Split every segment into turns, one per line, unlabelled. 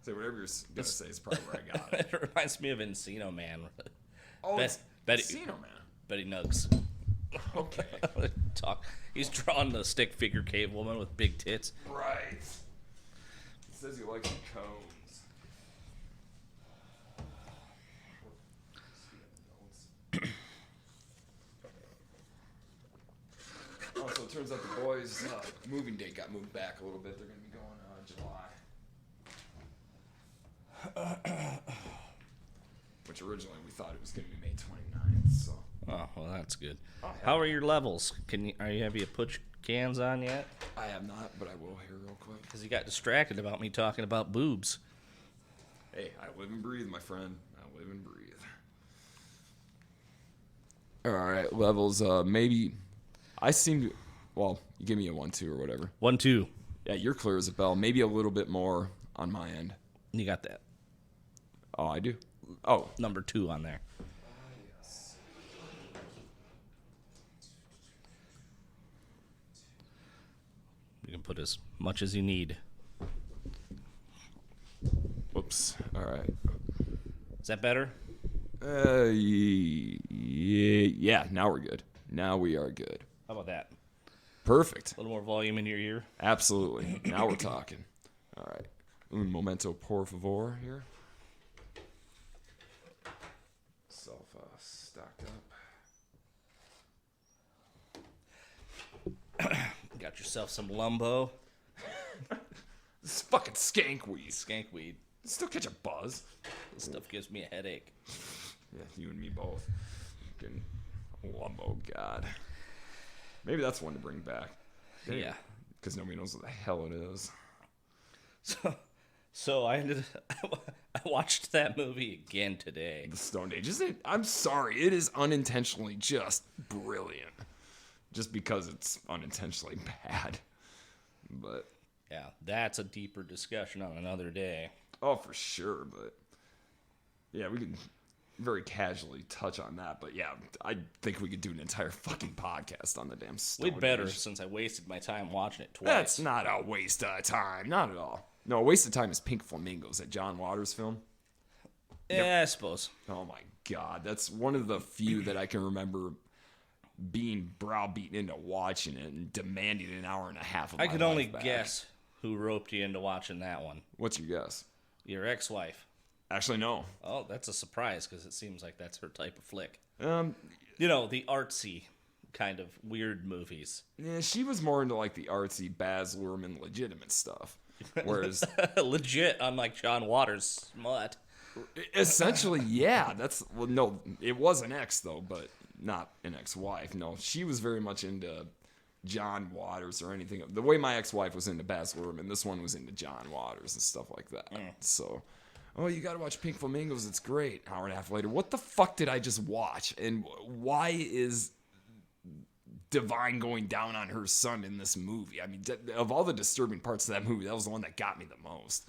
Say whatever you're gonna say is probably where I got it.
It reminds me of Encino Man.
Oh, it's Casino Man.
Betty Nugs.
Okay.
He's drawing the stick figure cave woman with big tits.
Right. He says he likes cones. Oh, so it turns out the boys' moving date got moved back a little bit. They're going to be going July. Which originally we thought it was going to be May 29th, so.
Oh, well, that's good.
Oh, yeah.
How are your levels? Have you put your cans on yet?
I have not, but I will here real quick.
Because you got distracted about me talking about boobs.
Hey, I live and breathe, my friend. I live and breathe. All right, levels. Maybe I seem to. Well, you give me a 1-2 or whatever.
1-2.
Yeah, you're clear as a bell. Maybe a little bit more on my end.
You got that.
Oh, I do. Oh,
Number 2 on there.
yes.
You can put as much as you need.
Whoops. All right.
Is that better?
Yeah. Now we're good. Now we are good.
How about that?
Perfect.
A little more volume in your ear.
Absolutely. Now we're talking. All right. Un momento, por favor, here. Self stocked up.
Got yourself some Lumbo.
This is fucking skank weed.
Skank weed.
Still catch a buzz.
This stuff gives me a headache.
Yeah, you and me both. Fucking Lumbo, God. Maybe that's one to bring back.
Yeah.
Because nobody knows what the hell it is.
So I watched that movie again today.
The Stone Age. I'm sorry. It is unintentionally just brilliant. Just because it's unintentionally bad. But.
Yeah, that's a deeper discussion on another day.
Oh, for sure. But. Yeah, we can very casually touch on that. But yeah, I think we could do an entire fucking podcast on the damn Stone
We'd better,
Age.
since I wasted my time watching it twice.
That's not a waste of time. Not at all. No, a waste of time is Pink Flamingos, that John Waters film.
Yeah, I suppose.
Oh my God. That's one of the few that I can remember being browbeaten into watching it and demanding an hour and a half of my
I could
life
only
back.
guess who roped you into watching that one.
What's your guess?
Your ex-wife.
Actually, no.
Oh, that's a surprise because it seems like that's her type of flick.
You
The artsy kind of weird movies.
Yeah, she was more into like the artsy Baz Luhrmann legitimate stuff. Whereas
Legit, unlike John Waters' smut.
essentially, yeah, no, it was an ex though, but not an ex-wife. No, she was very much into John Waters or anything. The way my ex-wife was into Baz Luhrmann, this one was into John Waters and stuff like that. So, oh, you got to watch Pink Flamingos. It's great. Hour and a half later, what the fuck did I just watch? And why is Divine going down on her son in this movie? I mean, of all the disturbing parts of that movie, that was the one that got me the most.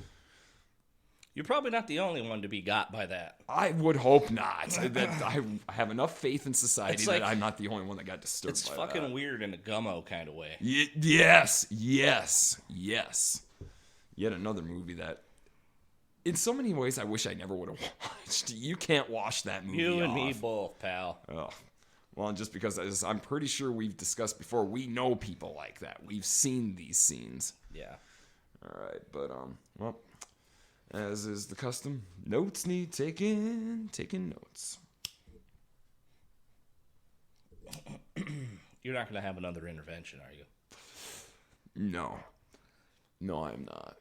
You're probably not the only one to be got by that.
I would hope not. I have enough faith in society
It's like-
that I'm not the only one that got disturbed
It's
by
fucking
that.
weird in a gummo kind of way.
Yes. Yet another movie that, in so many ways, I wish I never would have watched. You can't wash that movie
You and
off.
me both, pal.
Oh. Well, and just because, as I'm pretty sure we've discussed before, we know people like that. We've seen these scenes.
Yeah.
All right, but, well, as is the custom, notes need taking notes.
You're not going to have another intervention, are you?
No, I am not.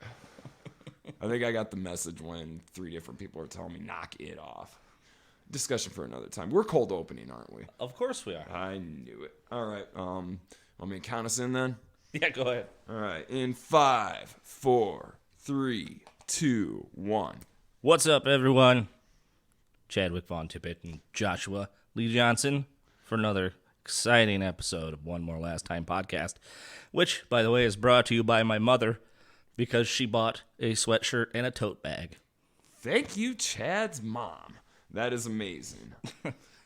I think I got the message when 3 different people are telling me knock it off. Discussion for another time. We're cold opening, aren't we?
Of course we are.
I knew it. All right. Want me to count us in then?
Yeah, go ahead.
All right. In 5, 4, 3, 2, 1.
What's up, everyone? Chadwick Von Tippett and Joshua Lee Johnson for another exciting episode of One More Last Time podcast, which, by the way, is brought to you by my mother because she bought a sweatshirt and a tote bag.
Thank you, Chad's mom. That is amazing.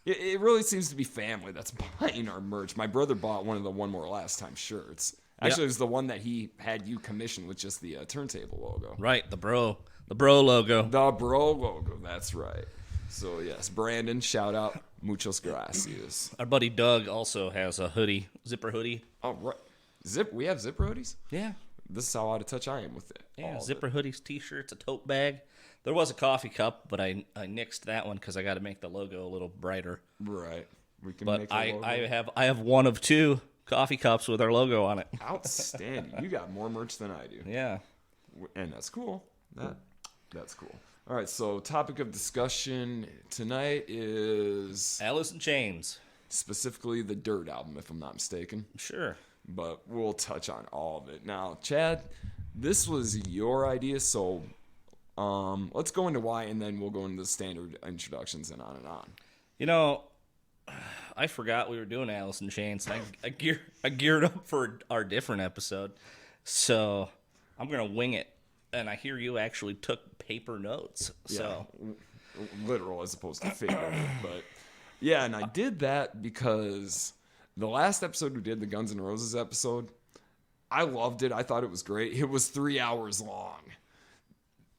It really seems to be family that's buying our merch. My brother bought one of the One More Last Time shirts. Actually, It was the one that he had you commissioned with just the turntable logo.
Right, the bro The bro logo.
The bro logo, that's right. So, yes, Brandon, shout out. Muchas gracias.
Our buddy Doug also has a hoodie, zipper hoodie.
Oh, right. We have zipper hoodies?
Yeah.
This is how out of touch I am with it.
Yeah, zipper hoodies, T-shirts, a tote bag. There was a coffee cup, but I nixed that one because I got to make the logo a little brighter.
Right. We can
But
make a logo.
I have one of two coffee cups with our logo on it.
Outstanding. You got more merch than I do.
Yeah.
And that's cool. That's cool. All right, so topic of discussion tonight is
Alice in Chains.
specifically the Dirt album, if I'm not mistaken.
Sure.
But we'll touch on all of it. Now, Chad, this was your idea, so let's go into why, and then we'll go into the standard introductions and on and on.
You know, I forgot we were doing Alice in Chains. I geared up for our different episode, so I'm gonna wing it. And I hear you actually took paper notes. So
Literal as opposed to figurative. But yeah, and I did that because the last episode we did, the Guns N' Roses episode, I loved it. I thought it was great. It was 3 hours long.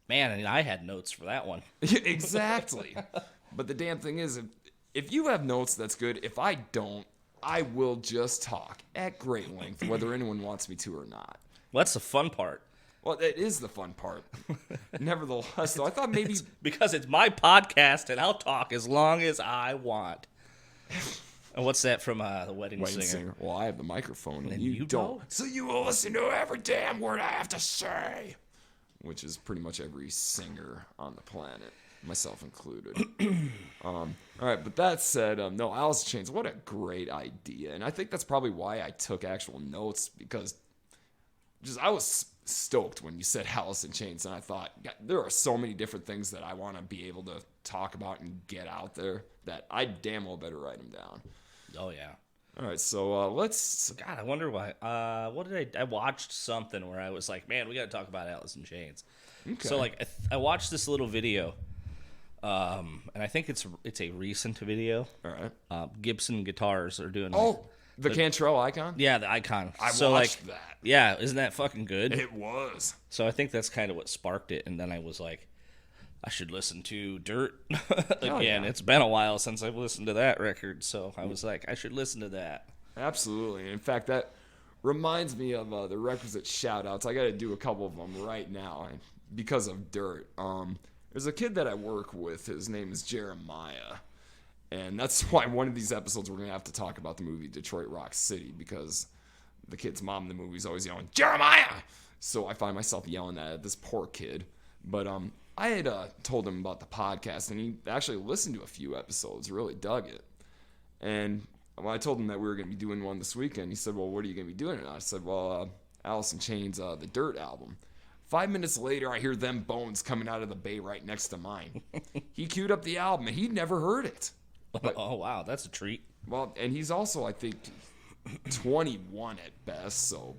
Man, and I had notes for that one.
Exactly. But the damn thing is, if you have notes, that's good. If I don't, I will just talk at great length, whether anyone wants me to or not.
Well, that's the fun part.
Well, that is the fun part. Nevertheless, though, I thought maybe...
Because it's my podcast, and I'll talk as long as I want. And what's that from the Wedding Singer?
Well, I have the microphone, and
you
don't.
don't?
So you will listen to every damn word I have to say. Which is pretty much every singer on the planet, myself included. All right, but that said, no, Alice in Chains, what a great idea. And I think that's probably why I took actual notes, because I was stoked when you said Alice in Chains, and I thought, God, there are so many different things that I want to be able to talk about and get out there that I damn well better write them down.
Oh, yeah.
All right, so let's...
God, I wonder why. What did I watched something where I was like, man, we got to talk about Alice in Chains.
Okay.
So, like, I watched this little video, and I think it's a recent video.
All right.
Gibson guitars are doing...
Oh, the Cantrell icon?
Yeah, the icon.
I
so,
watched
like,
that.
Yeah, isn't that fucking good?
It was.
So I think that's kind of what sparked it, and then I was like, I should listen to Dirt again.
Yeah.
It's been a while since I've listened to that record, so I was like, I should listen to that.
Absolutely. In fact, that reminds me of the requisite shout-outs. I got to do a couple of them right now because of Dirt. There's a kid that I work with. His name is Jeremiah. And that's why one of these episodes we're going to have to talk about the movie Detroit Rock City, because the kid's mom in the movie is always yelling, Jeremiah! So I find myself yelling that at this poor kid. But I had told him about the podcast, and he actually listened to a few episodes, really dug it. And when I told him that we were going to be doing one this weekend, he said, well, what are you going to be doing? And I said, well, Alice in Chains, the Dirt album. 5 minutes later, I hear Them Bones coming out of the bay right next to mine. He queued up the album, and he'd never heard it. But,
oh, wow, that's a treat.
Well, and he's also, I think, 21 at best, so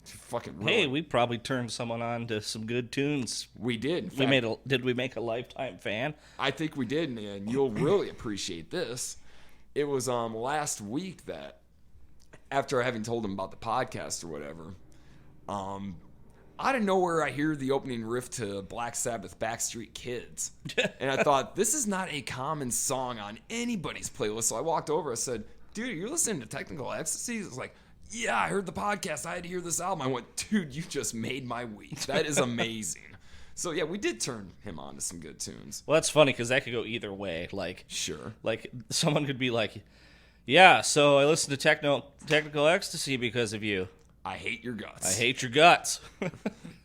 fucking really.
Hey, we probably turned someone on to some good tunes.
We did. In fact,
Did we make a lifetime fan?
I think we did, and you'll really appreciate this. It was last week that, after having told him about the podcast or whatever, out of nowhere I hear the opening riff to Black Sabbath Backstreet Kids. And I thought, this is not a common song on anybody's playlist. So I walked over, I said, dude, you're listening to Technical Ecstasy? He was like, yeah, I heard the podcast. I had to hear this album. I went, dude, you just made my week. That is amazing. So yeah, we did turn him on to some good tunes.
Well, that's funny because that could go either way. Like,
Sure.
Like, someone could be like, yeah, so I listened to Technical Ecstasy because of you.
I hate your guts.
I hate your guts.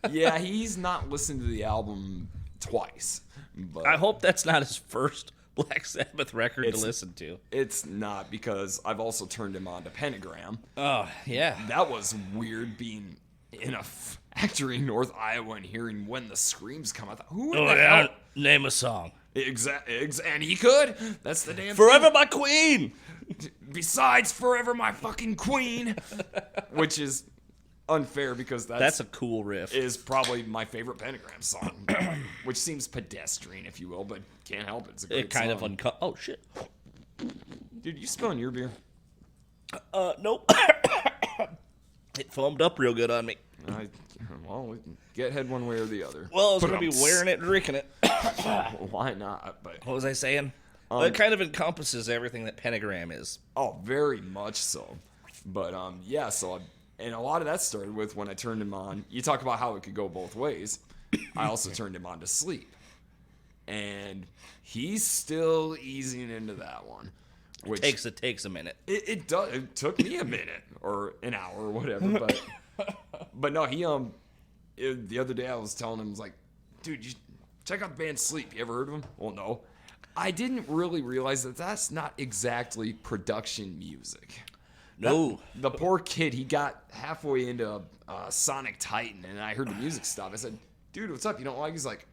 Yeah, he's not listened to the album twice. But
I hope that's not his first Black Sabbath record to listen to.
It's not, because I've also turned him on to Pentagram.
Oh, yeah.
That was weird, being in a factory in North Iowa and hearing When the Screams Come. I thought, who in the hell?
Name a song.
And he could. That's the damn
Forever
thing.
My Queen!
Besides Forever My Fucking Queen. Which is unfair, because
That's a cool riff.
is probably my favorite Pentagram song. Which seems pedestrian, if you will, but can't help it. It's a great
It kind
song.
of oh, shit.
Dude, you spilling your beer?
Nope. It foamed up real good on me.
Well, we can get head one way or the other.
Well, I was
But
going to be wearing it and drinking it.
Why not? But
What was I saying? Well, it kind of encompasses everything that Pentagram is.
oh, very much so. But yeah. So and a lot of that started with when I turned him on. You talk about how it could go both ways. I also turned him on to sleep, and he's still easing into that one. Which
It takes a minute.
it does. It took me a minute or an hour or whatever, but no, the other day I was telling him, I was like, dude, you check out the band Sleep. You ever heard of them? Well, no. I didn't really realize that that's not exactly production music.
No.
The poor kid, he got halfway into Sonic Titan, and I heard the music stop. I said, dude, what's up? You don't like? He's like,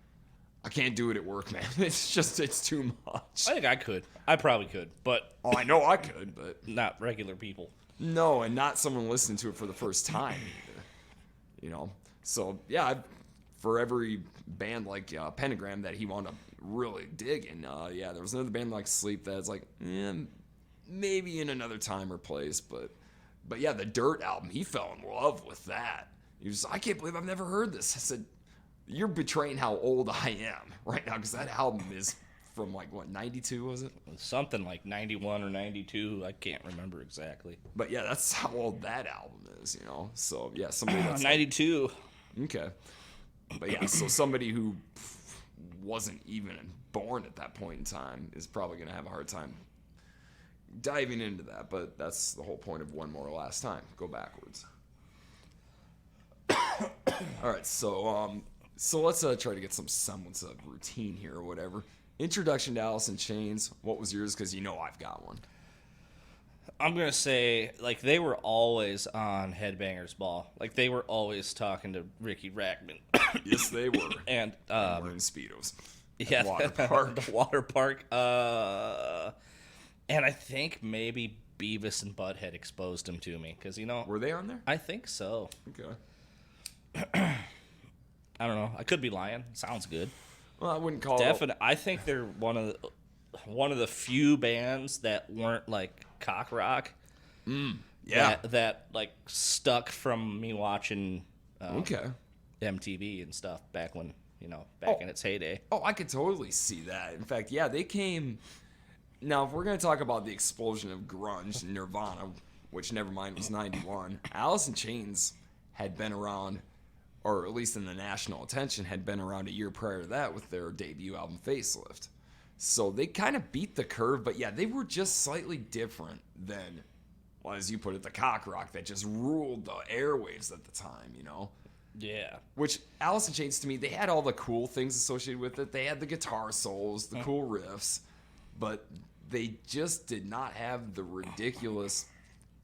I can't do it at work, man. It's too much.
I think I could. I probably could, but
Oh, I know I could, but
not regular people.
no, and not someone listening to it for the first time either. You know? So, yeah, for every band like Pentagram that he wound up really digging, yeah, there was another band like Sleep that's like, maybe in another time or place, but yeah, the Dirt album, he fell in love with that. He was, I can't believe I've never heard this. I said, you're betraying how old I am right now, because that album is from like, what, 92 was it?
Something like 91 or 92. I can't remember exactly.
But yeah, that's how old that album is, you know? So yeah, somebody that's
92.
okay. But yeah, so somebody who wasn't even born at that point in time is probably going to have a hard time diving into that. But that's the whole point of One More Last Time. Go backwards. All right, so let's try to get some semblance of routine here or whatever. Introduction to Alice in Chains. What was yours? Because you know I've got one.
I'm going to say, like, they were always on Headbangers Ball. Like, they were always talking to Ricky Rackman.
Yes, they were.
And,
Wearing Speedos.
yeah,
Water park.
the water park. And I think maybe Beavis and Butthead exposed him to me. Because, you know,
Were they on there?
I think so.
Okay.
I don't know. I could be lying. Sounds good.
Well, I wouldn't call
Definitely. I think they're one of the few bands that weren't like cock rock.
Yeah.
That like stuck from me watching
Okay.
MTV and stuff back when, you know, back in its heyday.
Oh, I could totally see that. In fact, yeah, they came. Now, if we're going to talk about the explosion of grunge, Nirvana, which never mind was 91, Alice in Chains had been around, or at least in the national attention, had been around a year prior to that with their debut album, Facelift. So they kind of beat the curve, but yeah, they were just slightly different than, well, as you put it, the cock rock that just ruled the airwaves at the time, you know?
Yeah.
Which, Alice in Chains, to me, they had all the cool things associated with it. They had the guitar solos, the cool riffs, but they just did not have the ridiculous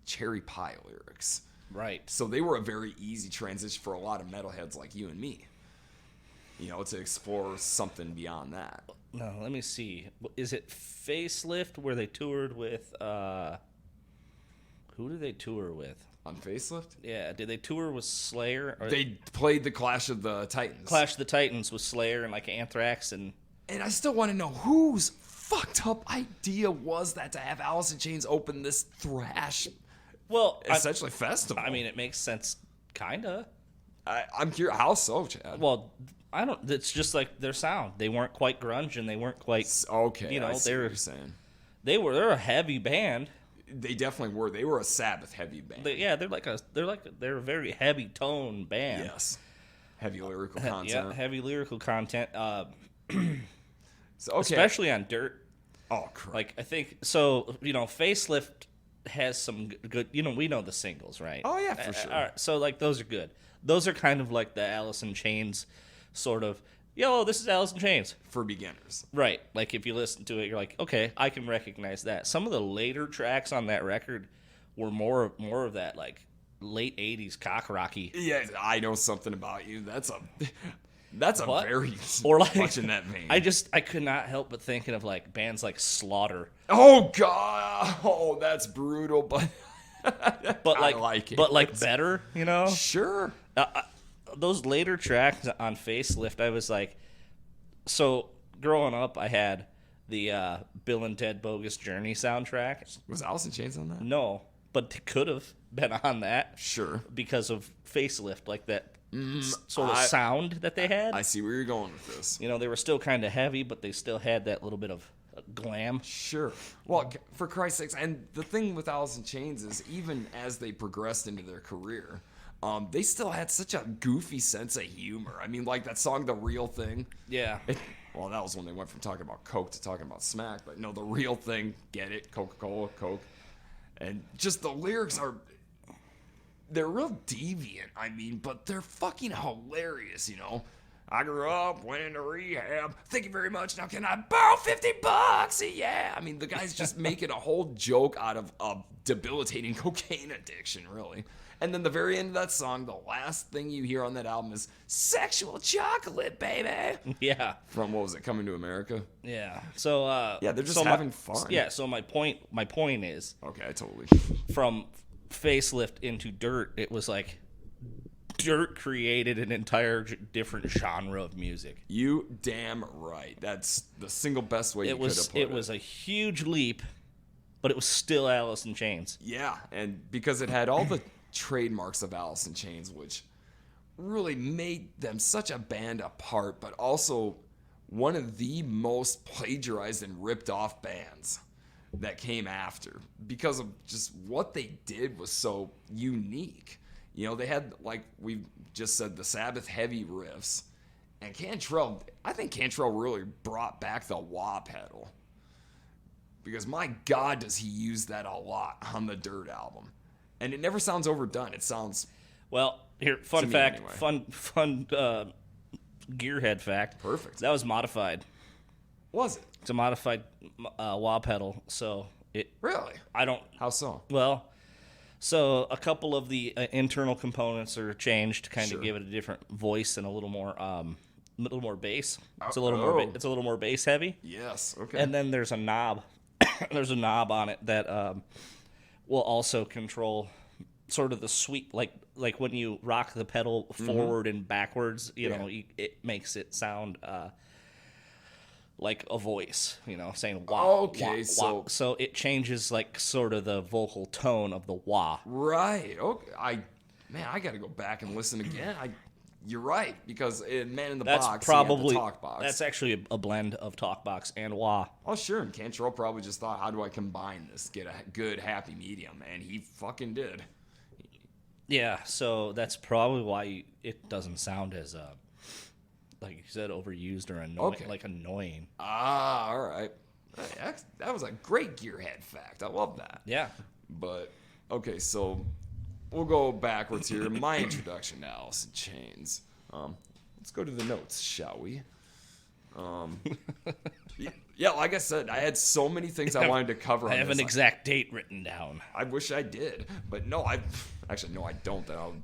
cherry pie lyrics.
Right.
So they were a very easy transition for a lot of metalheads like you and me, you know, to explore something beyond that.
No, let me see. Is it Facelift where they toured with, who did they tour with?
On Facelift?
Yeah, did they tour with Slayer? Or
They played the Clash of the Titans.
Clash of the Titans with Slayer and like Anthrax and...
And I still want to know whose fucked up idea was that to have Alice in Chains open this thrash
Well,
essentially festival?
I mean, it makes sense, kinda.
I'm curious. How so, Chad?
Well, I don't. It's just like their sound. They weren't quite grunge, and they weren't quite.
Okay,
you know,
I see
they're
what you're saying.
They're a heavy band.
They definitely were. They were a Sabbath heavy band.
They're a very heavy tone band.
Yes, heavy lyrical content.
Yeah, heavy lyrical content.
So, okay.
Especially on Dirt.
Oh, crap.
Like I think so. You know, Facelift has some good. You know, we know the singles, right?
Oh, yeah, for sure.
All right, so like those are good. Those are kind of like the Alice in Chains sort of. Yo, this is Alice in Chains.
For beginners.
Right. Like, if you listen to it, you're like, okay, I can recognize that. Some of the later tracks on that record were more of that, like, late 80s cock rocky.
Yeah, I know something about you. That's a
What?
very
Or, like,
much in that vein.
I could not help but thinking of, like, bands like Slaughter.
Oh, God. Oh, that's brutal, but
But, like,
I like it.
But, like, better, you know?
Sure.
Those later tracks on Facelift, I was like, so growing up, I had the Bill and Ted Bogus Journey soundtrack.
Was Alice in Chains on that?
No, but it could have been on that.
Sure.
Because of Facelift, like that sort of sound that they had.
I see where you're going with this.
You know, they were still kind of heavy, but they still had that little bit of glam.
Sure. Well, for Christ's sakes, and the thing with Alice in Chains is even as they progressed into their career, they still had such a goofy sense of humor. I mean, like that song, The Real Thing.
Yeah.
Well, that was when they went from talking about Coke to talking about Smack. But no, The Real Thing, get it? Coca-Cola, Coke. And just the lyrics they're real deviant, I mean, but they're fucking hilarious, you know? I grew up, went into rehab. Thank you very much. Now can I borrow $50? Yeah. I mean, the guy's just making a whole joke out of a debilitating cocaine addiction, really. And then the very end of that song, the last thing you hear on that album is "Sexual Chocolate, Baby."
Yeah.
From, what was it, Coming to America?
Yeah. So
yeah, they're just having fun.
Yeah, so my point is,
Okay, I totally.
from Facelift into Dirt, it was like Dirt created an entire different genre of music.
You damn right. That's the single best way you could have put it.
It was a huge leap, but it was still Alice in Chains.
Yeah, and because it had all the trademarks of Alice in Chains, which really made them such a band apart, but also one of the most plagiarized and ripped off bands that came after, because of just what they did was so unique. You know, they had, like we just said, the Sabbath heavy riffs, and I think Cantrell really brought back the wah pedal, because my God, does he use that a lot on the Dirt album. And it never sounds overdone. It sounds...
Well, here, fun fact,
anyway.
fun gearhead fact.
Perfect.
That was modified.
Was it?
It's a modified wah pedal, so it...
Really?
How
so?
Well, so a couple of the internal components are changed to kind
Sure.
of give it a different voice and a little more bass. It's a
Oh.
little more bass heavy.
Yes, okay.
And then there's a knob. There's a knob on it that will also control sort of the sweep, like when you rock the pedal forward and backwards, you know, it makes it sound like a voice, you know, saying wah.
Okay,
wah. So it changes like sort of the vocal tone of the wah.
Right. Okay. I got to go back and listen again. You're right, because in Man in the
That's
Box,
probably
he had the talk box.
that's actually a blend of Talkbox and wah.
Oh, sure. And Cantrell probably just thought, how do I combine this? Get a good happy medium. And he fucking did.
Yeah, so that's probably why it doesn't sound as like you said, overused or annoying.
Okay.
Like annoying.
Ah, all right. That was a great gearhead fact. I love that.
Yeah.
But, okay, so we'll go backwards here. My introduction to Alice in Chains. Let's go to the notes, shall we? Yeah, like I said, I had so many things I wanted to cover on
I have
this.
an exact date written down.
I wish I did. But no, I don't. That I'll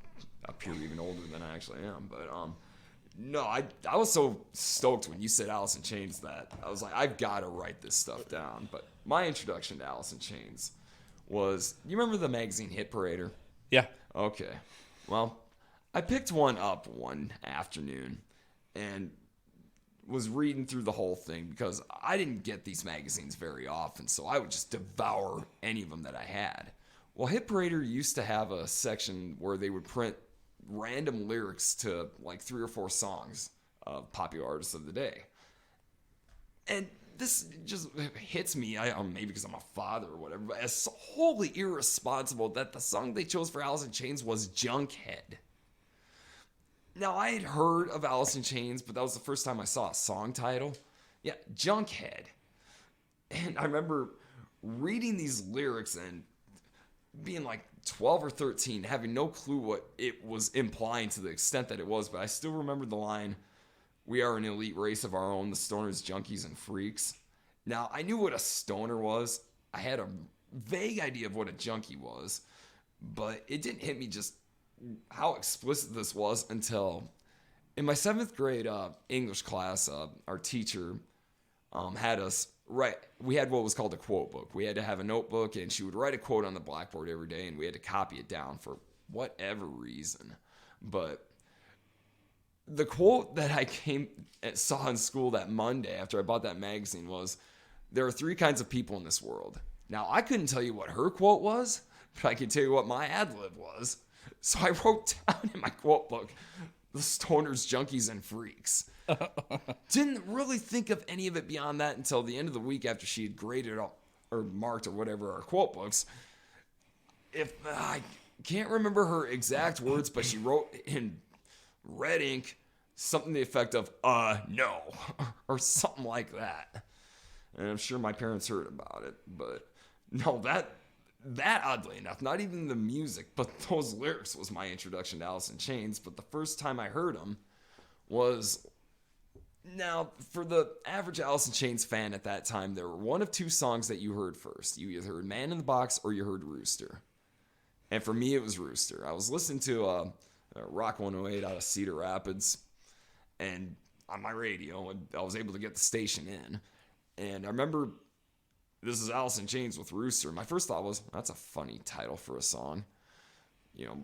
appear even older than I actually am. But, no, I was so stoked when you said Alice in Chains that I was like, I've got to write this stuff down. But my introduction to Alice in Chains was, you remember the magazine Hit Parader?
Yeah.
Okay. Well, I picked one up one afternoon and was reading through the whole thing because I didn't get these magazines very often, so I would just devour any of them that I had. Well, Hit Parader used to have a section where they would print random lyrics to like 3 or 4 songs of popular artists of the day. And this just hits me, maybe because I'm a father or whatever, but as wholly irresponsible that the song they chose for Alice in Chains was Junkhead. Now, I had heard of Alice in Chains, but that was the first time I saw a song title. Yeah, Junkhead. And I remember reading these lyrics and being like 12 or 13, having no clue what it was implying to the extent that it was, but I still remember the line, "We are an elite race of our own, the stoners, junkies, and freaks." Now, I knew what a stoner was. I had a vague idea of what a junkie was, but it didn't hit me just how explicit this was until in my 7th grade English class, our teacher had us write. We had what was called a quote book. We had to have a notebook, and she would write a quote on the blackboard every day, and we had to copy it down for whatever reason. But the quote that I saw in school that Monday after I bought that magazine was, "There are 3 kinds of people in this world." Now, I couldn't tell you what her quote was, but I could tell you what my ad lib was. So I wrote down in my quote book, the Stoners, Junkies, and Freaks. Didn't really think of any of it beyond that until the end of the week after she had graded all, or marked or whatever our quote books. If I can't remember her exact words, but she wrote in red ink something to the effect of no, or something like that. And I'm sure my parents heard about it, but no, that oddly enough, not even the music, but those lyrics was my introduction to Alice in Chains. But the first time I heard them was, now for the average Alice in Chains fan at that time, there were one of two songs that you heard first. You either heard Man in the Box or you heard Rooster. And for me, it was Rooster. I was listening to Rock 108 out of Cedar Rapids, and on my radio, I was able to get the station in. And I remember, this is Alice in Chains with Rooster. My first thought was, that's a funny title for a song. You know,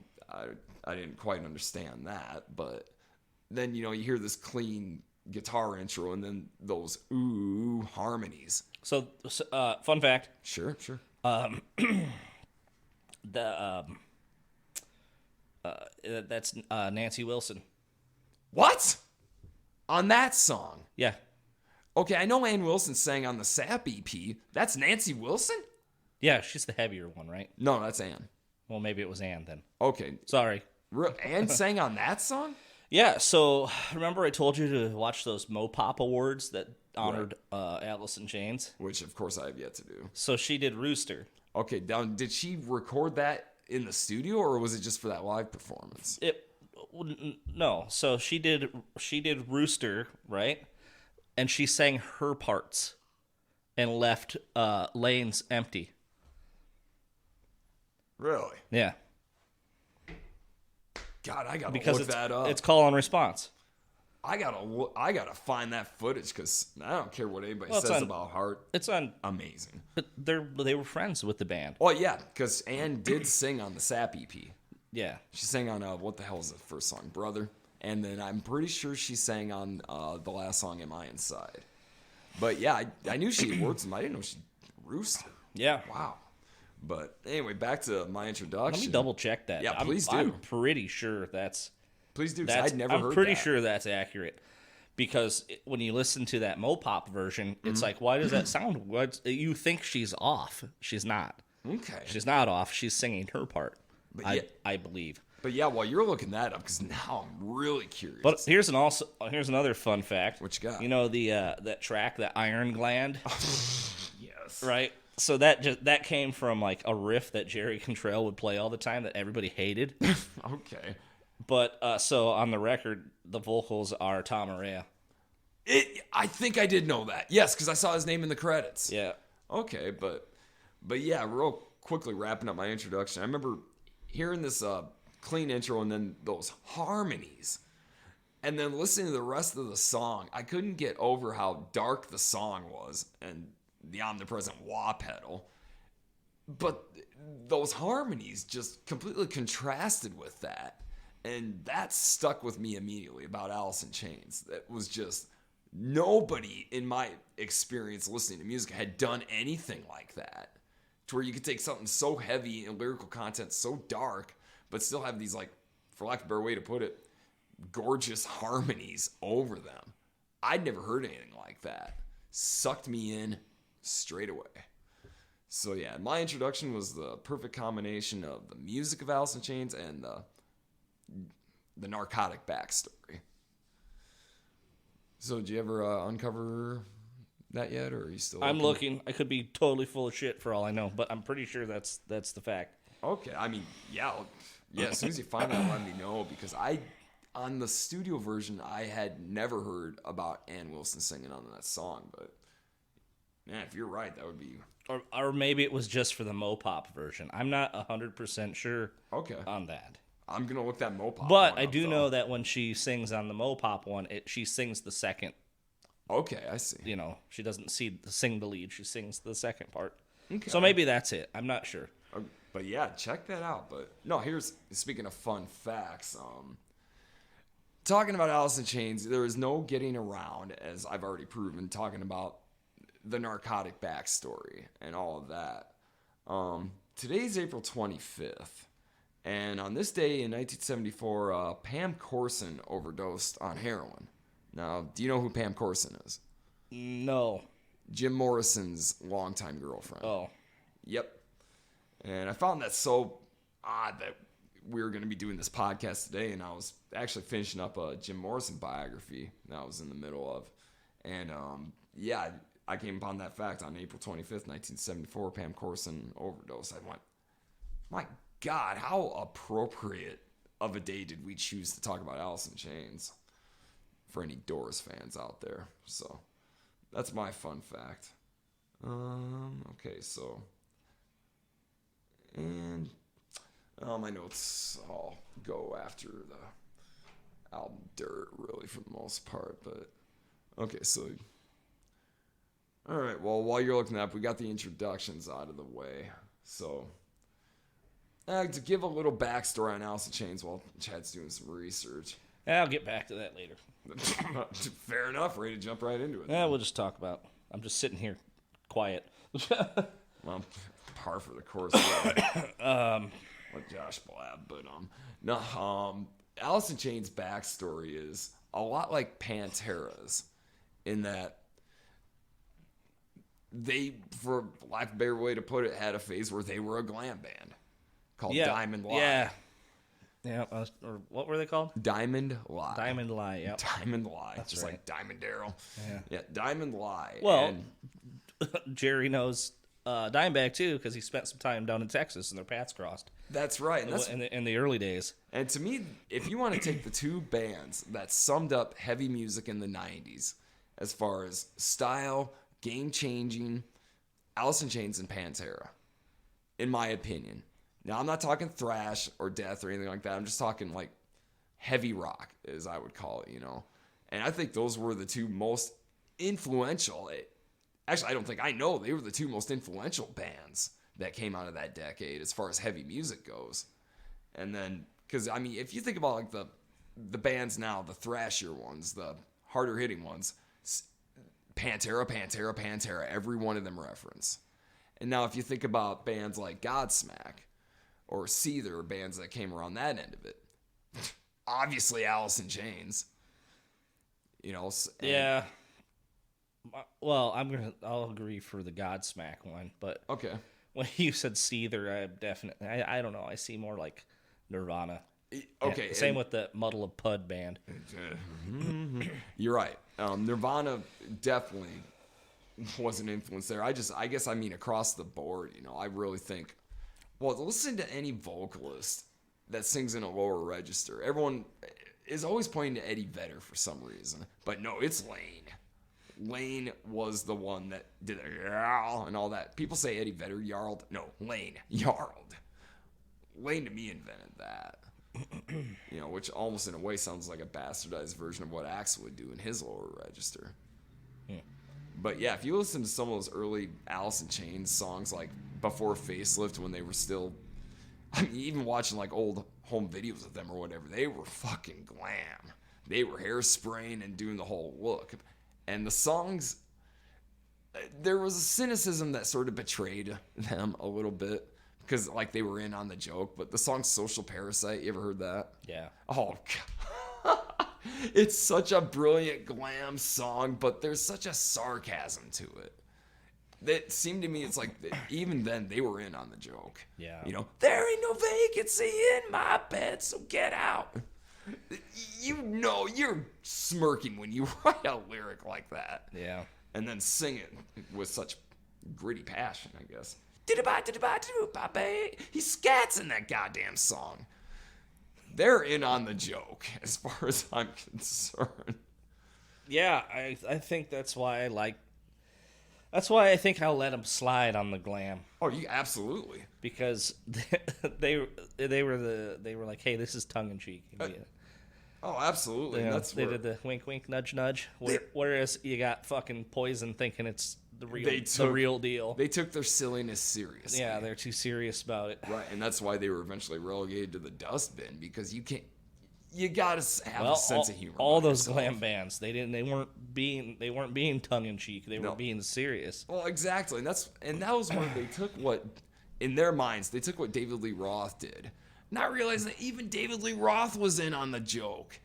I didn't quite understand that. But then, you know, you hear this clean guitar intro and then those ooh harmonies.
So fun fact.
Sure.
That's Nancy Wilson.
What? On that song?
Yeah.
Okay, I know Ann Wilson sang on the Sap EP. That's Nancy Wilson?
Yeah, she's the heavier one, right?
No, that's Ann.
Well, maybe it was Ann then.
Okay.
Sorry.
Ann sang on that song?
Yeah, so remember I told you to watch those Mopop Awards that honored Alice in Chains?
Which, of course, I have yet to do.
So she did Rooster.
Okay, now, did she record that in the studio, or was it just for that live performance?
No, so she did Rooster, right? And she sang her parts and left lanes empty.
Really?
Yeah.
God, I gotta
Because
look that up.
It's call and response.
I gotta find that footage because I don't care what anybody
Well, it's
says
on-
about Heart.
It's on,
Amazing.
but they were friends with the band.
Oh yeah, because Ann did sing on the Sap EP.
Yeah.
She sang on what the hell is the first song, Brother? And then I'm pretty sure she sang on the last song, Am I Inside? But yeah, I knew she had worked some. I didn't know she Rooster.
Yeah.
Wow. But anyway, back to my introduction.
Let me double check that.
Yeah, please do.
I'm pretty sure
Please do, because I'd never heard that.
I'm pretty sure that's accurate. Because when you listen to that Mopop version, it's like, why does that sound? You think she's off. She's not.
Okay.
She's not off. She's singing her part,
But
I believe.
But yeah, while you're looking that up, because now I'm really curious.
But here's another fun fact.
What you got?
You know that track, that Iron Gland?
Yes.
Right? So that came from like a riff that Jerry Cantrell would play all the time that everybody hated.
Okay.
But so on the record, the vocals are Tom Araya.
I think I did know that. Yes, because I saw his name in the credits.
Yeah.
Okay, but yeah, real quickly wrapping up my introduction. I remember hearing this clean intro and then those harmonies. And then listening to the rest of the song, I couldn't get over how dark the song was and the omnipresent wah pedal. But those harmonies just completely contrasted with that. And that stuck with me immediately about Alice in Chains. That was just, nobody in my experience listening to music had done anything like that. To where you could take something so heavy and lyrical content so dark, but still have these, like, for lack of a better way to put it, gorgeous harmonies over them. I'd never heard anything like that. Sucked me in straight away. So yeah, my introduction was the perfect combination of the music of Alice in Chains and the narcotic backstory. So did you ever uncover that yet, or are you still
I'm looking. I could be totally full of shit for all I know, but I'm pretty sure that's the fact.
Okay, I mean, yeah, as soon as you find out, let me know, because on the studio version, I had never heard about Ann Wilson singing on that song, but man, if you're right, that would be...
Or maybe it was just for the Mopop version. I'm not 100% sure on that.
I'm going to look that Mopop
But
one
I
up,
do
though.
know that when she sings on the Mopop one, she sings the second.
Okay, I see.
You know, she doesn't sing the lead. She sings the second part.
Okay.
So maybe that's it. I'm not sure.
But yeah, check that out. But no, speaking of fun facts, talking about Alice in Chains, there is no getting around, as I've already proven, talking about the narcotic backstory and all of that. Today's April 25th, And on this day in 1974, Pam Corson overdosed on heroin. Now, do you know who Pam Corson is?
No.
Jim Morrison's longtime girlfriend.
Oh.
Yep. And I found that so odd that we were going to be doing this podcast today, and I was actually finishing up a Jim Morrison biography that I was in the middle of. And, yeah, I came upon that fact on April 25th, 1974, Pam Corson overdosed. I went, my God, how appropriate of a day did we choose to talk about Alice in Chains for any Doors fans out there. So that's my fun fact. Okay, so, and my notes all go after the album Dirt, really, for the most part. But okay, so all right. Well, while you're looking up, we got the introductions out of the way. So to give a little backstory on Alice in Chains while Chad's doing some research.
I'll get back to that later.
Fair enough. Ready to jump right into it.
Yeah, we'll just talk about. I'm just sitting here, quiet.
Well, par for the course. Like Josh Blab, but no. Alice in Chains' backstory is a lot like Pantera's, in that they, for lack of a better way to put it, had a phase where they were a glam band called Diamond Lie.
Yeah. Yeah. Or what were they called?
Diamond Lie.
Diamond Lie. Yep.
Diamond Lie.
That's
just
right.
like Diamond Daryl.
Yeah.
Diamond Lie.
Well,
and
Jerry knows Dimebag too, because he spent some time down in Texas and their paths crossed.
that's right. And that's
in the early days.
And to me, if you want to take the two bands that summed up heavy music in the 90s as far as style, game-changing, Alice in Chains and Pantera, in my opinion. Now, I'm not talking thrash or death or anything like that. I'm just talking like heavy rock, as I would call it, you know. And I think those were the two most influential. Actually, I don't think I know. They were the two most influential bands that came out of that decade as far as heavy music goes. And then, because, I mean, if you think about like the bands now, the thrashier ones, the harder hitting ones, Pantera, every one of them reference. And now if you think about bands like Godsmack or Seether, bands that came around that end of it, obviously Alice in Chains, you know.
Yeah. Well, I'll agree for the Godsmack one, but
Okay.
when you said Seether, I don't know. I see more like Nirvana.
Okay.
Yeah, same with the Muddle of Pud band.
You're right. Nirvana definitely was an influence there. I guess I mean across the board, you know. I really think, well, listen to any vocalist that sings in a lower register. Everyone is always pointing to Eddie Vedder for some reason, but no, it's Lane. Lane was the one that did it, and all that. People say Eddie Vedder yarled. No, Lane yarled. Lane to me invented that. You know, which almost in a way sounds like a bastardized version of what Axl would do in his lower register.
Yeah.
But yeah, if you listen to some of those early Alice in Chains songs, like before Facelift, when they were still, I mean, even watching like old home videos of them or whatever, they were fucking glam. They were hairspraying and doing the whole look. And the songs, there was a cynicism that sort of betrayed them a little bit. Because, like, they were in on the joke. But the song Social Parasite, you ever heard that?
Yeah.
Oh, God. It's such a brilliant glam song, but there's such a sarcasm to it. It seemed to me, it's like, even then, they were in on the joke.
Yeah.
You know, there ain't no vacancy in my bed, so get out. You know, you're smirking when you write a lyric like that.
Yeah.
And then sing it with such gritty passion, I guess. He scats in that goddamn song. They're in on the joke, as far as I'm concerned.
Yeah, I think that's why that's why I think I'll let them slide on the glam.
Oh, you absolutely.
Because they were like, hey, this is tongue in cheek.
Oh, absolutely.
You know,
That's
they
where
did the wink, wink, nudge, nudge. Whereas you got fucking Poison thinking it's the real deal.
They took their silliness seriously.
Yeah, they're too serious about it.
Right, and that's why they were eventually relegated to the dustbin, because you gotta have a sense of humor.
All those glam bands, they weren't being tongue in cheek. They were being serious.
Well, exactly, and that was where they took what, in their minds, they took what David Lee Roth did, not realizing that even David Lee Roth was in on the joke.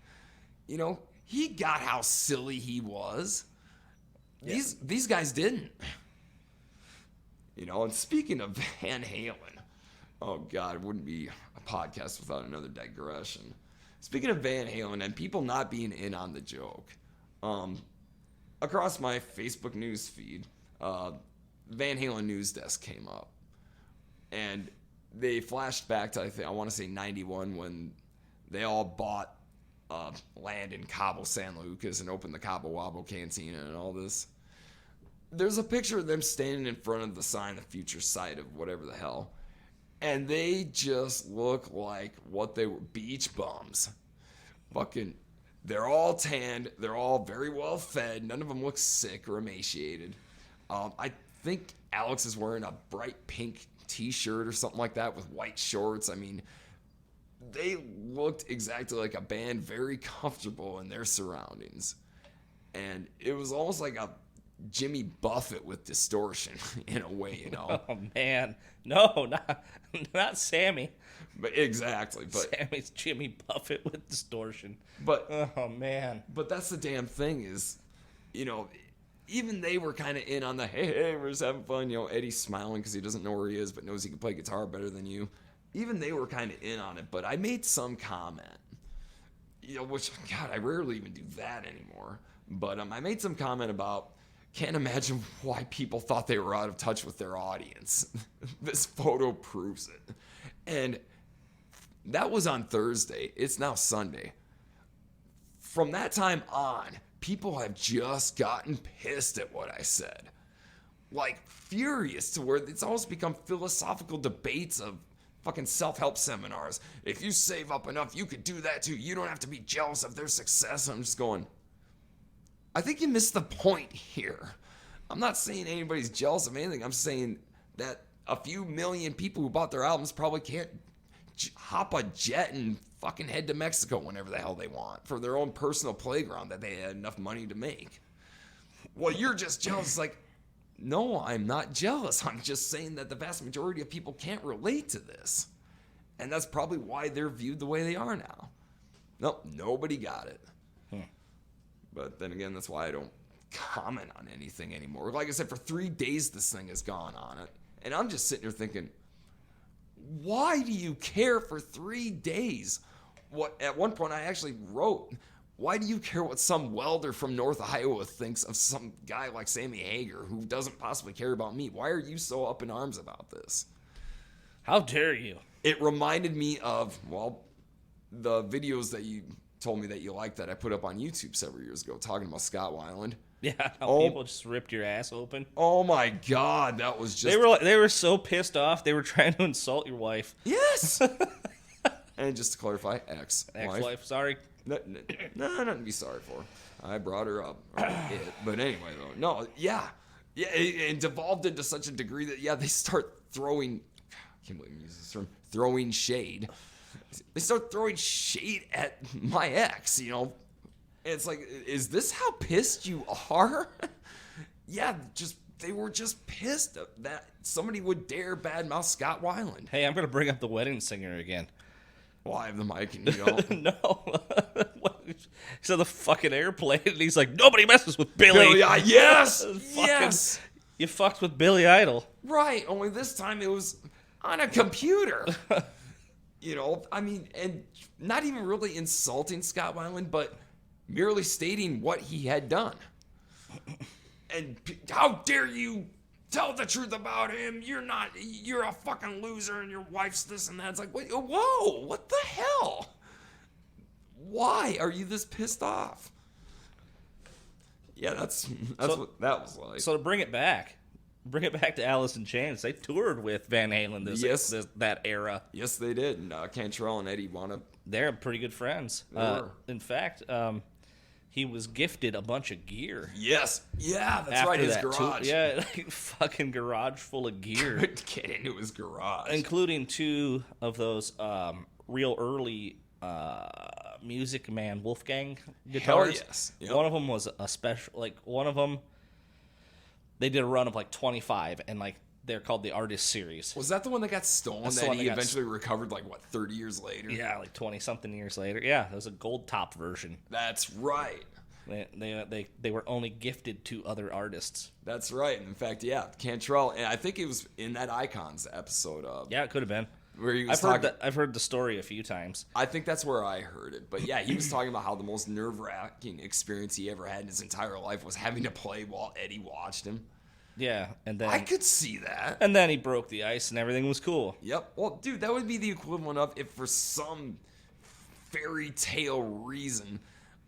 You know, he got how silly he was. Yeah. These guys didn't. You know, and speaking of Van Halen, oh God, it wouldn't be a podcast without another digression. Speaking of Van Halen and people not being in on the joke, across my Facebook news feed, Van Halen News Desk came up, and they flashed back to, I want to say 91, when they all bought land in Cabo San Lucas and opened the Cabo Wabo Cantina and all this. There's a picture of them standing in front of the sign, the future site of whatever the hell, and they just look like what they were, beach bums. Fucking, they're all tanned, they're all very well fed, none of them look sick or emaciated. I think Alex is wearing a bright pink t-shirt or something like that with white shorts. I mean, they looked exactly like a band, very comfortable in their surroundings. And it was almost like a Jimmy Buffett with distortion in a way, you know.
Oh man, no, not Sammy.
But exactly, but
Sammy's Jimmy Buffett with distortion.
But
oh man,
but that's the damn thing is, you know, even they were kind of in on the hey, we're just having fun. You know, Eddie's smiling because he doesn't know where he is, but knows he can play guitar better than you. Even they were kind of in on it. But I made some comment, you know, which God, I rarely even do that anymore. But I made some comment about. Can't imagine why people thought they were out of touch with their audience. This photo proves it. And that was on Thursday. It's now Sunday. From that time on, people have just gotten pissed at what I said. Like, furious to where it's almost become philosophical debates of fucking self-help seminars. If you save up enough, you could do that too. You don't have to be jealous of their success. I'm just going... I think you missed the point here. I'm not saying anybody's jealous of anything. I'm saying that a few million people who bought their albums probably can't hop a jet and fucking head to Mexico whenever the hell they want for their own personal playground that they had enough money to make. Well, you're just jealous. Like, no, I'm not jealous. I'm just saying that the vast majority of people can't relate to this. And that's probably why they're viewed the way they are now. Nope, nobody got it. But then again, that's why I don't comment on anything anymore. Like I said, for 3 days this thing has gone on it. And I'm just sitting here thinking, why do you care for 3 days? What at one point I actually wrote, why do you care what some welder from North Iowa thinks of some guy like Sammy Hagar who doesn't possibly care about me? Why are you so up in arms about this?
How dare you?
It reminded me of, well, the videos that you told me that you liked that I put up on YouTube several years ago talking about Scott Weiland.
Yeah, how people just ripped your ass open.
Oh my God, that was just...
They were so pissed off, they were trying to insult your wife.
Yes! And just to clarify,
ex-wife, sorry.
No, nothing to be sorry for. I brought her up. But anyway, though. No, yeah. Yeah, it devolved into such a degree that, yeah, they start throwing... I can't believe I'm using this term. Throwing shade. They start throwing shade at my ex, you know. And it's like, is this how pissed you are? Yeah, they were just pissed that somebody would dare badmouth Scott Weiland.
Hey, I'm going to bring up the wedding singer again.
Well, I have the mic and you don't.
No. He's on the fucking airplane and he's like, nobody messes with Billy.
Yes! Yes!
You fucked with Billy Idol.
Right, only this time it was on a computer. You know, I mean, and not even really insulting Scott Weiland, but merely stating what he had done. And how dare you tell the truth about him? You're a fucking loser and your wife's this and that. It's like, whoa, what the hell? Why are you this pissed off? Yeah, that's what that was like.
So to bring it back to Alice in Chains. They toured with Van Halen that era.
Yes, they did. And Cantrell and Eddie wound up.
They're pretty good friends. In fact, he was gifted a bunch of gear.
Yes. Yeah, that's right. His garage.
Like fucking garage full of gear.
Couldn't get into his garage.
Including 2 of those real early Music Man Wolfgang guitars.
Hell yes. Yep.
One of them was a special, like one of them, they did a run of like 25 and like they're called the Artist Series.
Was that the one that got stolen
That's the
that
one
he
that got
eventually recovered, 30 years later?
Yeah, like 20-something years later. Yeah, it was a gold top version.
That's right.
They were only gifted to other artists.
That's right. And in fact, yeah, Cantrell, and I think it was in that Icons episode.
Yeah, it could have been.
Where he was
I've heard the story a few times.
I think that's where I heard it. But yeah, he was talking about how the most nerve-wracking experience he ever had in his entire life was having to play while Eddie watched him.
Yeah, and then
I could see that.
And then he broke the ice and everything was cool.
Yep. Well, dude, that would be the equivalent of if for some fairy tale reason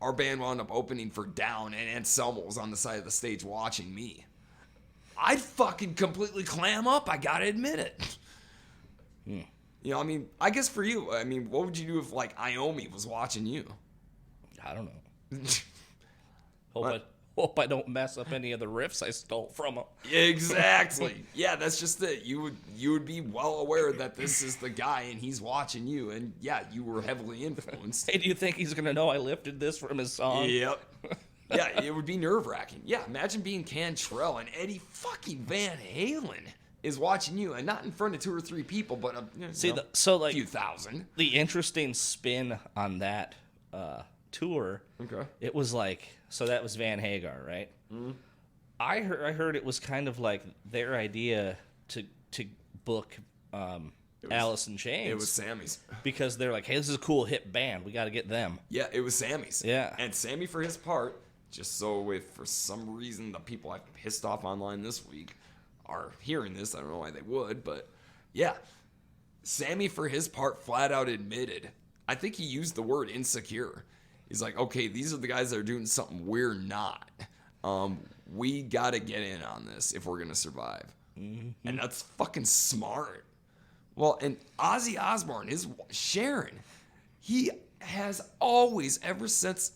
our band wound up opening for Down and Anselmo was on the side of the stage watching me. I'd fucking completely clam up. I gotta admit it. You know, I mean, I guess for you, I mean, what would you do if Iommi was watching you?
I don't know. Hope I don't mess up any of the riffs I stole from him.
Exactly. Yeah, that's just it. You would be well aware that this is the guy and he's watching you, and yeah, you were heavily influenced.
Hey, do you think he's gonna know I lifted this from his song?
Yep. Yeah, it would be nerve-wracking. Yeah, imagine being Cantrell and Eddie fucking Van Halen is watching you, and not in front of 2 or 3 people, but a few thousand.
The interesting spin on that tour.
Okay.
It was so that was Van Hagar, right? Mm-hmm. I heard it was kind of like their idea to book Alice in Chains.
It was Sammy's.
Because they're like, hey, this is a cool hip band. We got to get them.
Yeah, it was Sammy's.
Yeah.
And Sammy, for his part, just so if for some reason the people I've pissed off online this week are hearing this, I don't know why they would, but yeah, Sammy, for his part, flat out admitted, I think he used the word insecure. He's like, okay, these are the guys that are doing something we're not. We got to get in on this if we're going to survive. Mm-hmm. And that's fucking smart. Well, and Ozzy Osbourne, Sharon, he has always, ever since,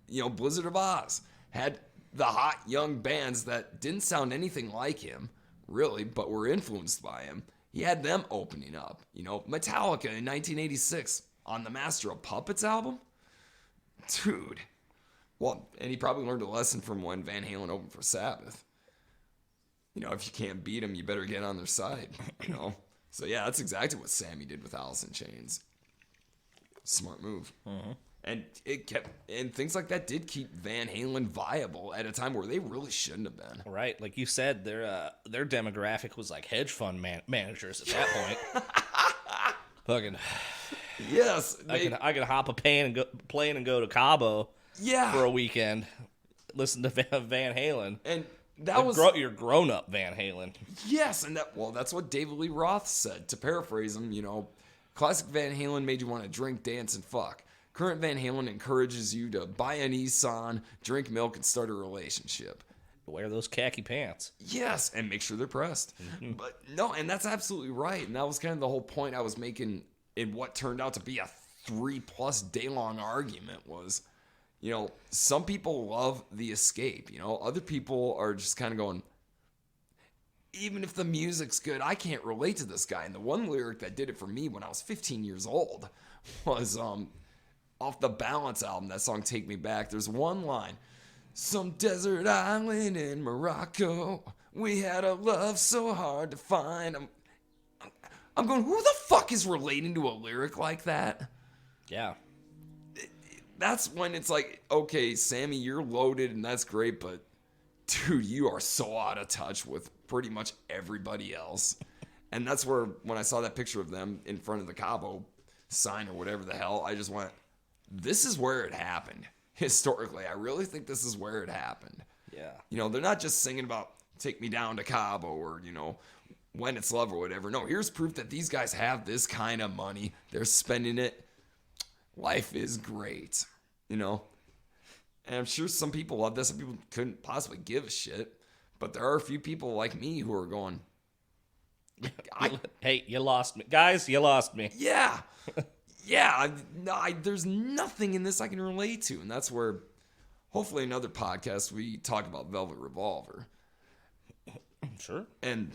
Blizzard of Oz, had the hot young bands that didn't sound anything like him, really, but were influenced by him. He had them opening up. Metallica in 1986 on the Master of Puppets album. Dude. Well, and he probably learned a lesson from when Van Halen opened for Sabbath. If you can't beat them, you better get on their side, So yeah, that's exactly what Sammy did with Alice in Chains. Smart move. Mm-hmm. And things like that did keep Van Halen viable at a time where they really shouldn't have been.
Right, like you said, their demographic was like hedge fund managers at that point. Fucking
yes,
I could hop a plane and go to Cabo.
Yeah.
For a weekend, listen to Van Halen,
and that was
your grown up Van Halen.
Yes, and that's what David Lee Roth said. To paraphrase him, classic Van Halen made you want to drink, dance, and fuck. Current Van Halen encourages you to buy a Nissan, drink milk, and start a relationship.
Wear those khaki pants.
Yes, and make sure they're pressed. Mm-hmm. But no, and that's absolutely right. And that was kind of the whole point I was making in what turned out to be a 3+ day long argument was, some people love the escape. Other people are just kind of going, even if the music's good, I can't relate to this guy. And the one lyric that did it for me when I was 15 years old was off the Balance album, that song Take Me Back. There's one line. Some desert island in Morocco, we had a love so hard to find. I'm going, who the fuck is relating to a lyric like that?
Yeah.
That's when it's like, okay, Sammy, you're loaded and that's great, but dude, you are so out of touch with pretty much everybody else. And that's where, when I saw that picture of them in front of the Cabo sign or whatever the hell, I just went, this is where it happened. Historically, I really think this is where it happened.
Yeah.
They're not just singing about take me down to Cabo or, when it's love or whatever. No, here's proof that these guys have this kind of money. They're spending it. Life is great, And I'm sure some people love this. Some people couldn't possibly give a shit. But there are a few people like me who are going,
hey, you lost me. Guys, you lost me.
Yeah. Yeah, there's nothing in this I can relate to. And that's where, hopefully another podcast, we talk about Velvet Revolver.
Sure.
And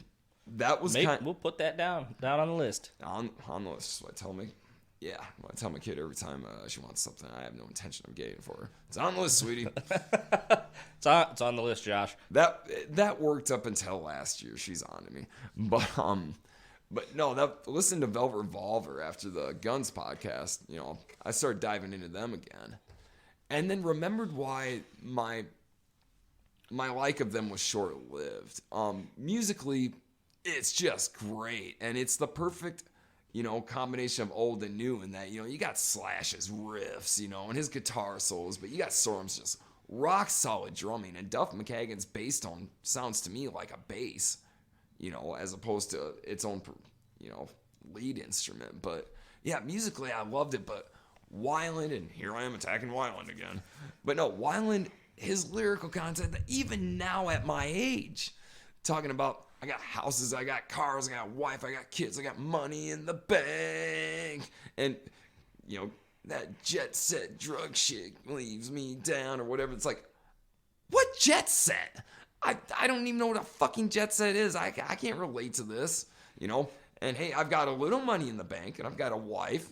that was
we'll put that down on the list.
On the list, is what tell me. Yeah, well, I tell my kid every time she wants something, I have no intention of getting it for her. It's on the list, sweetie.
It's on the list, Josh.
That worked up until last year. She's on to me, but no, listen to Velvet Revolver after the Guns podcast. I started diving into them again, and then remembered why my like of them was short lived. Musically, it's just great, and it's the perfect combination of old and new in that, you got Slash's riffs, and his guitar solos, but you got Sorum's just rock solid drumming, and Duff McKagan's bass tone sounds to me like a bass, as opposed to its own, lead instrument. But yeah, musically I loved it, but Weiland, and here I am attacking Weiland again, but no, Weiland, his lyrical content, even now at my age, talking about, I got houses, I got cars, I got a wife, I got kids, I got money in the bank. And, that jet set drug shit leaves me down or whatever. It's like, what jet set? I don't even know what a fucking jet set is. I can't relate to this, And hey, I've got a little money in the bank and I've got a wife,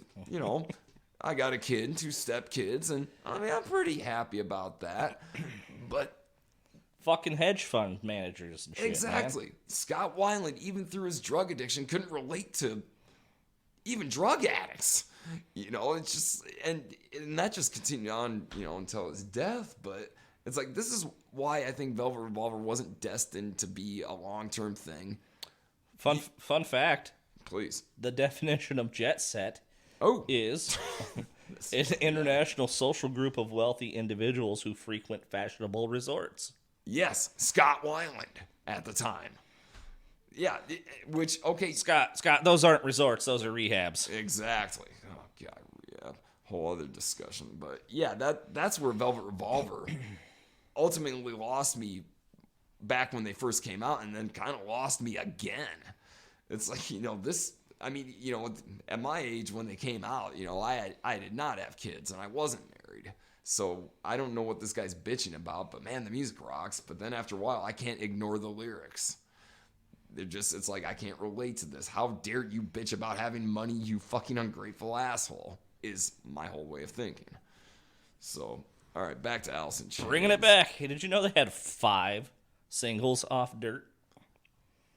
I got a kid and 2 stepkids. And I mean, I'm pretty happy about that. But
fucking hedge fund managers and shit.
Exactly. Man. Scott Weiland, even through his drug addiction, couldn't relate to even drug addicts. It's just, and that just continued on, until his death. But it's like, this is why I think Velvet Revolver wasn't destined to be a long-term thing.
Fun fact.
Please.
The definition of jet set is an international social group of wealthy individuals who frequent fashionable resorts.
Yes, Scott Weiland at the time. Yeah,
Scott, those aren't resorts, those are rehabs.
Exactly. Oh, God, rehab. Whole other discussion. But yeah, that's where Velvet Revolver ultimately lost me back when they first came out, and then kind of lost me again. It's like, at my age when they came out, I did not have kids, and I wasn't married. So I don't know what this guy's bitching about, but man, the music rocks. But then after a while, I can't ignore the lyrics. It's like, I can't relate to this. How dare you bitch about having money, you fucking ungrateful asshole, is my whole way of thinking. So, all right, back to Alice in Chains.
Bringing it back. Hey, did you know they had 5 singles off Dirt?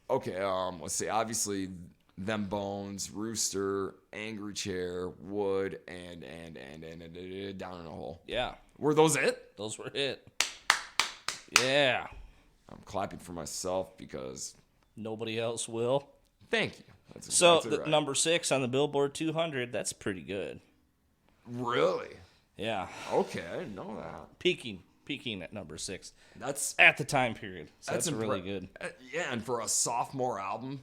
Okay, let's see. Obviously, Them Bones, Rooster, Angry Chair, Wood, and Down in a Hole.
Yeah.
Were those it?
Those were it. Yeah.
I'm clapping for myself because
nobody else will.
Thank you.
That's right. Number 6 on the Billboard 200, that's pretty good.
Really?
Yeah.
Okay, I didn't know that.
Peaking at number 6.
That's
at the time period. So that's really good.
Yeah, and for a sophomore album,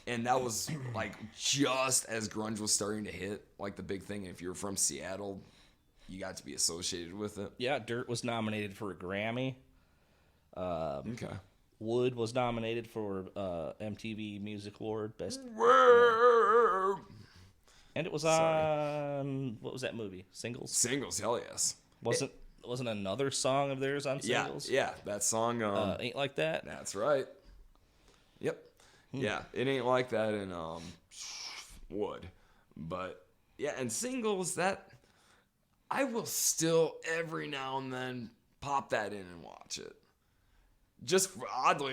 and that was like just as grunge was starting to hit, like the big thing. If you're from Seattle, you got to be associated with it.
Yeah, Dirt was nominated for a Grammy.
Okay.
Wood was nominated for MTV Music Award Best. And it was on, what was that movie? Singles?
Singles, hell yes.
Wasn't another song of theirs on Singles?
Yeah, that song.
Ain't Like That?
That's right. Yep. Yeah, it ain't like that in Wood. But yeah, and Singles, that I will still every now and then pop that in and watch it. Just for, honestly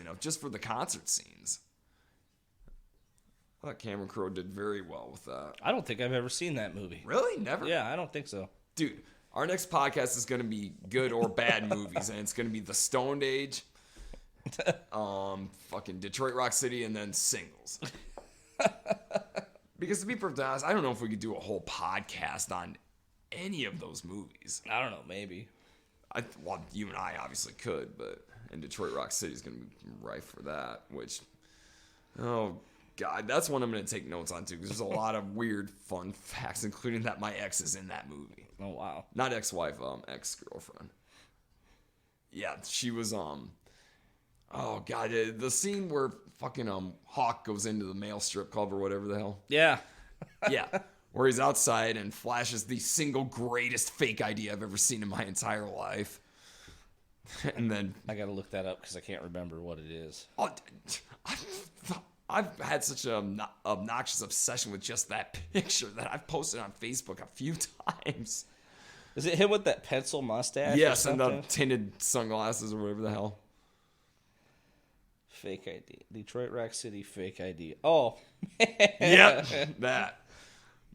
enough, just for the concert scenes. I thought Cameron Crowe did very well with that.
I don't think I've ever seen that movie.
Really? Never?
Yeah, I don't think so.
Dude, our next podcast is going to be good or bad movies, and it's going to be The Stoned Age, fucking Detroit Rock City, and then Singles. Because to be perfectly honest, I don't know if we could do a whole podcast on any of those movies.
I don't know, maybe.
Well, you and I obviously could, and Detroit Rock City is going to be rife for that, which, oh God, that's one I'm going to take notes on too, because there's a lot of weird, fun facts, including that my ex is in that movie.
Oh, wow.
Not ex-wife, ex-girlfriend. Yeah, she was, oh God, the scene where fucking, Hawk goes into the male strip club or whatever the hell.
Yeah.
Yeah. Where he's outside and flashes the single greatest fake ID I've ever seen in my entire life. And then
I got to look that up because I can't remember what it is.
I've had such an obnoxious obsession with just that picture that I've posted on Facebook a few times.
Is it him with that pencil mustache?
Yes,
or
and
something?
the tinted sunglasses or whatever the hell.
Fake ID. Detroit Rock City fake ID. Oh.
Yep, that.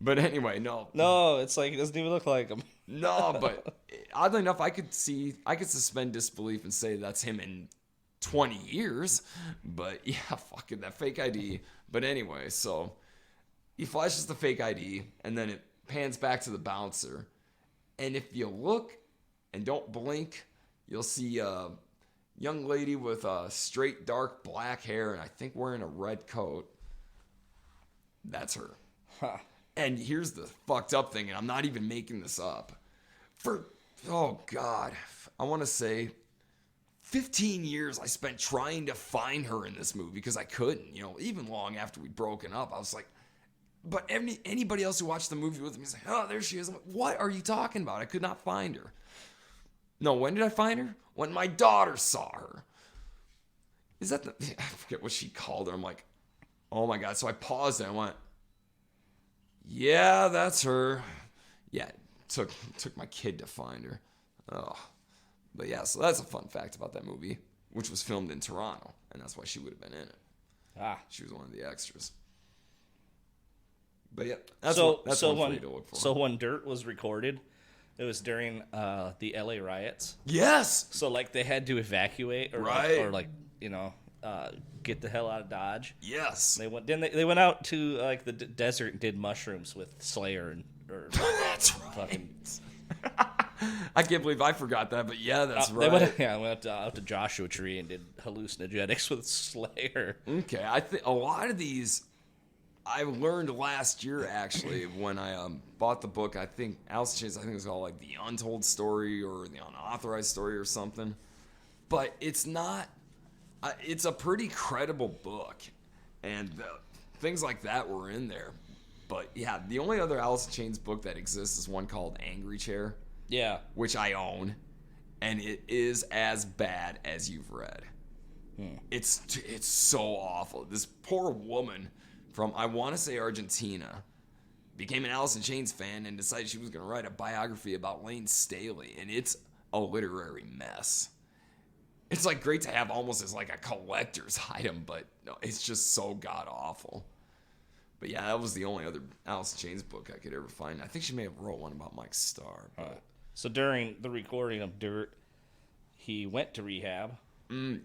But anyway, no.
No, it's like, it doesn't even look like him.
No, but oddly enough, I could suspend disbelief and say that's him in 20 years. But yeah, fucking that fake ID. But anyway, so he flashes the fake ID and then it pans back to the bouncer. And if you look and don't blink, you'll see a young lady with straight dark black hair and I think wearing a red coat. That's her.
Huh.
And here's the fucked up thing, and I'm not even making this up. Oh God, I want to say 15 years I spent trying to find her in this movie because I couldn't, even long after we'd broken up. I was like, but anybody else who watched the movie with me is like, oh, there she is. I'm like, what are you talking about? I could not find her. No, when did I find her? When my daughter saw her. Is that I forget what she called her. I'm like, oh my God. So I paused and I went, yeah, that's her. Yeah, it took my kid to find her. Oh. But yeah, so that's a fun fact about that movie, which was filmed in Toronto, and that's why she would have been in it.
Ah.
She was one of the extras. But yeah, that's
so
one for you to look for.
So when Dirt was recorded, it was during the LA riots.
Yes.
So like they had to evacuate or
Right.
get the hell out of Dodge.
Yes.
They went out to like the desert and did mushrooms with Slayer or
That's right.
fucking.
I can't believe I forgot that, but yeah, that's
They
right.
went out to Joshua Tree and did hallucinogenics with Slayer.
Okay, I think a lot of these I learned last year actually when I bought the book. I think Alice in Chains. I think it was called like The Untold Story or The Unauthorized Story or something. But it's not. It's a pretty credible book, and things like that were in there. But yeah, the only other Alice in Chains book that exists is one called Angry Chair,
Yeah.
which I own, and it is as bad as you've read. It's so awful. This poor woman from, I want to say, Argentina became an Alice in Chains fan and decided she was going to write a biography about Lane Staley, and it's a literary mess. It's like great to have almost as like a collector's item, but no, it's just so god awful. But yeah, that was the only other Alice in Chains book I could ever find. I think she may have wrote one about Mike Starr. But
So during the recording of Dirt, he went to rehab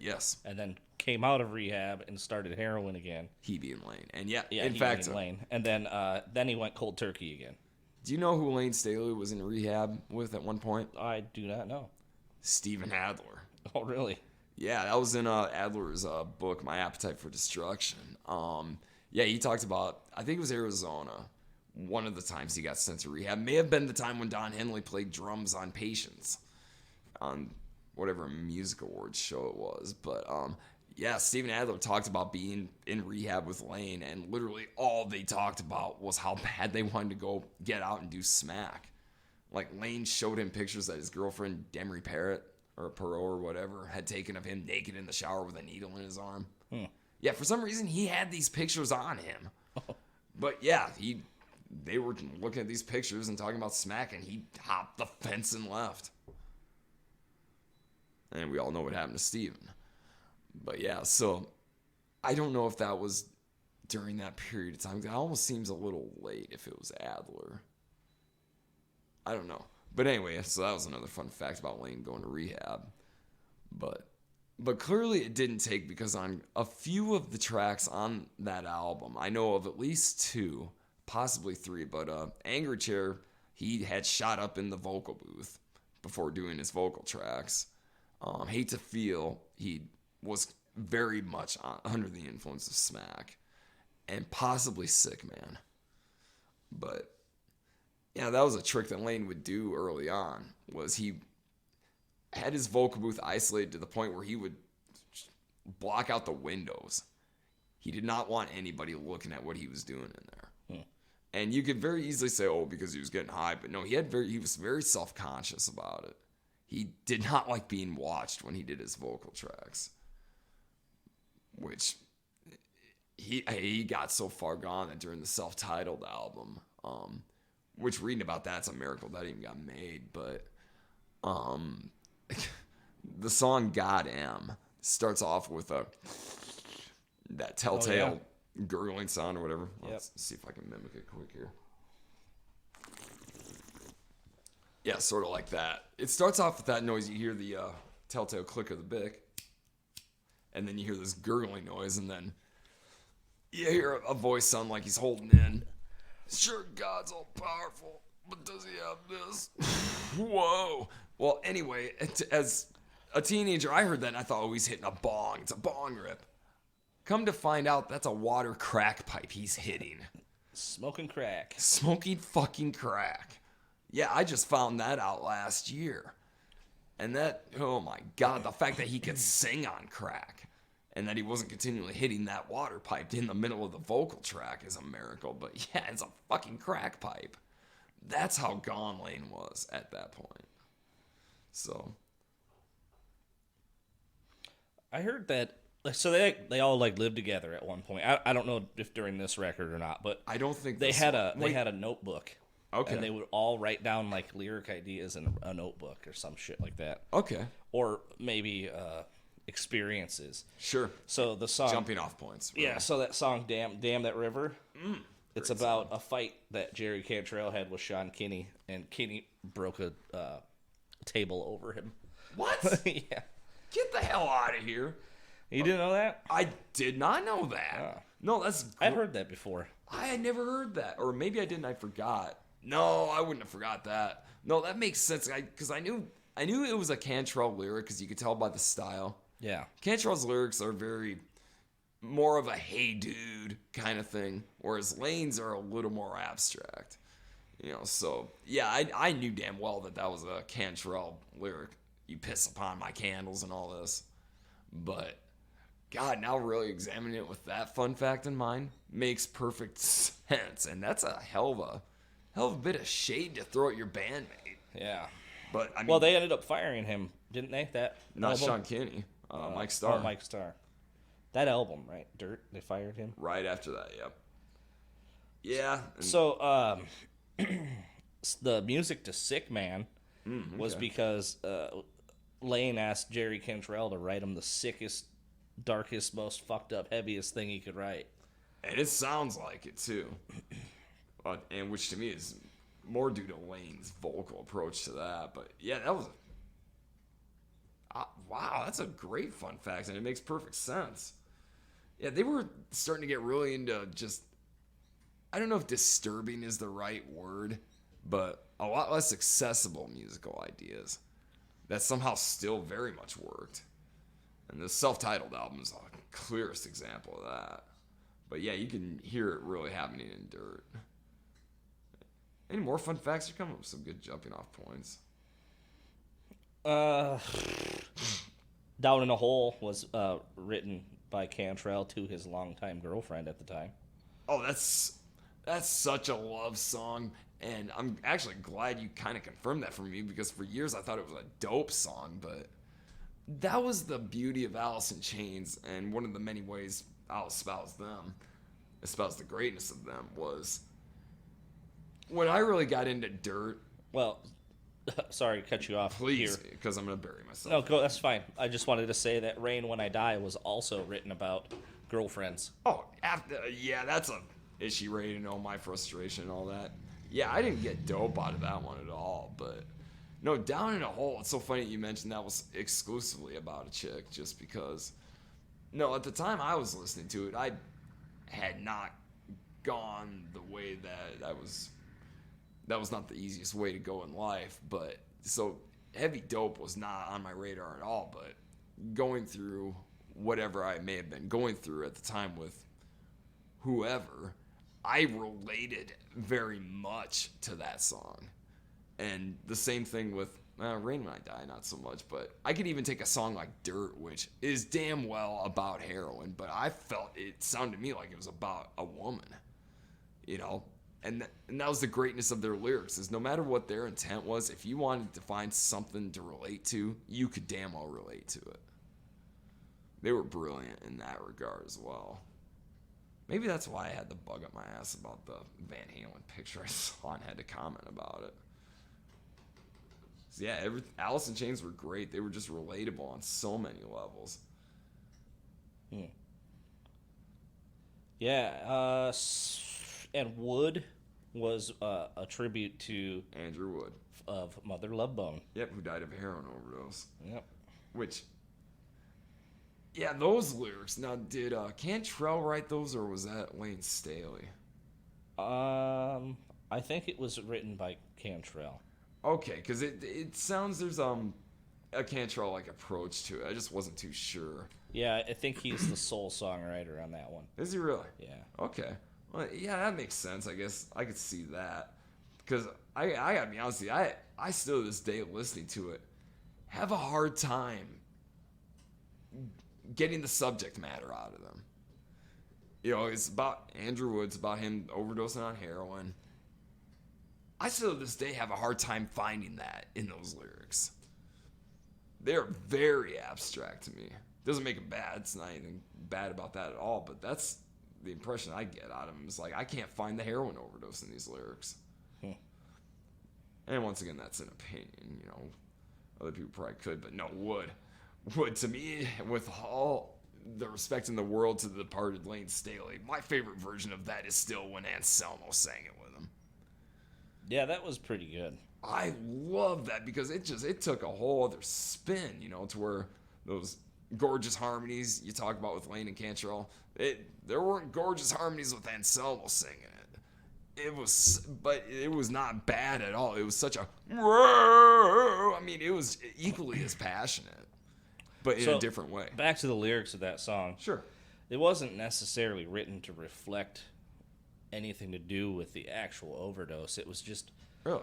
yes,
and then came out of rehab and started heroin again.
he being Lane, and yeah,
Yeah,
in fact,
Lane, and then he went cold turkey again.
do you know who Lane Staley was in rehab with at one point?
I do not know.
Steven Adler.
Oh, really?
Yeah, that was in Adler's book, My Appetite for Destruction. Yeah, he talked about, I think it was Arizona, one of the times he got sent to rehab. May have been the time when Don Henley played drums on Patience, on whatever music awards show it was. But yeah, Steven Adler talked about being in rehab with Lane, and literally all they talked about was how bad they wanted to go get out and do smack. Like, Lane showed him pictures that his girlfriend, Demery Parrott, or Perot or whatever, had taken of him naked in the shower with a needle in his arm. Yeah, for some reason, he had these pictures on him. But yeah, they were looking at these pictures and talking about smack, and he hopped the fence and left. And we all know what happened to Steven. But yeah, so I don't know if that was during that period of time. It almost seems a little late if it was Adler. I don't know. But anyway, so that was another fun fact about Lane going to rehab. But clearly it didn't take, because on a few of the tracks on that album, I know of at least 2, possibly 3, but Angry Chair, he had shot up in the vocal booth before doing his vocal tracks. Hate to Feel, he was very much under the influence of smack, and possibly Sick Man. But yeah, that was a trick that Lane would do early on, was he had his vocal booth isolated to the point where he would block out the windows. He did not want anybody looking at what he was doing in there. And you could very easily say, oh, because he was getting high, but no, he was very self-conscious about it. He did not like being watched when he did his vocal tracks, which he got so far gone that during the self-titled album, which reading about that's a miracle that even got made, but the song "God Am" starts off with that telltale gurgling sound or whatever. Let's see if I can mimic it quick here. Yeah, sort of like that. It starts off with that noise. You hear the telltale click of the Bic, and then you hear this gurgling noise, and then you hear a voice sound like he's holding in. Sure, God's all powerful, but does he have this? Whoa. Well, anyway, as a teenager, I heard that and I thought, oh, he's hitting a bong. It's a bong rip. Come to find out, that's a water crack pipe he's hitting.
Smoking crack.
Smoking fucking crack. Yeah, I just found that out last year. And that, oh my God, the fact that he could sing on crack and that he wasn't continually hitting that water pipe in the middle of the vocal track is a miracle. But yeah, it's a fucking crack pipe. That's how gone Layne was at that point. So.
I heard that, so they all like lived together at one point. I don't know if during this record or not, but
I don't think
they had a notebook.
Okay.
And they would all write down like lyric ideas in a notebook or some shit like that.
Okay.
Or maybe experiences.
Sure.
So the song
Jumping off points. Right?
Yeah, so that song Damn That River. It's about a fight that Jerry Cantrell had with Sean Kinney, and Kinney broke a table over him.
What?
Yeah.
Get the hell out of here.
You didn't know that?
I did not know that. No, that's...
I've heard that before.
I had never heard that. Or maybe I didn't. I forgot. No, I wouldn't have forgot that. No, that makes sense. Because I knew it was a Cantrell lyric because you could tell by the style.
Yeah.
Cantrell's lyrics are very... more of a hey dude kind of thing. Whereas Layne's are a little more abstract. You know, so... Yeah, I knew damn well that was a Cantrell lyric. You piss upon my candles and all this. But... God, now really examining it with that fun fact in mind makes perfect sense, and that's a hell of a bit of shade to throw at your bandmate.
Yeah,
but I mean,
well, they ended up firing him, didn't they? That
not
album?
Sean Kinney, Mike Starr.
Oh, Mike Starr. That album, right? Dirt. They fired him
right after that. Yep. Yeah.
So, the music to Sick Man was
okay.
because Layne asked Jerry Cantrell to write him the sickest, darkest, most fucked up, heaviest thing he could write.
And it sounds like it too. And which to me is more due to Layne's vocal approach to that. But yeah, that was wow, that's a great fun fact, and it makes perfect sense. Yeah, they were starting to get really into just, I don't know if disturbing is the right word, but a lot less accessible musical ideas that somehow still very much worked. And the self-titled album is the clearest example of that. But yeah, you can hear it really happening in Dirt. Any more fun facts? You're coming up with some good jumping off points.
Down in a Hole was written by Cantrell to his longtime girlfriend at the time.
Oh, that's such a love song. And I'm actually glad you kind of confirmed that for me, because for years I thought it was a dope song, but that was the beauty of Alice in Chains, and one of the many ways I'll espouse the greatness of them, was when I really got into Dirt.
Well, sorry to cut you off.
Please,
here.
because I'm going to bury myself.
No, go. That's fine. I just wanted to say that Rain When I Die was also written about girlfriends.
Oh, yeah, that's a... Is she ready to know my frustration and all that? Yeah, I didn't get dope out of that one at all, but... No, Down in a Hole, it's so funny that you mentioned that was exclusively about a chick, just because... No, at the time I was listening to it, I had not gone the way that was not the easiest way to go in life, but... So, heavy dope was not on my radar at all, but going through whatever I may have been going through at the time with whoever, I related very much to that song. And the same thing with Rain When I Die, not so much, but I could even take a song like Dirt, which is damn well about heroin, but I felt it sounded to me like it was about a woman, you know? And that was the greatness of their lyrics, is no matter what their intent was, if you wanted to find something to relate to, you could damn well relate to it. They were brilliant in that regard as well. Maybe that's why I had the bug up my ass about the Van Halen picture I saw and had to comment about it. So yeah, Alice in Chains were great. They were just relatable on so many levels.
Yeah, and Wood was a tribute to
Andrew Wood.
Of Mother Love Bone.
Yep, who died of heroin overdose.
Yep.
Which, yeah, those lyrics. Now, did Cantrell write those, or was that Lane Staley?
I think it was written by Cantrell.
Okay, because it sounds there's a Cantrell like approach to it. I just wasn't too sure.
Yeah, I think he's the sole songwriter on that one.
Is he really?
Yeah.
Okay. Well, yeah, that makes sense. I guess I could see that. Because I gotta be honest with you, I still to this day listening to it have a hard time getting the subject matter out of them. You know, it's about Andrew Woods, about him overdosing on heroin. I still to this day have a hard time finding that in those lyrics. They're very abstract to me. Doesn't make it bad. It's not anything bad about that at all, but that's the impression I get out of them. It's like, I can't find the heroin overdose in these lyrics. And once again, that's an opinion, you know. Other people probably could, but no, Wood to me, with all the respect in the world to the departed Lane Staley, my favorite version of that is still when Anselmo sang it with him.
Yeah, that was pretty good.
I love that because it took a whole other spin, you know, to where those gorgeous harmonies you talk about with Lane and Cantrell, there weren't gorgeous harmonies with Anselmo singing it. But it was not bad at all. It was such a, I mean, it was equally as passionate, but in a different way.
Back to the lyrics of that song.
Sure.
It wasn't necessarily written to reflect anything to do with the actual overdose. It was just,
Really?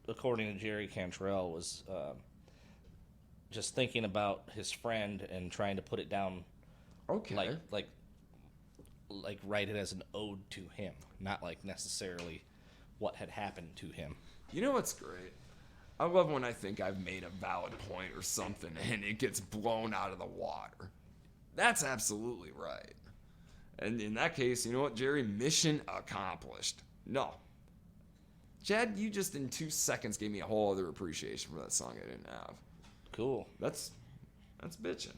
according to Jerry Cantrell, was just thinking about his friend and trying to put it down.
Okay.
Like write it as an ode to him, not like necessarily what had happened to him.
You know what's great? I love when I think I've made a valid point or something and it gets blown out of the water. That's absolutely right. And in that case, you know what, Jerry? Mission accomplished. No. Chad, you just in 2 seconds gave me a whole other appreciation for that song I didn't have.
Cool.
That's bitching.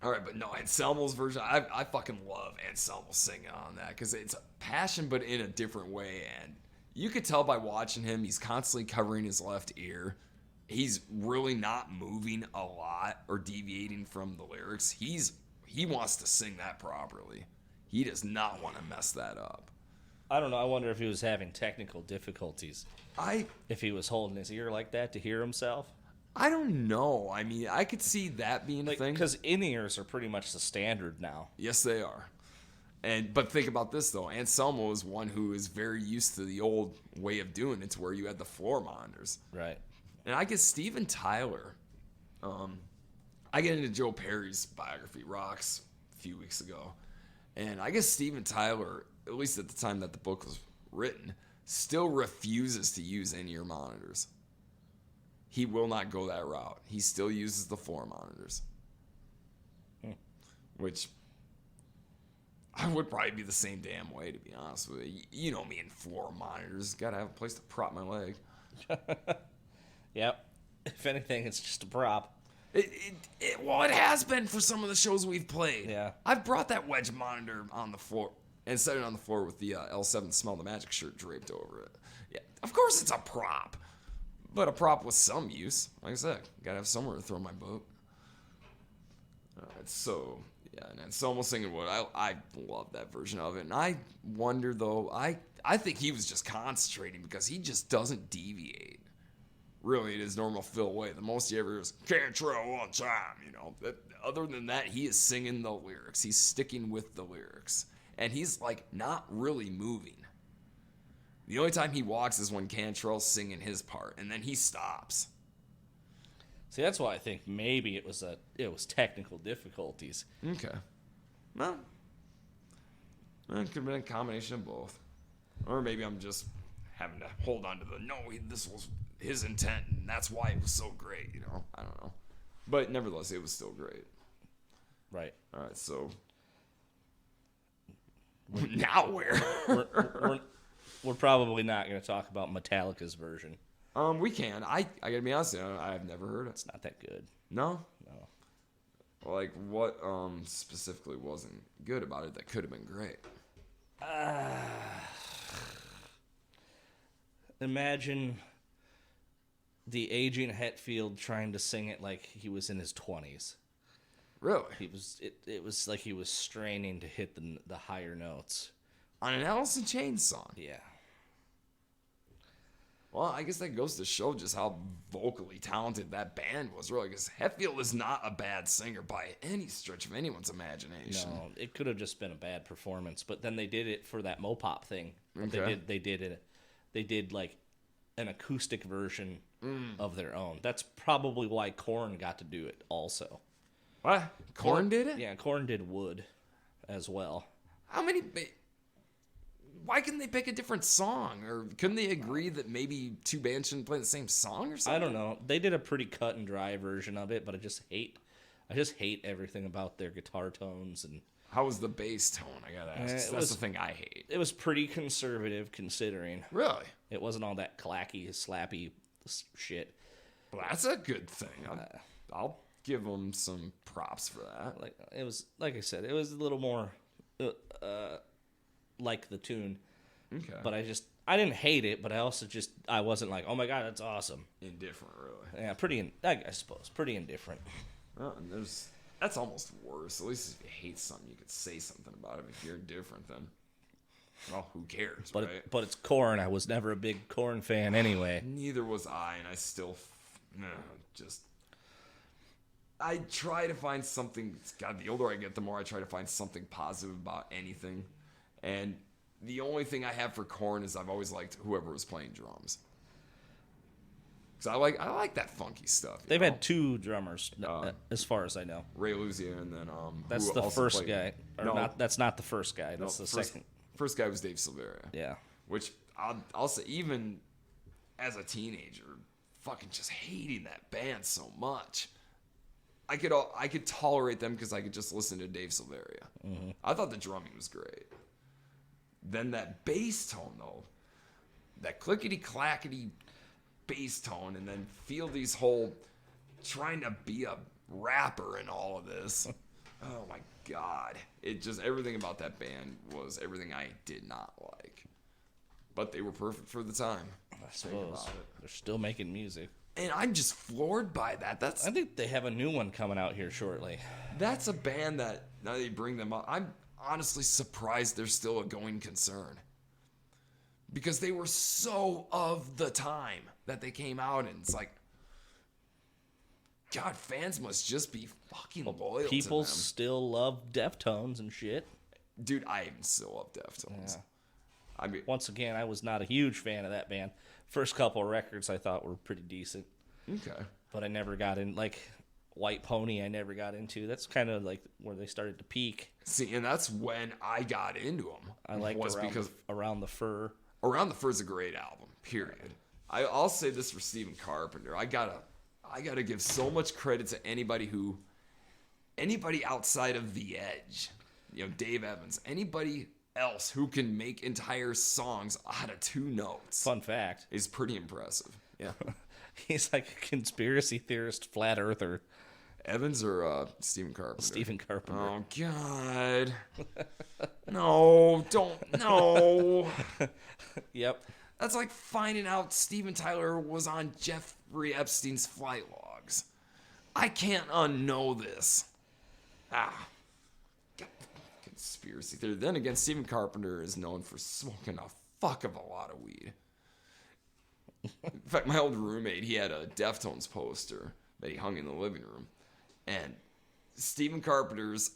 All right, but no, Anselmo's version, I fucking love Anselmo singing on that because it's passion, but in a different way. And you could tell by watching him, he's constantly covering his left ear. He's really not moving a lot or deviating from the lyrics. He wants to sing that properly. He does not want to mess that up.
I don't know. I wonder if he was having technical difficulties. If he was holding his ear like that to hear himself.
I don't know. I mean, I could see that being a thing.
Because in-ears are pretty much the standard now.
Yes, they are. But think about this, though. Anselmo is one who is very used to the old way of doing it, to where you had the floor monitors.
Right.
And I guess Steven Tyler, I get into Joe Perry's biography, Rocks, a few weeks ago. And I guess Steven Tyler, at least at the time that the book was written, still refuses to use in-ear monitors. He will not go that route. He still uses the floor monitors. Which I would probably be the same damn way, to be honest with you. You know me and floor monitors. Gotta have a place to prop my leg.
Yep. If anything, it's just a prop.
Well, it has been for some of the shows we've played.
Yeah.
I've brought that wedge monitor on the floor and set it on the floor with the L7 Smell the Magic shirt draped over it. Yeah, of course it's a prop. But a prop with some use. Like I said, gotta have somewhere to throw my boat. Alright, so, yeah, and Anselmo singing Wood. I love that version of it. And I wonder, though, I think he was just concentrating because he just doesn't deviate. Really, in his normal Phil way. The most he ever is, Cantrell one time, you know. Other than that, he is singing the lyrics. He's sticking with the lyrics. And he's, like, not really moving. The only time he walks is when Cantrell's singing his part, and then he stops.
See, that's why I think maybe it was technical difficulties.
Okay. Well, it could have been a combination of both. Or maybe I'm just having to hold on to this was his intent, and that's why it was so great, you know? I don't know. But nevertheless, it was still great.
Right.
All right, so now where?
We're probably not going to talk about Metallica's version.
We can. I gotta be honest, I've never heard it.
It's not that good.
No.
No.
Like what specifically wasn't good about it that could have been great?
Imagine the aging Hetfield trying to sing it like he was in his 20s.
Really?
It was like he was straining to hit the higher notes.
On an Alice in Chains song.
Yeah.
Well, I guess that goes to show just how vocally talented that band was, really, because Hetfield is not a bad singer by any stretch of anyone's imagination.
No, it could have just been a bad performance, but then they did it for that Mopop thing.
Okay.
They did like an acoustic version of their own. That's probably why Korn got to do it also.
What? Korn did it?
Yeah, Korn did Wood as well.
How many... Why couldn't they pick a different song? Or couldn't they agree that maybe two bands shouldn't play the same song or something?
I don't know. They did a pretty cut and dry version of it, but I just hate everything about their guitar tones. And
How was the bass tone? I gotta ask. That's the thing I hate.
it was pretty conservative considering.
Really?
It wasn't all that clacky, slappy shit.
Well, that's a good thing. I'll give them some props for that.
Like it was, like I said, it was a little more like the tune.
Okay.
But I didn't hate it, but I wasn't like, oh my god, that's awesome.
Indifferent, really.
Yeah, I suppose pretty indifferent.
Well, and that's almost worse. At least if you hate something, you could say something about it. If you're indifferent, then, well, who cares,
But
right?
but it's Korn. I was never a big Korn fan anyway.
Neither was I, and I still, I try to find something. God, the older I get, the more I try to find something positive about anything. And the only thing I have for Korn is I've always liked whoever was playing drums. So I like that funky stuff.
They've
know?
had two drummers, as far as I know.
Ray Luzier and then
That's
who
the
also
first
played-
guy. Or
no,
not? That's not the first guy. That's
no,
the
first,
second.
First guy was Dave Silveria.
Yeah.
Which I'll say, even as a teenager, fucking just hating that band so much. I could tolerate them because I could just listen to Dave Silveria. Mm-hmm. I thought the drumming was great. Then that bass tone, though, that clickety clackety bass tone, and then feel these whole trying to be a rapper and all of this. Oh my god! It just everything about that band was everything I did not like. But they were perfect for the time.
I suppose they're still making music.
And I'm just floored by that.
I think they have a new one coming out here shortly.
That's a band that, now that you bring them up, I'm honestly surprised they're still a going concern. Because they were so of the time that they came out, and it's like, God, fans must just be fucking loyal
People
to them.
still love Deftones and shit.
Dude, I even still love Deftones.
Yeah.
I mean,
Once again, I was not a huge fan of that band. First couple of records I thought were pretty decent,
okay.
but I never got in. Like White Pony, I never got into. That's kind of like where they started to peak.
See, and that's when I got into them.
I liked Around the Fur.
Around the Fur's a great album, period. I'll say this for Stephen Carpenter. I gotta give so much credit to anybody outside of The Edge, Dave Evans, anybody else who can make entire songs out of two notes.
Fun fact.
Is pretty impressive. Yeah.
He's like a conspiracy theorist, flat earther.
Evans or Stephen Carpenter?
Stephen Carpenter.
Oh, God. No, no.
Yep.
That's like finding out Steven Tyler was on Jeffrey Epstein's flight logs. I can't unknow this. Conspiracy theory. Then again, Stephen Carpenter is known for smoking a fuck of a lot of weed. In fact, my old roommate, he had a Deftones poster that he hung in the living room. And Stephen Carpenter's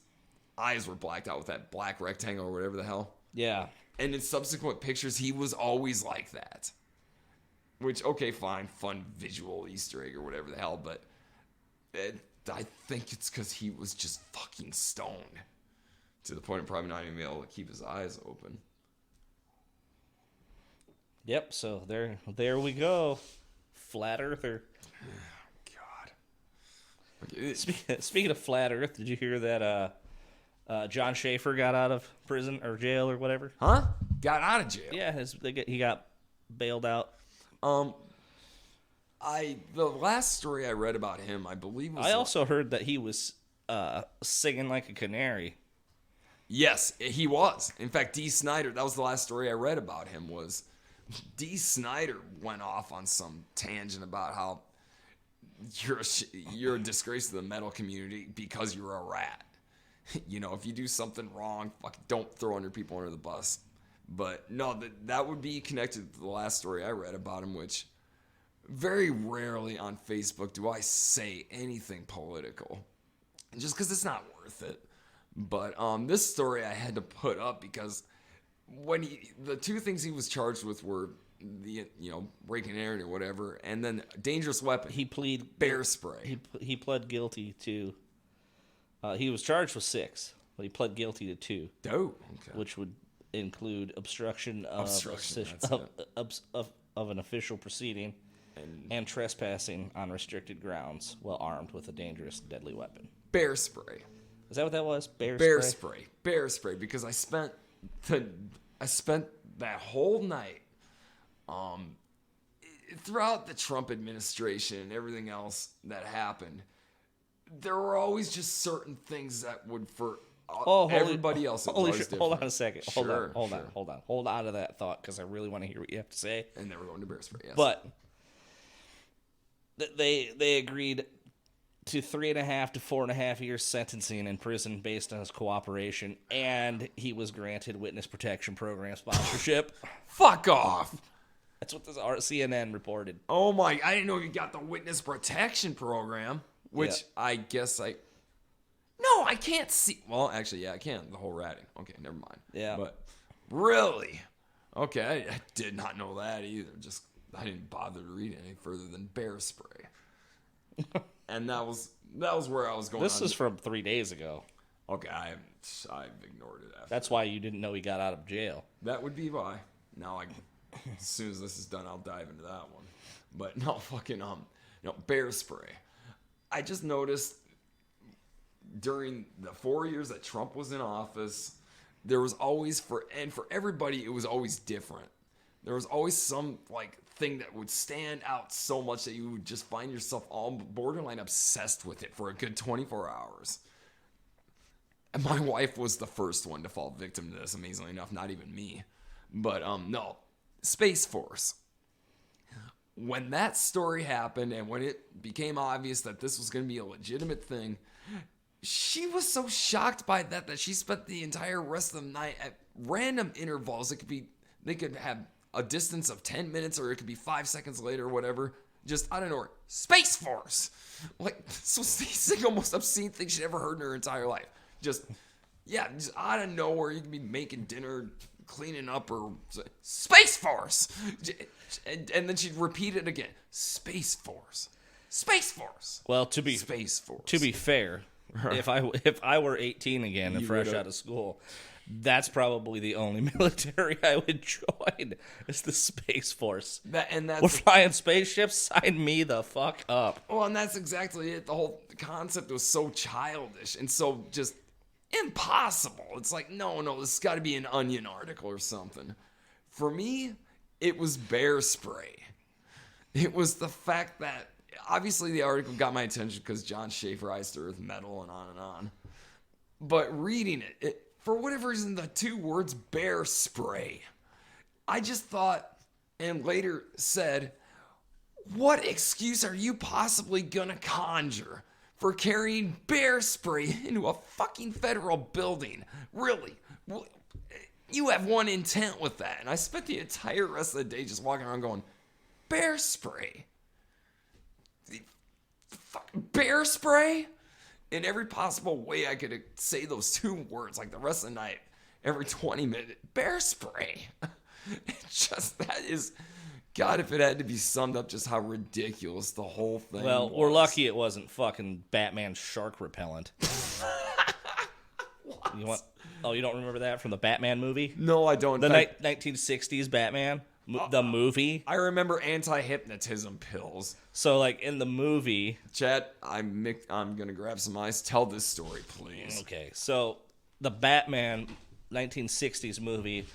eyes were blacked out with that black rectangle or whatever the hell.
Yeah.
And in subsequent pictures, he was always like that. Which, okay, fine, fun visual Easter egg or whatever the hell, but I think it's because he was just fucking stoned. To the point of probably not even being able to keep his eyes open.
Yep, so there we go. Flat earther.
God.
Speaking of flat Earth, did you hear that John Schaefer got out of prison or jail or whatever?
Huh? Got out of jail.
Yeah, he got bailed out.
The last story I read about him, I believe was
I also heard that he was singing like a canary.
Yes, he was. In fact, Dee Snider, that was the last story I read about him, was Dee Snider went off on some tangent about how you're a disgrace to the metal community because you're a rat. You know, if you do something wrong, don't throw other people under the bus. But no, that would be connected to the last story I read about him, which very rarely on Facebook do I say anything political, just because it's not worth it. But this story I had to put up because when the two things he was charged with were the breaking and entering or whatever, and then dangerous weapon.
He plead
bear spray.
He pled guilty to. He was charged with 6, but he pled guilty to 2.
Oh, okay.
Which would include obstruction of an official proceeding and trespassing on restricted grounds while armed with a dangerous, deadly weapon.
Bear spray.
Is that what that was?
Bear spray. Because I spent that whole night, throughout the Trump administration and everything else that happened, there were always just certain things that would everybody else.
Hold on a second. Hold on to that thought because I really want to hear what you have to say.
And they were going to bear spray. Yes.
But they agreed to 3.5 to 4.5 years sentencing in prison based on his cooperation, and he was granted witness protection program sponsorship.
Fuck off.
That's what this CNN reported.
Oh my! I didn't know you got the witness protection program, which I guess I. No, I can't see. Well, actually, yeah, I can. The whole ratting. Okay, never mind.
Yeah.
But really, okay, I did not know that either. Just I didn't bother to read any further than bear spray. And that was where I was going.
This is from 3 days ago.
Okay, I've ignored it.
That's why you didn't know he got out of jail.
That would be why. Now, as soon as this is done, I'll dive into that one. But no, fucking bear spray. I just noticed during the 4 years that Trump was in office, there was always for everybody, it was always different. There was always some thing that would stand out so much that you would just find yourself all borderline obsessed with it for a good 24 hours. And my wife was the first one to fall victim to this, amazingly enough, not even me. But no, Space Force. When that story happened and when it became obvious that this was going to be a legitimate thing, she was so shocked by that she spent the entire rest of the night at random intervals. They could have a distance of 10 minutes or it could be 5 seconds later or whatever. Just, I don't know, Space Force. So the single most obscene thing she'd ever heard in her entire life. Just out of nowhere, you could be making dinner, cleaning up, or Space Force. And then she'd repeat it again. Space Force. Space Force.
Well, to be fair, if I were 18 again and fresh out of school, that's probably the only military I would join is the Space Force. We're flying spaceships. Sign me the fuck up.
Well, and that's exactly it. The whole concept was so childish and so just impossible. It's like, no, this has got to be an Onion article or something. For me, it was bear spray. It was the fact that obviously the article got my attention because John Schaefer, Iced Earth, Metal, and on. But reading it, for whatever reason, the two words bear spray, I just thought and later said, what excuse are you possibly gonna conjure for carrying bear spray into a fucking federal building? Really? You have one intent with that. And I spent the entire rest of the day just walking around going, bear spray? Bear spray? In every possible way I could say those two words, the rest of the night, every 20 minutes, bear spray. God, if it had to be summed up, just how ridiculous the whole thing was.
We're lucky it wasn't fucking Batman shark repellent. You don't remember that from the Batman movie?
No, I don't.
The 1960s Batman? The movie.
I remember anti-hypnotism pills.
So, like, in the movie...
Chad, I'm going to grab some ice. Tell this story, please.
Okay, so the Batman 1960s movie...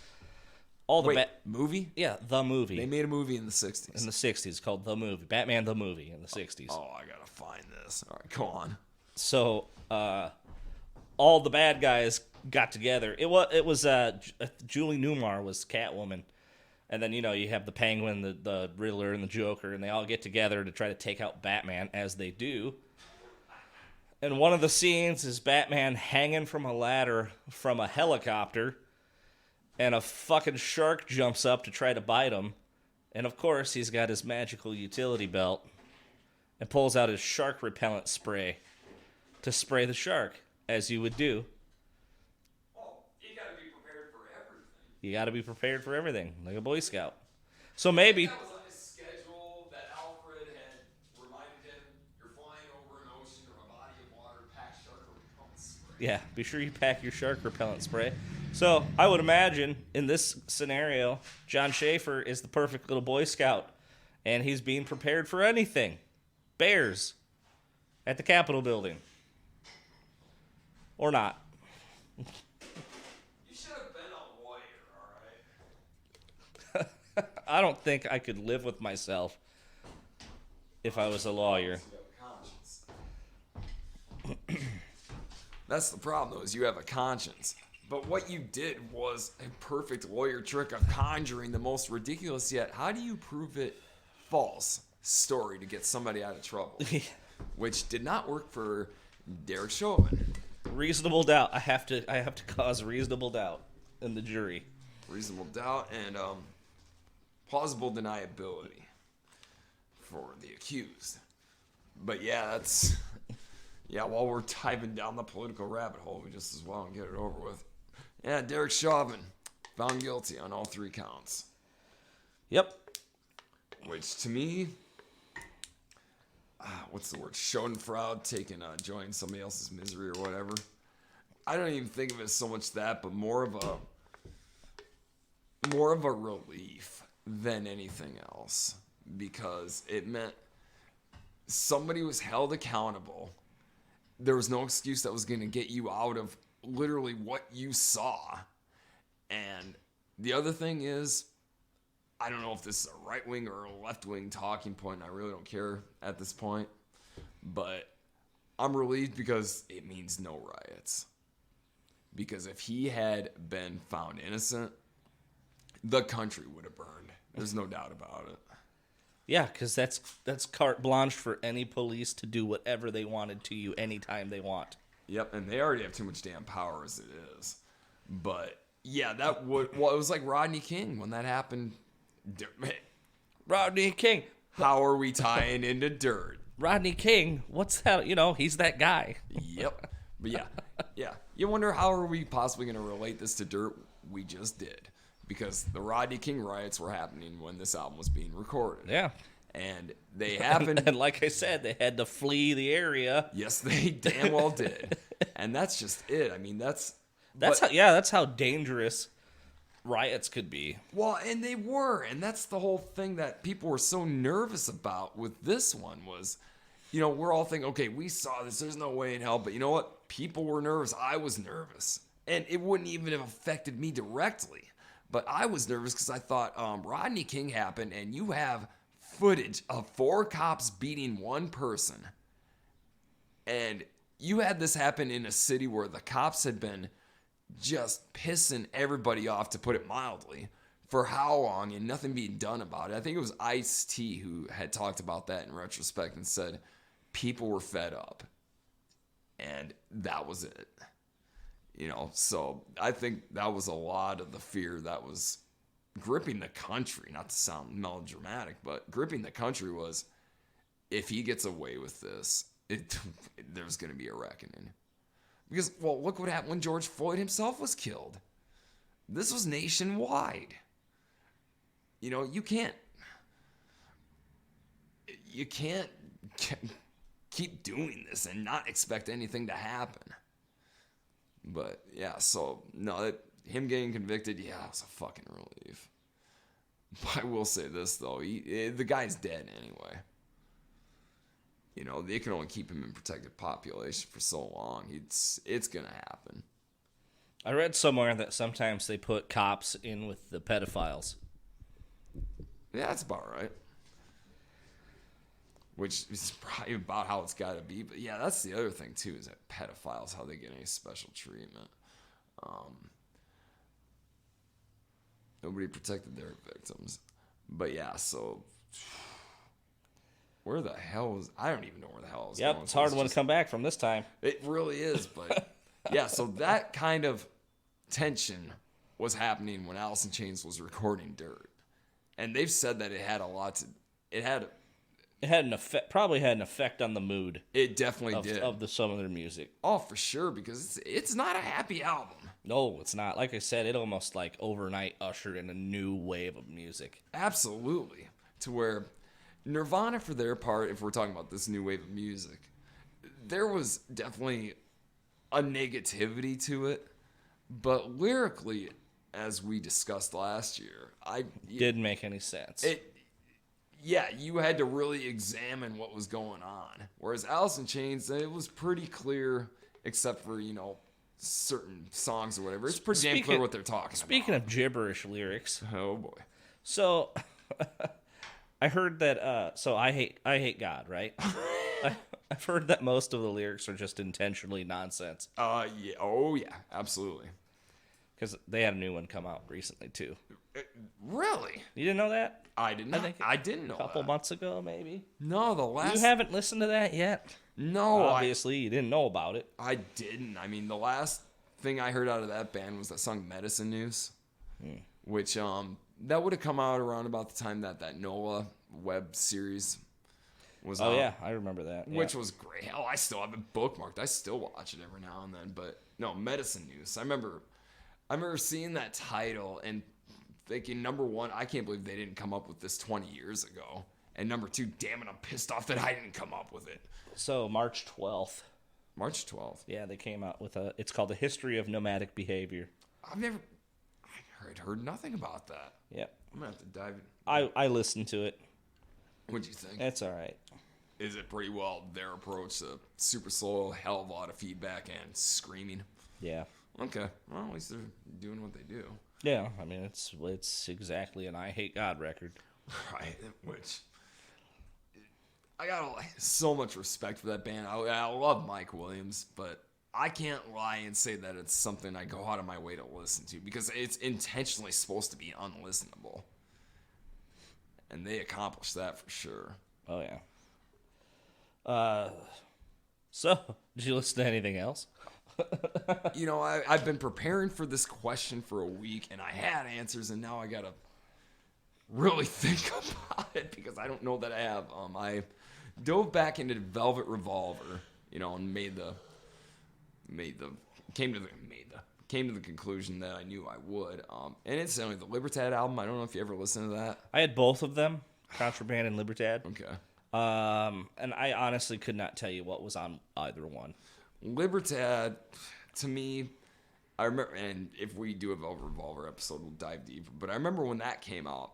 movie?
Yeah, the movie.
They made a movie in the 60s.
In the 60s called The Movie. Batman the Movie in the 60s.
Oh, I got to find this. All right, go on.
So, all the bad guys got together. It was Julie Newmar was Catwoman. And then, you have the Penguin, the Riddler, and the Joker, and they all get together to try to take out Batman, as they do. And one of the scenes is Batman hanging from a ladder from a helicopter, and a fucking shark jumps up to try to bite him. And, of course, he's got his magical utility belt and pulls out his shark repellent spray to spray the shark, as you would do. You got to be prepared for everything, like a Boy Scout. So maybe...
That was on his schedule that Alfred had reminded him, you're flying over an ocean or a body of water, pack shark repellent spray.
Yeah, be sure you pack your shark repellent spray. So I would imagine, in this scenario, John Schaefer is the perfect little Boy Scout, and he's being prepared for anything. Bears at the Capitol building. Or not. I don't think I could live with myself if I was a lawyer.
That's the problem, though, is you have a conscience. But what you did was a perfect lawyer trick of conjuring the most ridiculous yet, how do you prove it false story to get somebody out of trouble? Which did not work for Derek Chauvin.
Reasonable doubt. I have to cause reasonable doubt in the jury.
Reasonable doubt and plausible deniability for the accused. But yeah, while we're diving down the political rabbit hole, we just as well get it over with. Yeah, Derek Chauvin found guilty on all 3 counts.
Yep.
Which to me, what's the word? Schadenfreude, joining somebody else's misery or whatever. I don't even think of it so much that, but more of a relief than anything else, because it meant somebody was held accountable. There was no excuse that was going to get you out of literally what you saw. And the other thing is, I don't know if this is a right-wing or a left-wing talking point. I really don't care at this point. But I'm relieved because it means no riots. Because if he had been found innocent, the country would have burned. There's no doubt about it.
Yeah, because that's carte blanche for any police to do whatever they wanted to you anytime they want.
Yep, and they already have too much damn power as it is. But yeah, it was like Rodney King when that happened.
Rodney King.
How are we tying into dirt?
Rodney King, what's that? He's that guy.
Yep. But yeah. You wonder how are we possibly going to relate this to dirt? We just did. Because the Rodney King riots were happening when this album was being recorded.
Yeah.
And they happened.
And like I said, they had to flee the
Yes, they damn well did. And that's just it. I mean, that's
how dangerous riots could be.
Well, and they were. And that's the whole thing that people were so nervous about with this one was, we're all thinking, okay, we saw this. There's no way in hell. But you know what? People were nervous. I was nervous. And it wouldn't even have affected me directly. But I was nervous because I thought Rodney King happened, and you have footage of 4 cops beating one person. And you had this happen in a city where the cops had been just pissing everybody off, to put it mildly, for how long, and nothing being done about it. I think it was Ice-T who had talked about that in retrospect and said people were fed up. And that was it. So I think that was a lot of the fear that was gripping the country, not to sound melodramatic, but gripping the country was, if he gets away with this, there's going to be a reckoning. Because, look what happened when George Floyd himself was killed. This was nationwide. You can't keep doing this and not expect anything to happen. But yeah, so no, him getting convicted, yeah, it was a fucking relief. But I will say this, though. The guy's dead anyway. You know, they can only keep him in protected population for so long. It's going to happen.
I read somewhere that sometimes they put cops in with the pedophiles.
Yeah, that's about right. Which is probably about how it's got to be. But yeah, that's the other thing, too, is that pedophiles, how they get any special treatment. Nobody protected their victims. But yeah, so where the hell is... I don't even know where the hell is going.
Yep, it's a hard one to come back from this time.
It really is, but yeah, so that kind of tension was happening when Alice in Chains was recording Dirt. And they've said that it had a lot to... It had
an effect, probably had an effect on the mood.
It definitely did.
Of some of their music.
Oh, for sure, because it's not a happy album.
No, it's not. Like I said, it almost like overnight ushered in a new wave of music.
Absolutely. To where Nirvana, for their part, if we're talking about this new wave of music, there was definitely a negativity to it. But lyrically, as we discussed last year,
didn't make any sense.
Yeah, you had to really examine what was going on. Whereas Alice in Chains, it was pretty clear, except for, you know, certain songs or whatever. It's pretty damn clear what they're talking about.
Speaking of gibberish lyrics.
Oh, boy.
So, I heard that, so I hate God, right? I've heard that most of the lyrics are just intentionally nonsense.
Yeah. Oh, yeah. Absolutely.
Because they had a new one come out recently, too.
Really?
You didn't know that?
I didn't know
a couple months ago, maybe.
No, the last...
You haven't listened to that yet?
No.
Obviously, you didn't know about it.
I didn't. I mean, the last thing I heard out of that band was that song Medicine News, which that would have come out around about the time that NOLA web series was out.
Oh, yeah, I remember that.
Which was great. Hell, I still have it bookmarked. I still watch it every now and then. But, no, Medicine News. I remember seeing that title and thinking, number one, I can't believe they didn't come up with this 20 years ago. And number two, damn it, I'm pissed off that I didn't come up with it.
So, March 12th.
March 12th?
Yeah, they came out with it's called The History of Nomadic Behavior.
I heard nothing about that.
Yep.
I'm going to have to dive in.
I listened to it.
What'd you think?
It's all right.
Is it pretty well their approach to Super Soul, hell of a lot of feedback and screaming?
Yeah.
Okay. Well, at least they're doing what they do.
Yeah, I mean, it's exactly an I Hate God record.
Right, which... I got so much respect for that band. I love Mike Williams, but I can't lie and say that it's something I go out of my way to listen to because it's intentionally supposed to be unlistenable. And they accomplished that for sure.
Oh, yeah. So, did you listen to anything else?
You know, I've been preparing for this question for a week, and I had answers, and now I got to really think about it because I don't know that I have. I dove back into Velvet Revolver, you know, and came to the conclusion that I knew I would. And incidentally, the Libertad album, I don't know if you ever listened to that.
I had both of them, Contraband and Libertad.
Okay.
And I honestly could not tell you what was on either one.
Libertad, to me, I remember, and if we do a Velvet Revolver episode, we'll dive deeper. But I remember when that came out,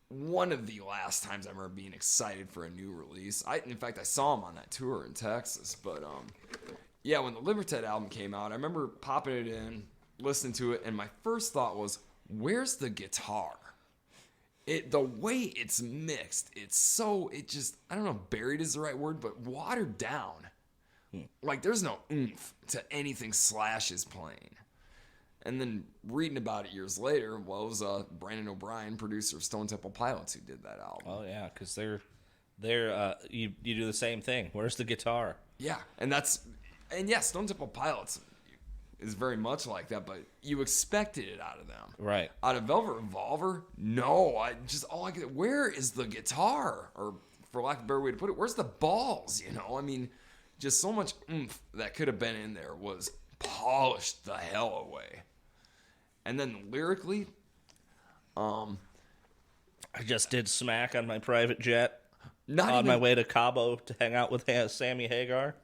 one of the last times I remember being excited for a new release. In fact, I saw him on that tour in Texas. But yeah, when the Libertad album came out, I remember popping it in, listening to it, and my first thought was, "Where's the guitar?" The way it's mixed, it just, I don't know if buried is the right word, but watered down. Like, there's no oomph to anything Slash is playing. And then reading about it years later, well, it was Brandon O'Brien, producer of Stone Temple Pilots, who did that album.
Oh, yeah, because they're you do the same thing. Where's the guitar?
Yeah, and yeah, Stone Temple Pilots is very much like that, but you expected it out of them.
Right.
Out of Velvet Revolver, no. Where is the guitar? Or, for lack of a better way to put it, where's the balls, you know? I mean, just so much oomph that could have been in there was polished the hell away. And then lyrically,
I just did Smack on my private jet
my
way to Cabo to hang out with Sammy Hagar.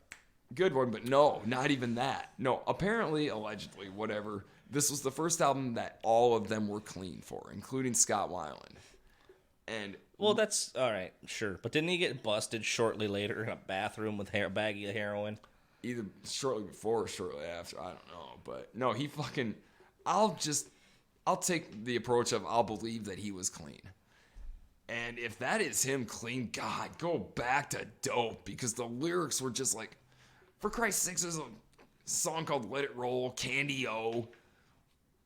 Good one, but no, not even that. No, apparently, allegedly, whatever, this was the first album that all of them were clean for, including Scott Weiland. And
Well, that's all right, sure. But didn't he get busted shortly later in a bathroom with a baggie of heroin?
either shortly before or shortly after, I don't know. But no, he fucking. I'll take the approach of I'll believe that he was clean. And if that is him clean, God, go back to Dope, because the lyrics were just like, for Christ's sakes, there's a song called Let It Roll, Candy O,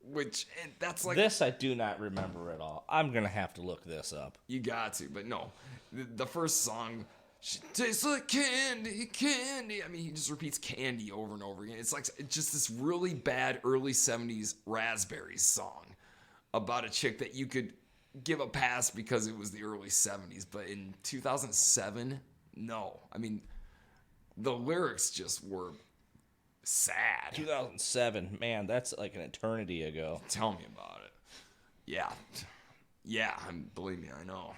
which, and that's like,
This I do not remember at all. I'm going to have to look this up.
you got to, but no. The first song, she tastes like candy, candy. I mean, he just repeats candy over and over again. It's like just this really bad early 70s Raspberries song about a chick that you could give a pass because it was the early 70s. But in 2007, no. I mean, the lyrics just were sad.
2007, man, that's like an eternity ago.
Tell me about it. Yeah, believe me, I know.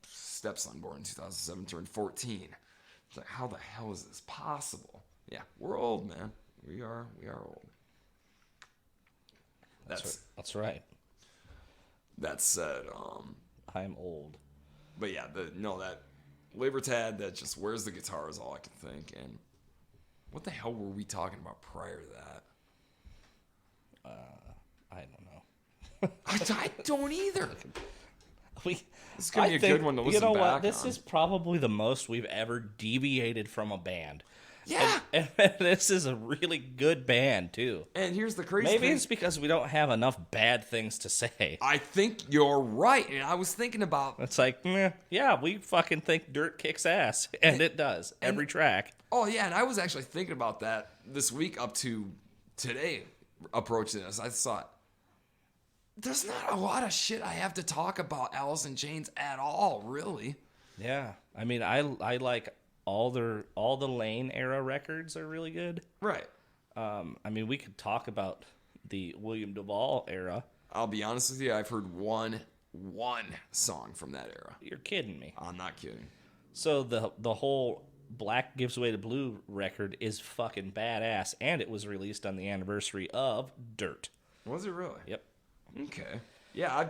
Stepson born in 2007 turned 14. It's like, how the hell is this possible? Yeah, we're old, man. We are old.
That's right.
That said,
I'm old.
but yeah, that Libertad that just where's the guitar is all I can think. And what the hell were we talking about prior to that?
I don't know.
I don't either.
This
is gonna be a good one to listen
You know
back
what? This
on.
is probably the most we've ever deviated from a band.
Yeah.
And this is a really good band, too.
And here's the crazy
Maybe
thing.
it's because we don't have enough bad things to say.
I think you're right. And I was thinking about,
It's like, yeah, we fucking think Dirt kicks ass. And it does. Every track.
oh yeah, and I was actually thinking about that this week up to today, approaching this. I thought, there's not a lot of shit I have to talk about Alice in Chains at all, really.
Yeah. I mean, I like all the Lane era records are really good.
Right.
I mean, we could talk about the William Duvall era.
I'll be honest with you, I've heard one song from that era.
You're kidding me.
I'm not kidding.
So the whole Black Gives Way to Blue record is fucking badass, and it was released on the anniversary of Dirt.
Was it really?
Yep.
Okay. Yeah,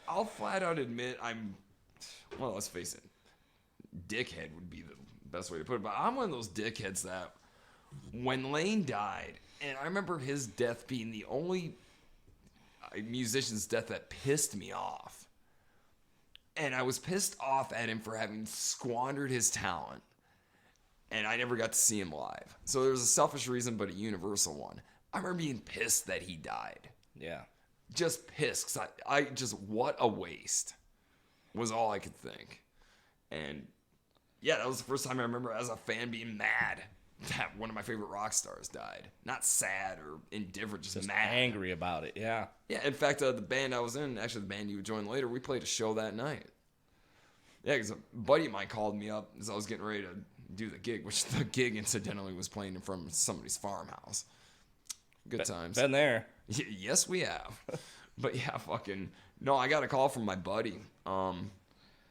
I'll flat out admit well, let's face it, dickhead would be the best way to put it, but I'm one of those dickheads that when Lane died, and I remember his death being the only musician's death that pissed me off, and I was pissed off at him for having squandered his talent, and I never got to see him live. So there was a selfish reason, but a universal one. I remember being pissed that he died.
Yeah.
Just pissed, 'cause I just, what a waste, was all I could think. And yeah, that was the first time I remember as a fan being mad that one of my favorite rock stars died. Not sad or indifferent, just mad.
Angry about it, yeah.
Yeah, in fact, the band I was in, actually the band you would join later, we played a show that night. Yeah, because a buddy of mine called me up as I was getting ready to do the gig, which the gig, incidentally, was playing in front of somebody's farmhouse. Good times.
Been there.
Yes, we have. But yeah, no, I got a call from my buddy about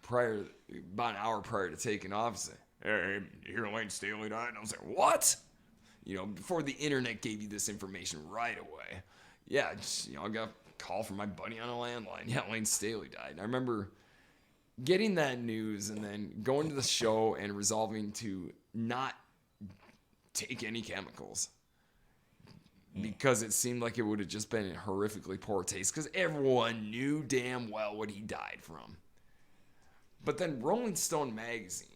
an hour prior to taking off. Say, hey, you hear Lane Staley died? And I was like, what? Before the internet gave you this information right away. Yeah, I got a call from my buddy on a landline. Yeah, Lane Staley died. And I remember getting that news and then going to the show and resolving to not take any chemicals. Because it seemed like it would have just been in horrifically poor taste. Because everyone knew damn well what he died from. But then Rolling Stone magazine,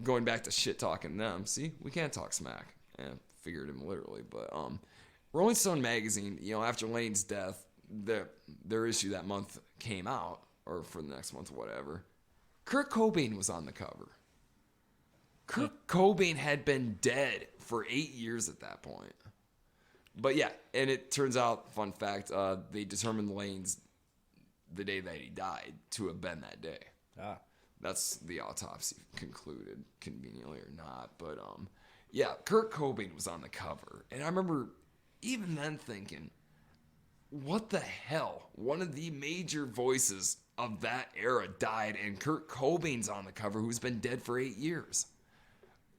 going back to shit talking them. See, we can't talk smack. Figured him literally. But Rolling Stone magazine, after Lane's death, their issue that month came out, or for the next month, whatever. Kurt Cobain was on the cover. Kurt Cobain had been dead for 8 years at that point. But yeah, and it turns out, fun fact, they determined Lane's the day that he died to have been that day.
Ah.
That's the autopsy concluded, conveniently or not. But yeah, Kurt Cobain was on the cover. And I remember even then thinking, what the hell? One of the major voices of that era died, and Kurt Cobain's on the cover, who's been dead for 8 years.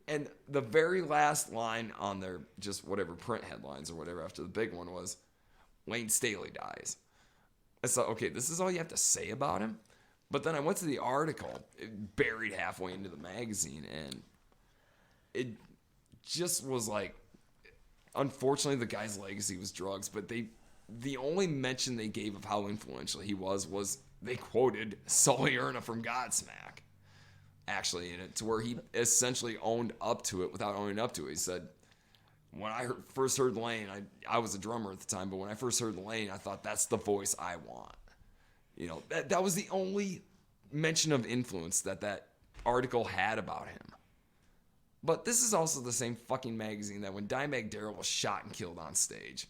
And the very last line on their just whatever print headlines or whatever after the big one was, Lane Staley dies. I thought, okay, this is all you have to say about him. But then I went to the article, buried halfway into the magazine, and it just was like, unfortunately, the guy's legacy was drugs, but the only mention they gave of how influential he was they quoted Sully Erna from Godsmack, actually, in it, to where he essentially owned up to it without owning up to it. He said, when I first heard Lane, I was a drummer at the time, but when I first heard Lane, I thought, that's the voice I want. You know, that was the only mention of influence that article had about him. But this is also the same fucking magazine that when Dimebag Darrell was shot and killed on stage,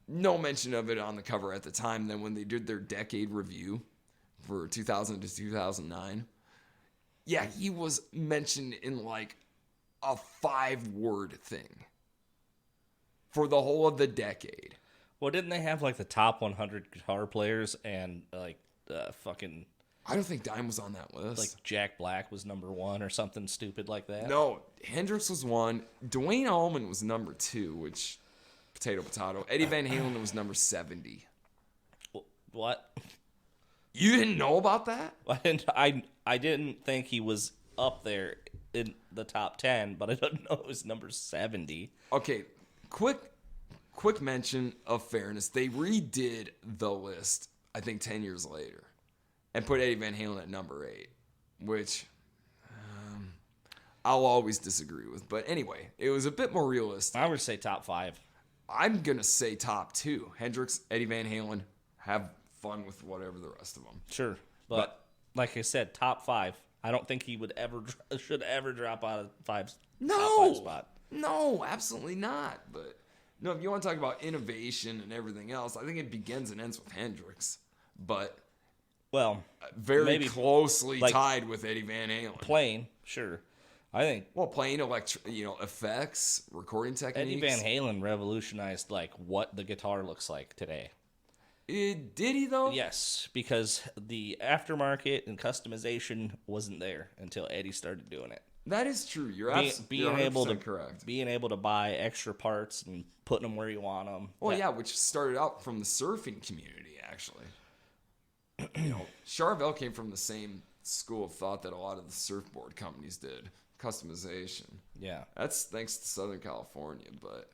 no mention of it on the cover at the time. Then when they did their decade review for 2000 to 2009, yeah, he was mentioned in like a 5-word thing for the whole of the decade.
Well, didn't they have like the top 100 guitar players and like fucking
I don't think Dime was on that list.
like Jack Black was number 1 or something stupid like that?
No, Hendrix was 1. Dwayne Allman was number 2, which potato. Eddie Van Halen was number 70.
What?
You didn't know about that?
I didn't think he was up there in the top 10, but I didn't know it was number 70.
Okay, quick mention of fairness. They redid the list, I think 10 years later, and put Eddie Van Halen at number 8, which I'll always disagree with. But anyway, it was a bit more realistic.
I would say top 5.
I'm going to say top 2. Hendrix, Eddie Van Halen, have fun with whatever the rest of them.
Sure, but like I said, top 5. I don't think he should ever drop out of top 5 spot.
No, absolutely not. But no, if you want to talk about innovation and everything else, I think it begins and ends with Hendrix. But
well,
very
maybe
closely tied with Eddie Van Halen.
Playing, sure. I think
playing effects, recording techniques.
Eddie Van Halen revolutionized like what the guitar looks like today.
Did he though?
Yes, because the aftermarket and customization wasn't there until Eddie started doing it.
That is true. You're 100% correct.
Being able to buy extra parts and putting them where you want them.
Well, yeah, which started out from the surfing community, actually. Charvel came from the same school of thought that a lot of the surfboard companies did. Customization.
Yeah.
That's thanks to Southern California, but...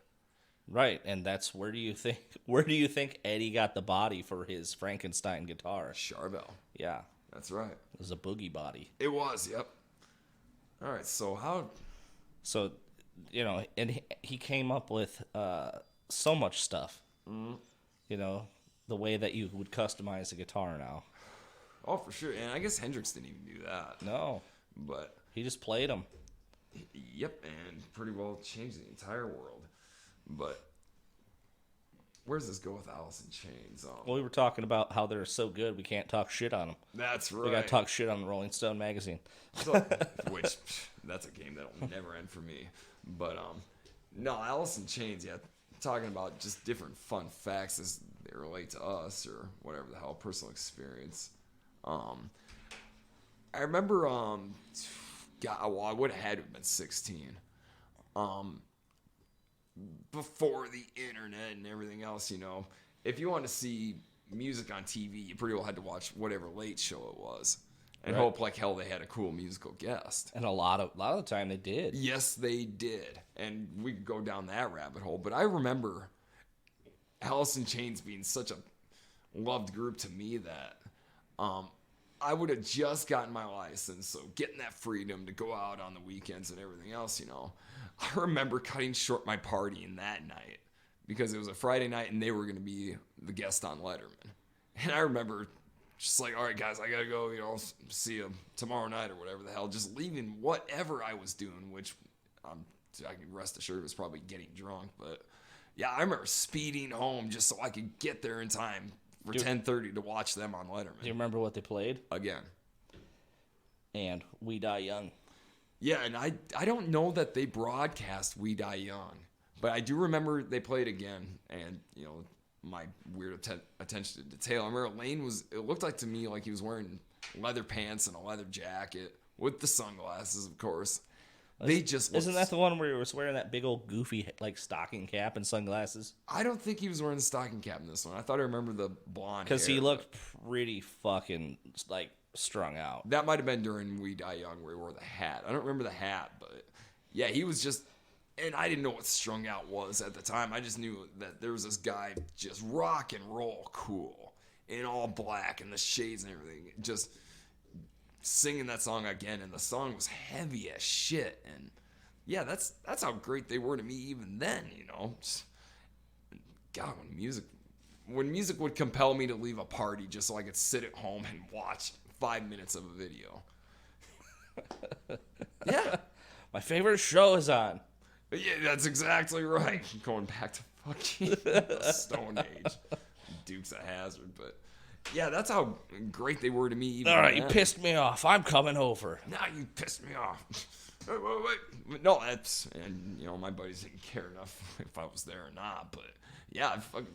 Right, and that's where do you think Eddie got the body for his Frankenstein guitar?
Charvel.
Yeah.
That's right.
It was a boogie body.
It was, yep. All right, so
and he came up with so much stuff. Mm-hmm. The way that you would customize a guitar now.
Oh, for sure. And I guess Hendrix didn't even do that.
No.
But
he just played them.
Yep, and pretty well changed the entire world. But where does this go with Alice in Chains?
Well, we were talking about how they're so good we can't talk shit on them.
That's right.
We got to talk shit on the Rolling Stone magazine.
Which, that's a game that'll never end for me. But, no, Alice in Chains, yeah, talking about just different fun facts as they relate to us or whatever the hell, personal experience. I remember, I would have had to have been 16. Before the internet and everything else, if you want to see music on TV, you pretty well had to watch whatever late show it was, and hope like hell they had a cool musical guest.
And a lot of the time they did.
Yes, they did, and we could go down that rabbit hole. But I remember Alice in Chains being such a loved group to me that I would have just gotten my license, so getting that freedom to go out on the weekends and everything else, I remember cutting short my partying that night because it was a Friday night and they were going to be the guest on Letterman. And I remember just like, all right, guys, I got to go, see you tomorrow night or whatever the hell, just leaving whatever I was doing, which I can rest assured was probably getting drunk. But yeah, I remember speeding home just so I could get there in time for 10:30 to watch them on Letterman.
Do you remember what they played?
Again.
And We Die Young.
Yeah, and I don't know that they broadcast We Die Young, but I do remember they played again, and, my weird attention to detail. I remember Lane it looked like to me like he was wearing leather pants and a leather jacket with the sunglasses, of course, They just
Isn't that the one where he was wearing that big old goofy like stocking cap and sunglasses?
I don't think he was wearing the stocking cap in this one. I thought I remember the blonde hair.
Because he looked pretty fucking like strung out.
That might have been during We Die Young where he wore the hat. I don't remember the hat, but yeah, he was just, and I didn't know what strung out was at the time. I just knew that there was this guy just rock and roll cool in all black and the shades and everything, just singing that song again, and the song was heavy as shit. And yeah, that's how great they were to me even then, you know. Just, God, when music would compel me to leave a party just so I could sit at home and watch 5 minutes of a video. Yeah.
My favorite show is on.
Yeah, that's exactly right. Going back to fucking the Stone Age. Dukes of Hazzard, but yeah, that's how great they were to me even
All right,
then.
you pissed me off. I'm coming over.
Now you pissed me off. Wait. No, that's, and you know, my buddies didn't care enough if I was there or not, but yeah, I fucking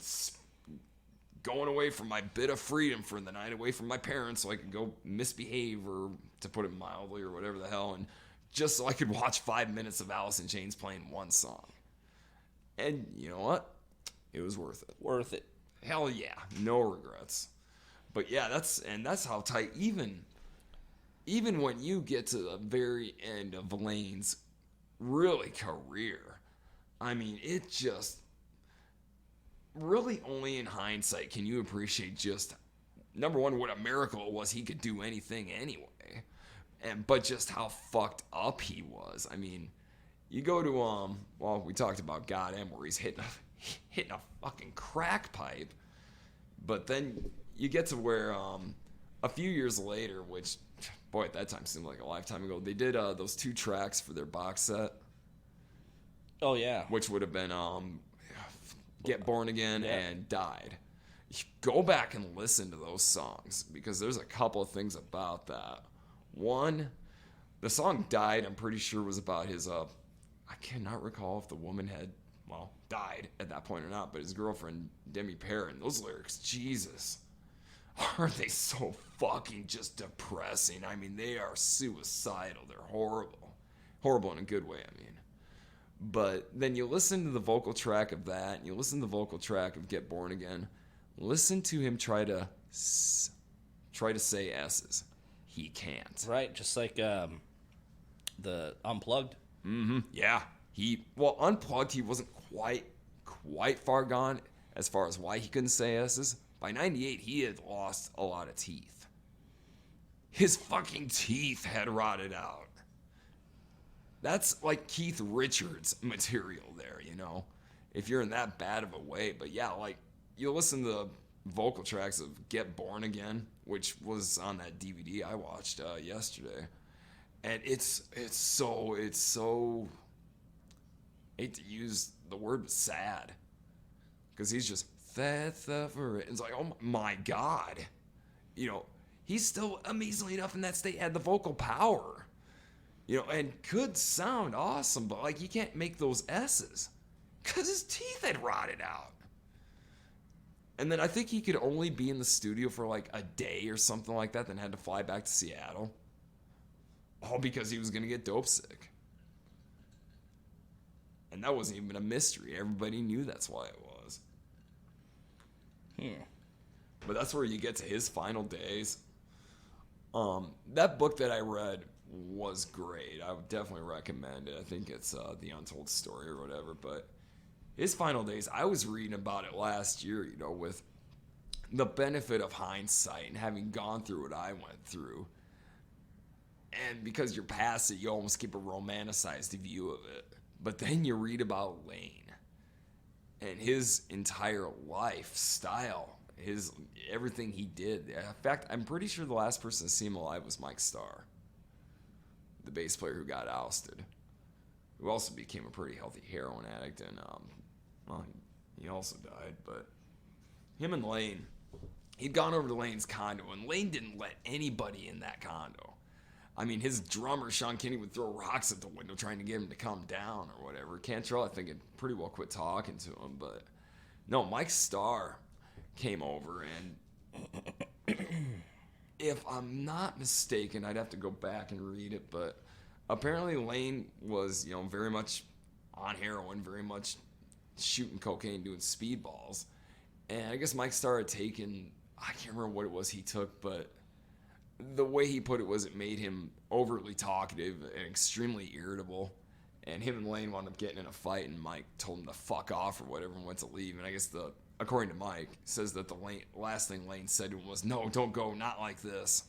going away from my bit of freedom for the night, away from my parents so I could go misbehave, or to put it mildly, or whatever the hell, and just so I could watch 5 minutes of Alice in Chains playing one song. And you know what? It was worth it.
Worth it.
Hell yeah, no regrets. But yeah, that's how tight, even when you get to the very end of Lane's really career, I mean, it just really, only in hindsight can you appreciate just, number one, what a miracle it was he could do anything anyway, but just how fucked up he was. I mean, you go to well, we talked about Goddamn where he's hitting a fucking crack pipe, but then you get to where a few years later, which boy at that time seemed like a lifetime ago, they did those 2 tracks for their box set.
Oh yeah.
Which would have been Get Born Again and Died. Go back and listen to those songs, because there's a couple of things about that. One, the song Died, I'm pretty sure was about his I cannot recall if the woman had died at that point or not, but his girlfriend Demi Perrin. Those lyrics, Jesus, aren't they so fucking just depressing? I mean, they are suicidal. They're horrible in a good way, I mean. But then you listen to the vocal track of that, and you listen to the vocal track of Get Born Again. Listen to him try to say S's. He can't.
Right, just like the Unplugged.
Mm-hmm. Yeah. Unplugged, he wasn't quite far gone as far as why he couldn't say S's. By 98, he had lost a lot of teeth. His fucking teeth had rotted out. That's like Keith Richards material there, you know, if you're in that bad of a way. But yeah, like, you listen to the vocal tracks of Get Born Again, which was on that DVD I watched yesterday, and it's so I hate to use the word, but sad, because he's just that's for it. It's like, oh my God, you know, he's still amazingly enough in that state had the vocal power, you know, and could sound awesome, but like, you can't make those S's because his teeth had rotted out. And then I think he could only be in the studio for like a day or something like that, then had to fly back to Seattle. All because he was going to get dope sick. And that wasn't even a mystery. Everybody knew that's why it was. But that's where you get to his final days. That book that I read was great. I would definitely recommend it. I think it's The Untold Story or whatever, but his final days, I was reading about it last year, you know, with the benefit of hindsight and having gone through what I went through. And because you're past it, you almost keep a romanticized view of it. But then you read about Lane and his entire lifestyle, everything he did. In fact, I'm pretty sure the last person to see him alive was Mike Starr, the bass player who got ousted, who also became a pretty healthy heroin addict, and he also died. But him and Lane, he'd gone over to Lane's condo, and Lane didn't let anybody in that condo. I mean, his drummer, Sean Kinney, would throw rocks at the window trying to get him to come down or whatever. Cantrell, I think, had pretty well quit talking to him. But no, Mike Starr came over, and if I'm not mistaken, I'd have to go back and read it, but apparently Lane was, very much on heroin, very much shooting cocaine, doing speedballs. And I guess Mike started taking, I can't remember what it was he took, but the way he put it was it made him overly talkative and extremely irritable. And him and Lane wound up getting in a fight, and Mike told him to fuck off or whatever and went to leave. And I guess according to Mike, says that the last thing Lane said to him was, "No, don't go, not like this."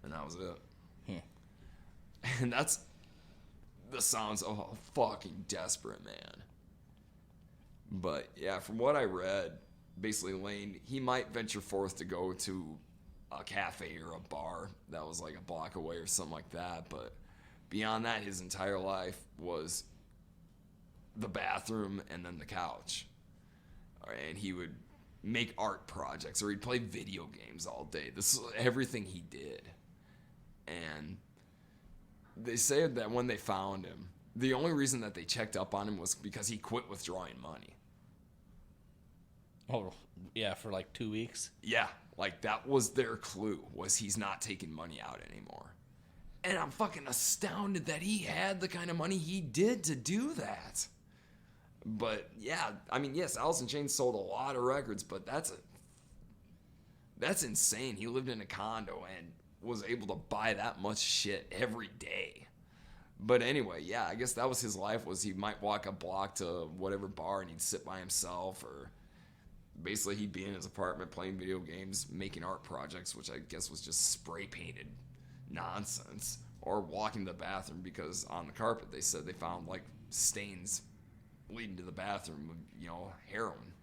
And that was it. And that's the sounds of a fucking desperate man. But yeah, from what I read, basically Lane, he might venture forth to go to a cafe or a bar that was like a block away or something like that, but beyond that, his entire life was the bathroom and then the couch. And he would make art projects, or he'd play video games all day. This is everything he did. And they said that when they found him, the only reason that they checked up on him was because he quit withdrawing money.
Oh, yeah, for like 2 weeks?
Yeah, like that was their clue, was he's not taking money out anymore. And I'm fucking astounded that he had the kind of money he did to do that. But yeah, I mean, yes, Alice in Chains sold a lot of records, but that's insane. He lived in a condo and was able to buy that much shit every day. But anyway, yeah, I guess that was his life, was he might walk a block to whatever bar and he'd sit by himself, or basically he'd be in his apartment playing video games, making art projects, which I guess was just spray painted nonsense, or walking to the bathroom because on the carpet they said they found like stains leading to the bathroom of, heroin,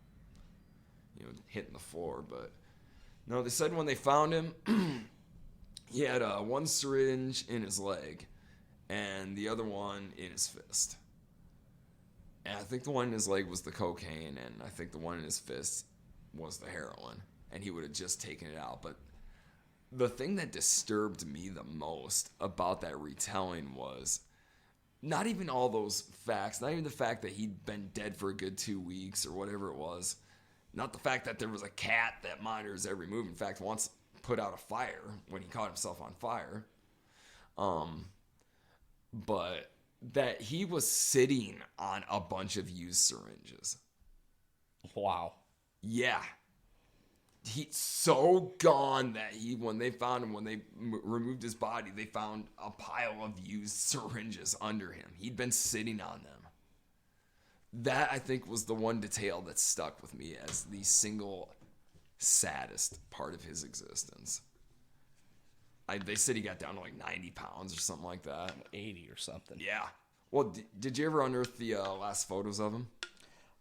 hitting the floor. But no, they said when they found him, he had one syringe in his leg and the other one in his fist. And I think the one in his leg was the cocaine, and I think the one in his fist was the heroin, and he would have just taken it out. But the thing that disturbed me the most about that retelling was not even all those facts, not even the fact that he'd been dead for a good 2 weeks or whatever it was, not the fact that there was a cat that monitors every move. In fact, once put out a fire when he caught himself on fire. But that he was sitting on a bunch of used syringes.
Wow.
Yeah. He's so gone that when they found him, when they removed his body, they found a pile of used syringes under him. He'd been sitting on them. That, I think, was the one detail that stuck with me as the single saddest part of his existence. They said he got down to like 90 pounds or something like that.
80 or something.
Yeah. Well, did you ever unearth the last photos of him?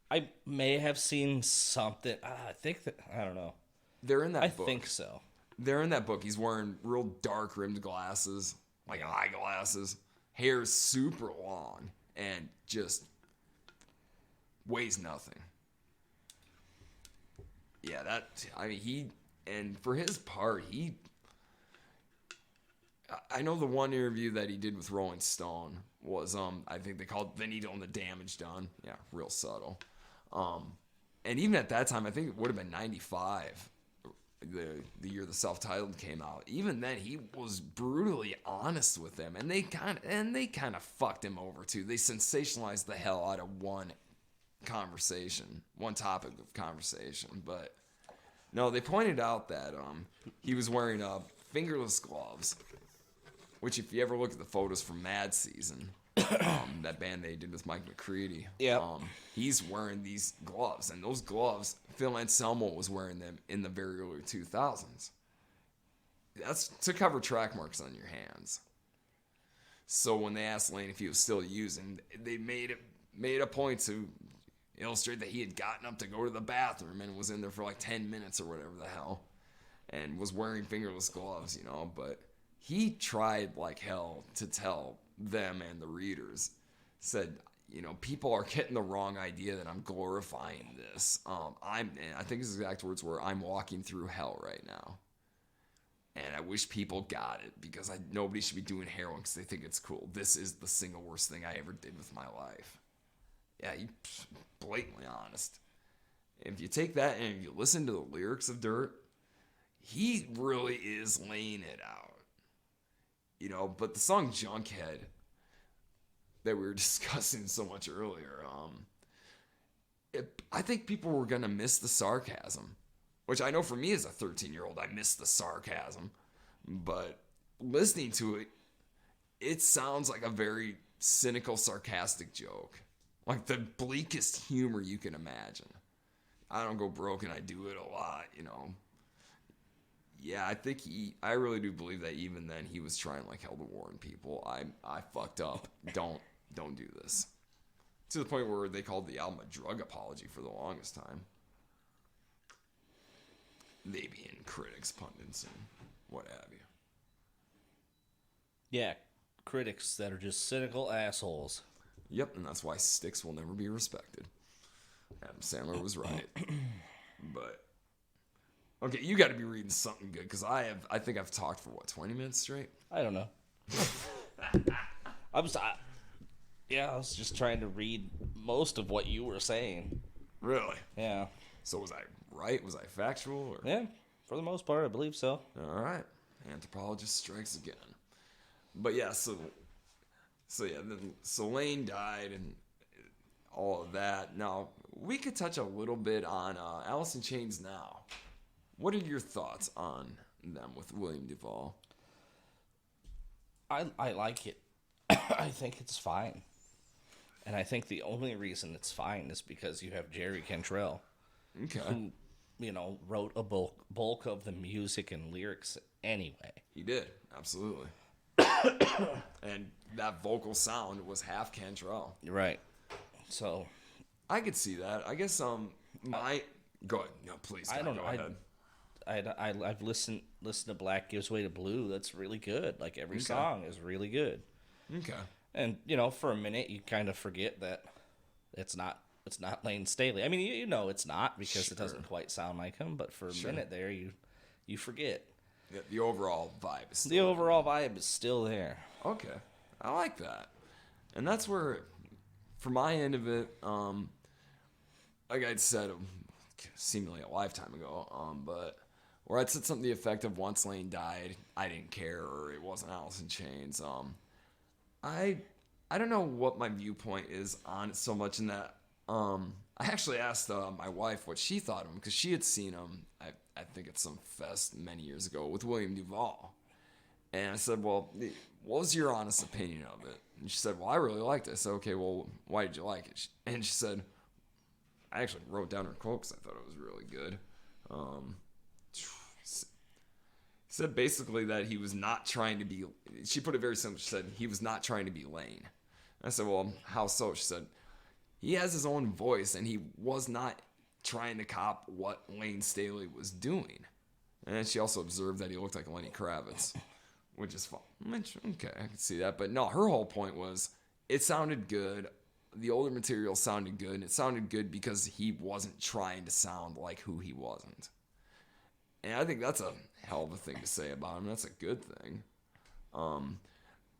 I may have seen something. I think that, I don't know.
They're in that book.
I think so.
They're in that book. He's wearing real dark rimmed glasses, like eyeglasses. Hair is super long and just weighs nothing. Yeah, and for his part, I know the one interview that he did with Rolling Stone was, I think they called The Needle and the Damage Done. Yeah, real subtle. And even at that time, I think it would have been 95, the year the self-titled came out. Even then, he was brutally honest with them, and they kind of fucked him over too. They sensationalized the hell out of one topic of conversation. But no, they pointed out that he was wearing fingerless gloves, which if you ever look at the photos from Mad Season, that band they did with Mike McCready, he's wearing these gloves, and those gloves, Phil Anselmo was wearing them in the very early 2000s. That's to cover track marks on your hands. So when they asked Lane if he was still using, they made a point to illustrate that he had gotten up to go to the bathroom and was in there for like 10 minutes or whatever the hell, and was wearing fingerless gloves, but he tried like hell to tell them and the readers, said, people are getting the wrong idea that I'm glorifying this. I think his exact words were, "I'm walking through hell right now. And I wish people got it, because nobody should be doing heroin because they think it's cool. This is the single worst thing I ever did with my life." Yeah, he's blatantly honest. If you take that and you listen to the lyrics of Dirt, he really is laying it out. but the song Junkhead that we were discussing so much earlier, I think people were going to miss the sarcasm, which I know for me as a 13-year-old, I missed the sarcasm. But listening to it, it sounds like a very cynical, sarcastic joke. Like the bleakest humor you can imagine. I don't go broke and I do it a lot, Yeah, I really do believe that even then he was trying like hell to warn people. I fucked up. Don't do this. To the point where they called the album a drug apology for the longest time. They being critics, pundits, and what have you.
Yeah, critics that are just cynical assholes.
Yep, and that's why Styx will never be respected. Adam Sandler was right. But okay, you got to be reading something good because I think I've talked for 20 minutes straight.
I don't know. I was just trying to read most of what you were saying.
Really?
Yeah.
So was I right? Was I factual? Or?
Yeah, for the most part, I believe so.
All right. Anthropologist strikes again. But yeah, so Lane died and all of that. Now, we could touch a little bit on Alice in Chains now. What are your thoughts on them with William Duvall?
I like it. I think it's fine. And I think the only reason it's fine is because you have Jerry Cantrell.
Okay.
Who, wrote a bulk of the music and lyrics anyway.
He did, absolutely. And that vocal sound was half Cantrell.
You're right. So
I could see that. I guess go ahead. No, please.
I don't know.
Go ahead.
I've listened to Black Gives Way to Blue. That's really good. Like every song is really good.
Okay.
And for a minute you kind of forget that it's not Lane Staley. I mean, it's not because it doesn't quite sound like him. But for a minute there, you forget.
Yeah, the overall vibe is still
The overall vibe is still there.
Okay. I like that. And that's where, for my end of it, like I'd said seemingly a lifetime ago, but where I'd said something to the effect of once Lane died, I didn't care, or it wasn't Alice in Chains. I don't know what my viewpoint is on it so much in that I actually asked my wife what she thought of him because she had seen him, I think at some fest many years ago with William Duvall. And I said, well, what was your honest opinion of it? And she said, well, I really liked it. I said, okay, well, why did you like it? And she said, I actually wrote down her quote because I thought it was really good. He said basically that he was not trying to be, she put it very simple. She said he was not trying to be Lane. I said, well, how so? She said, he has his own voice and he was not trying to cop what Lane Staley was doing. And then she also observed that he looked like Lenny Kravitz, which is fun. Okay, I can see that. But no, her whole point was it sounded good. The older material sounded good. And it sounded good because he wasn't trying to sound like who he wasn't. And I think that's a hell of a thing to say about him. That's a good thing.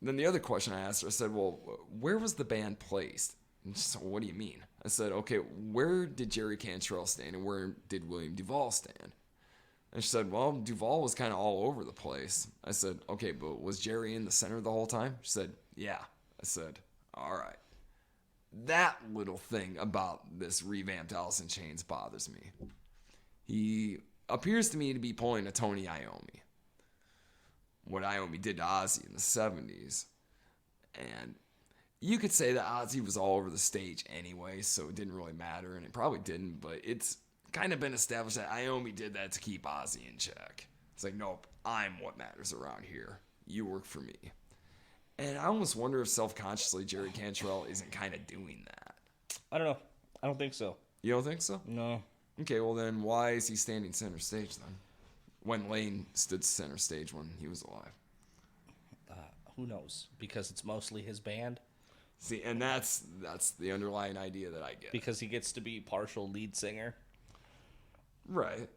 Then the other question I asked her, I said, well, where was the band placed? And she said, well, what do you mean? I said, okay, where did Jerry Cantrell stand and where did William Duvall stand? And she said, well, Duvall was kind of all over the place. I said, okay, but was Jerry in the center the whole time? She said, yeah. I said, all right. That little thing about this revamped Alice in Chains bothers me. He appears to me to be pulling a Tony Iommi. What Iommi did to Ozzy in the 70s. And you could say that Ozzy was all over the stage anyway, so it didn't really matter, and it probably didn't, but it's kind of been established that Iommi did that to keep Ozzy in check. It's like, nope, I'm what matters around here. You work for me. And I almost wonder if self-consciously Jerry Cantrell isn't kind of doing that.
I don't know. I don't think so.
You don't think so?
No.
Okay, well then why is he standing center stage then? When Lane stood center stage when he was alive.
Who knows? Because it's mostly his band.
See, and that's the underlying idea that I get.
Because he gets to be partial lead singer.
Right.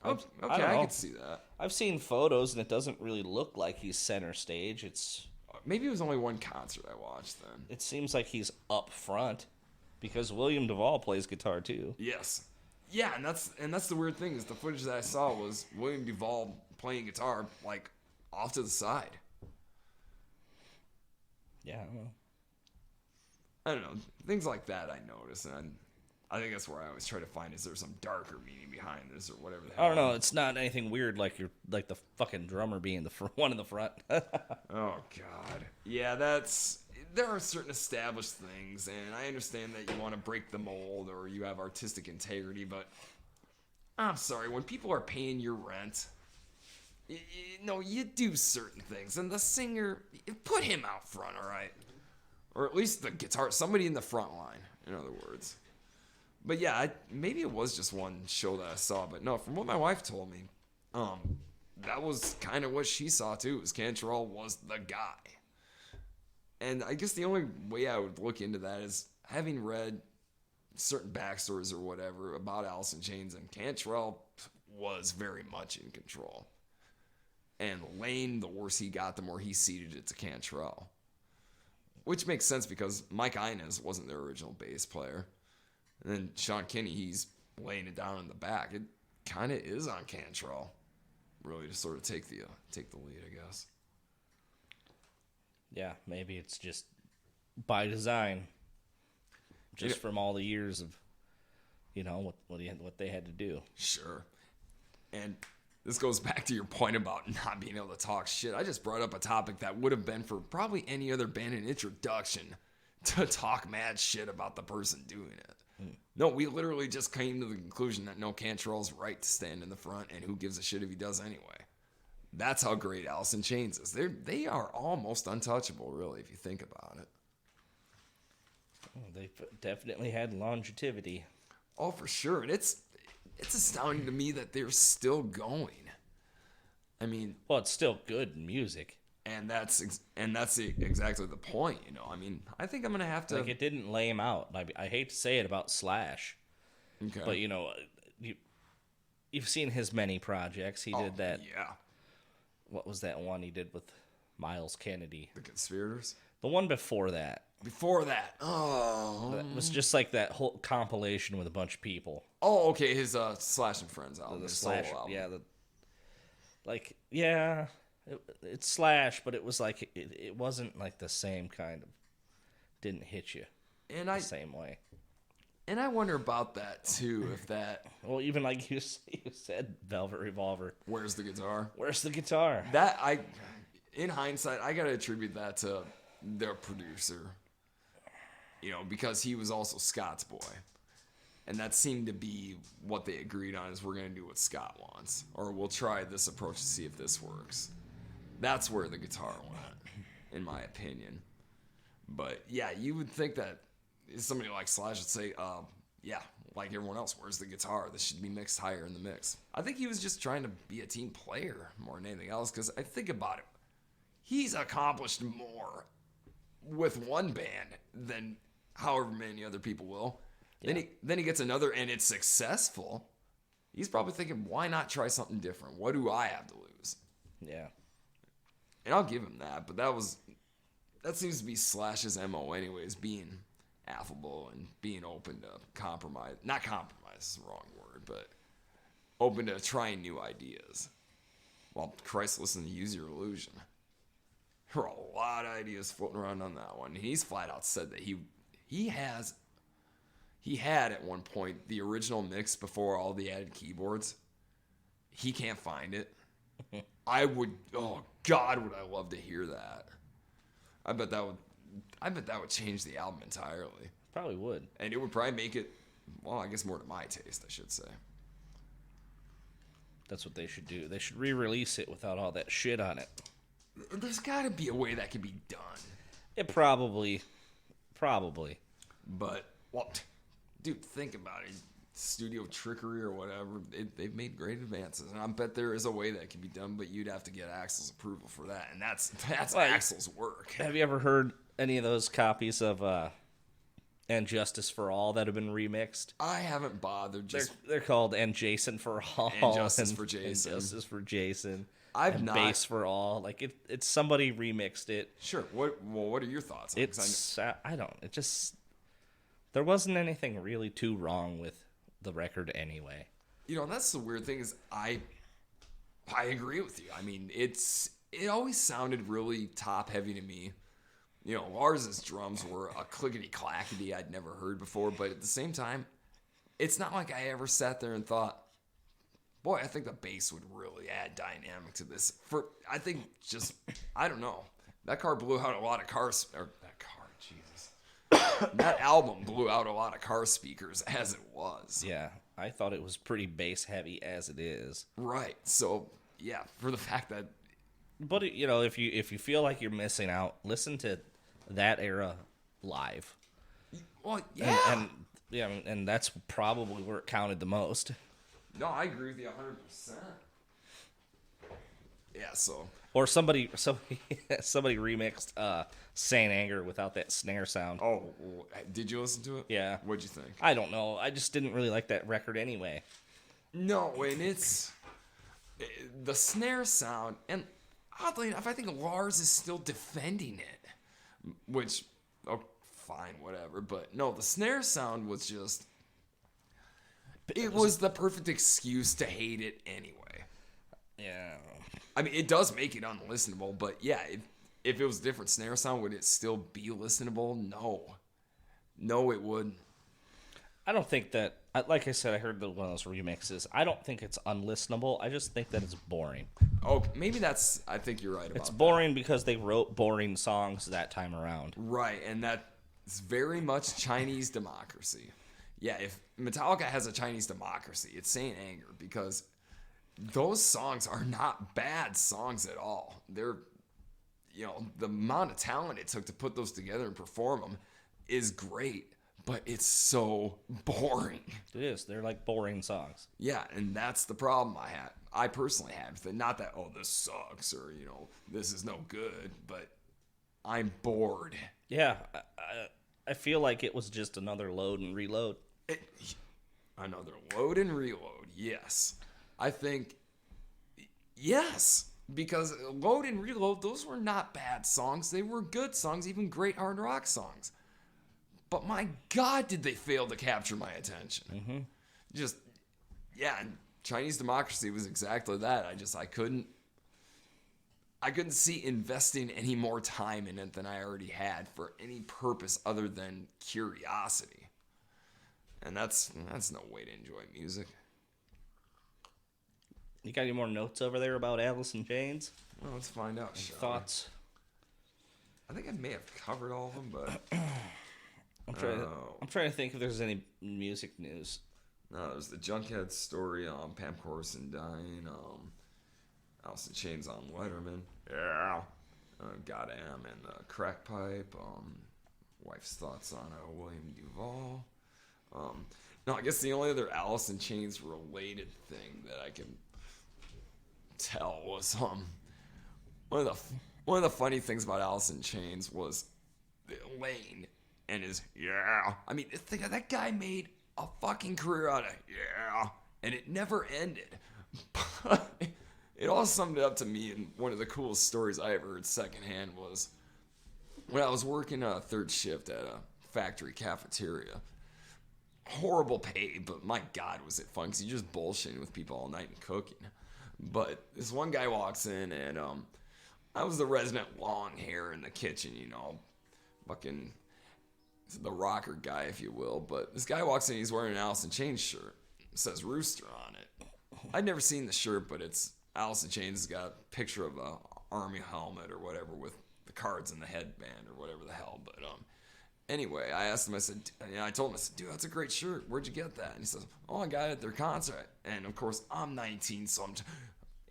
I
can see that.
I've seen photos, and it doesn't really look like he's center stage.
Maybe it was only one concert I watched then.
It seems like he's up front, because William Duvall plays guitar too.
Yes. Yeah, and that's the weird thing is the footage that I saw was William Duvall playing guitar like off to the side.
Yeah, I don't know.
I don't know. Things like that I notice, and I think that's where I always try to find, is there some darker meaning behind this or whatever the hell.
I don't know. It's not anything weird like the fucking drummer being the one in the front.
Oh, God. Yeah, there are certain established things, and I understand that you want to break the mold or you have artistic integrity, but I'm sorry, when people are paying your rent, you do certain things, and the singer, put him out front, all right? Or at least the guitar, somebody in the front line, in other words. But yeah, maybe it was just one show that I saw, but no, from what my wife told me, that was kind of what she saw too, was Cantrell was the guy. And I guess the only way I would look into that is having read certain backstories or whatever about Alice in Chains, and Cantrell was very much in control. And Lane, the worse he got, the more he ceded it to Cantrell. Which makes sense because Mike Inez wasn't their original bass player. And then Sean Kinney, he's laying it down in the back. It kind of is on Cantrell, really, to sort of take the lead, I guess.
Yeah, maybe it's just by design, just from all the years of, what they had to do.
Sure. And this goes back to your point about not being able to talk shit. I just brought up a topic that would have been for probably any other band in introduction to talk mad shit about the person doing it. No, we literally just came to the conclusion that no, Cantrell's right to stand in the front, and who gives a shit if he does anyway. That's how great Alice in Chains is. They are almost untouchable, really, if you think about it.
They definitely had longevity.
Oh, for sure. And it's astounding to me that they're still going. I mean,
well, it's still good music.
And that's exactly the point, I mean, I think I'm gonna have to.
Like, it didn't lay him out. I hate to say it about Slash,
okay,
but you've seen his many projects. He did that.
Yeah.
What was that one he did with Miles Kennedy?
The Conspirators.
The one before that.
That
was just like that whole compilation with a bunch of people.
Oh, okay, his Slash and Friends album,
The
his
Slash,
solo album.
Yeah, it's Slash, but it was like it wasn't like the same kind of, didn't hit you the same way.
And I wonder about that too, if that.
Well, even like you said, Velvet Revolver.
Where's the guitar?
Where's the guitar?
In hindsight, I gotta attribute that to their producer. Because he was also Scott's boy. And that seemed to be what they agreed on, is we're going to do what Scott wants. Or we'll try this approach to see if this works. That's where the guitar went, in my opinion. But, yeah, you would think that somebody like Slash would say, yeah, like everyone else, where's the guitar? This should be mixed higher in the mix. I think he was just trying to be a team player more than anything else, because I think about it. He's accomplished more with one band than however many other people will. Yeah. Then he gets another and it's successful. He's probably thinking, why not try something different? What do I have to lose?
Yeah.
And I'll give him that, but that seems to be Slash's MO anyways, being affable and being open to compromise. Not compromise is the wrong word, but open to trying new ideas. Well, Christ, listen to Use Your Illusion. There were a lot of ideas floating around on that one. He's flat out said that he had at one point the original mix before all the added keyboards. He can't find it. Oh God, would I love to hear that. I bet that would change the album entirely.
Probably would.
And it would probably make it, well, I guess more to my taste, I should say.
That's what they should do. They should re-release it without all that shit on it.
There's got to be a way that could be done.
It probably.
But, well, dude, think about it. Studio trickery or whatever, they've made great advances. And I bet there is a way that can be done, but you'd have to get Axl's approval for that. And that's Axl's work.
Have you ever heard any of those copies of And Justice for All that have been remixed?
I haven't bothered.
They're called And Jason for All.
And Justice for Jason.
And Justice for Jason.
I've not.
Bass for All. Like, it's somebody remixed it.
Sure. What are your thoughts on
it? I don't. It just. There wasn't anything really too wrong with the record anyway.
That's the weird thing is I agree with you. I mean, it's it always sounded really top heavy to me. You know, Lars's drums were a clickety clackety I'd never heard before, but at the same time, it's not like I ever sat there and thought, boy, I think the bass would really add dynamic to this. I don't know. That car blew out a lot of cars. Or that car, Jesus. That album blew out a lot of car speakers as it was.
Yeah, I thought it was pretty bass heavy as it is.
Right. So, yeah, for the fact that...
But, if you feel like you're missing out, listen to that era live.
Well, yeah.
And that's probably where it counted the most.
No, I agree with you 100%. Yeah, so...
Or somebody remixed Saint Anger without that snare sound.
Oh, did you listen to it?
Yeah.
What'd you think?
I don't know. I just didn't really like that record anyway.
No, and it's... The snare sound, and oddly enough, I think Lars is still defending it. Which, fine, whatever. But no, the snare sound was just... It was the perfect excuse to hate it anyway.
Yeah.
I mean, it does make it unlistenable, but yeah, if it was a different snare sound, would it still be listenable? No. No, it wouldn't.
I don't think that, like I said, I heard one of those remixes. I don't think it's unlistenable. I just think that it's boring.
Oh, maybe I think you're right about
It's boring because they wrote boring songs that time around.
Right, and that's very much Chinese democracy. Yeah, if Metallica has a Chinese democracy, it's Saint Anger, because those songs are not bad songs at all. They're, the amount of talent it took to put those together and perform them is great, but it's so boring.
It is. They're like boring songs.
Yeah, and that's the problem I personally had with it. Not that, this sucks or, this is no good, but I'm bored.
Yeah, I feel like it was just another load and reload.
Another load and reload, yes. I think, yes, because Load and Reload, those were not bad songs. They were good songs, even great hard rock songs. But my God, did they fail to capture my attention. Mm-hmm. Just, yeah, Chinese democracy was exactly that. I couldn't see investing any more time in it than I already had for any purpose other than curiosity. And that's no way to enjoy music.
You got any more notes over there about Alice in Chains?
Well, let's find out.
Thoughts?
I think I may have covered all of them, but
I'm trying to think if there's any music news.
No, there's the Junkhead story on Pam Corson dying. Alice in Chains on Letterman. Yeah. Goddamn, and the Crack Pipe. Wife's thoughts on William Duvall. No, I guess the only other Alice in Chains related thing that I can tell was one of the funny things about Alice in Chains was Lane and his yeah. I mean, think of that guy made a fucking career out of yeah, and it never ended. But it all summed it up to me, and one of the coolest stories I ever heard secondhand was when I was working a third shift at a factory cafeteria. Horrible pay, but my God, was it fun, because you're just bullshitting with people all night and cooking. But this one guy walks in, and I was the resident long hair in the kitchen, fucking the rocker guy, if you will. But this guy walks in, he's wearing an Alice in Chains shirt. It says Rooster on it. I'd never seen the shirt, but it's Alice in Chains. It's got a picture of a army helmet or whatever with the cards and the headband or whatever the hell. But anyway, I asked him, I told him, dude, that's a great shirt. Where'd you get that? And he says, I got it at their concert. And of course, I'm 19, so I'm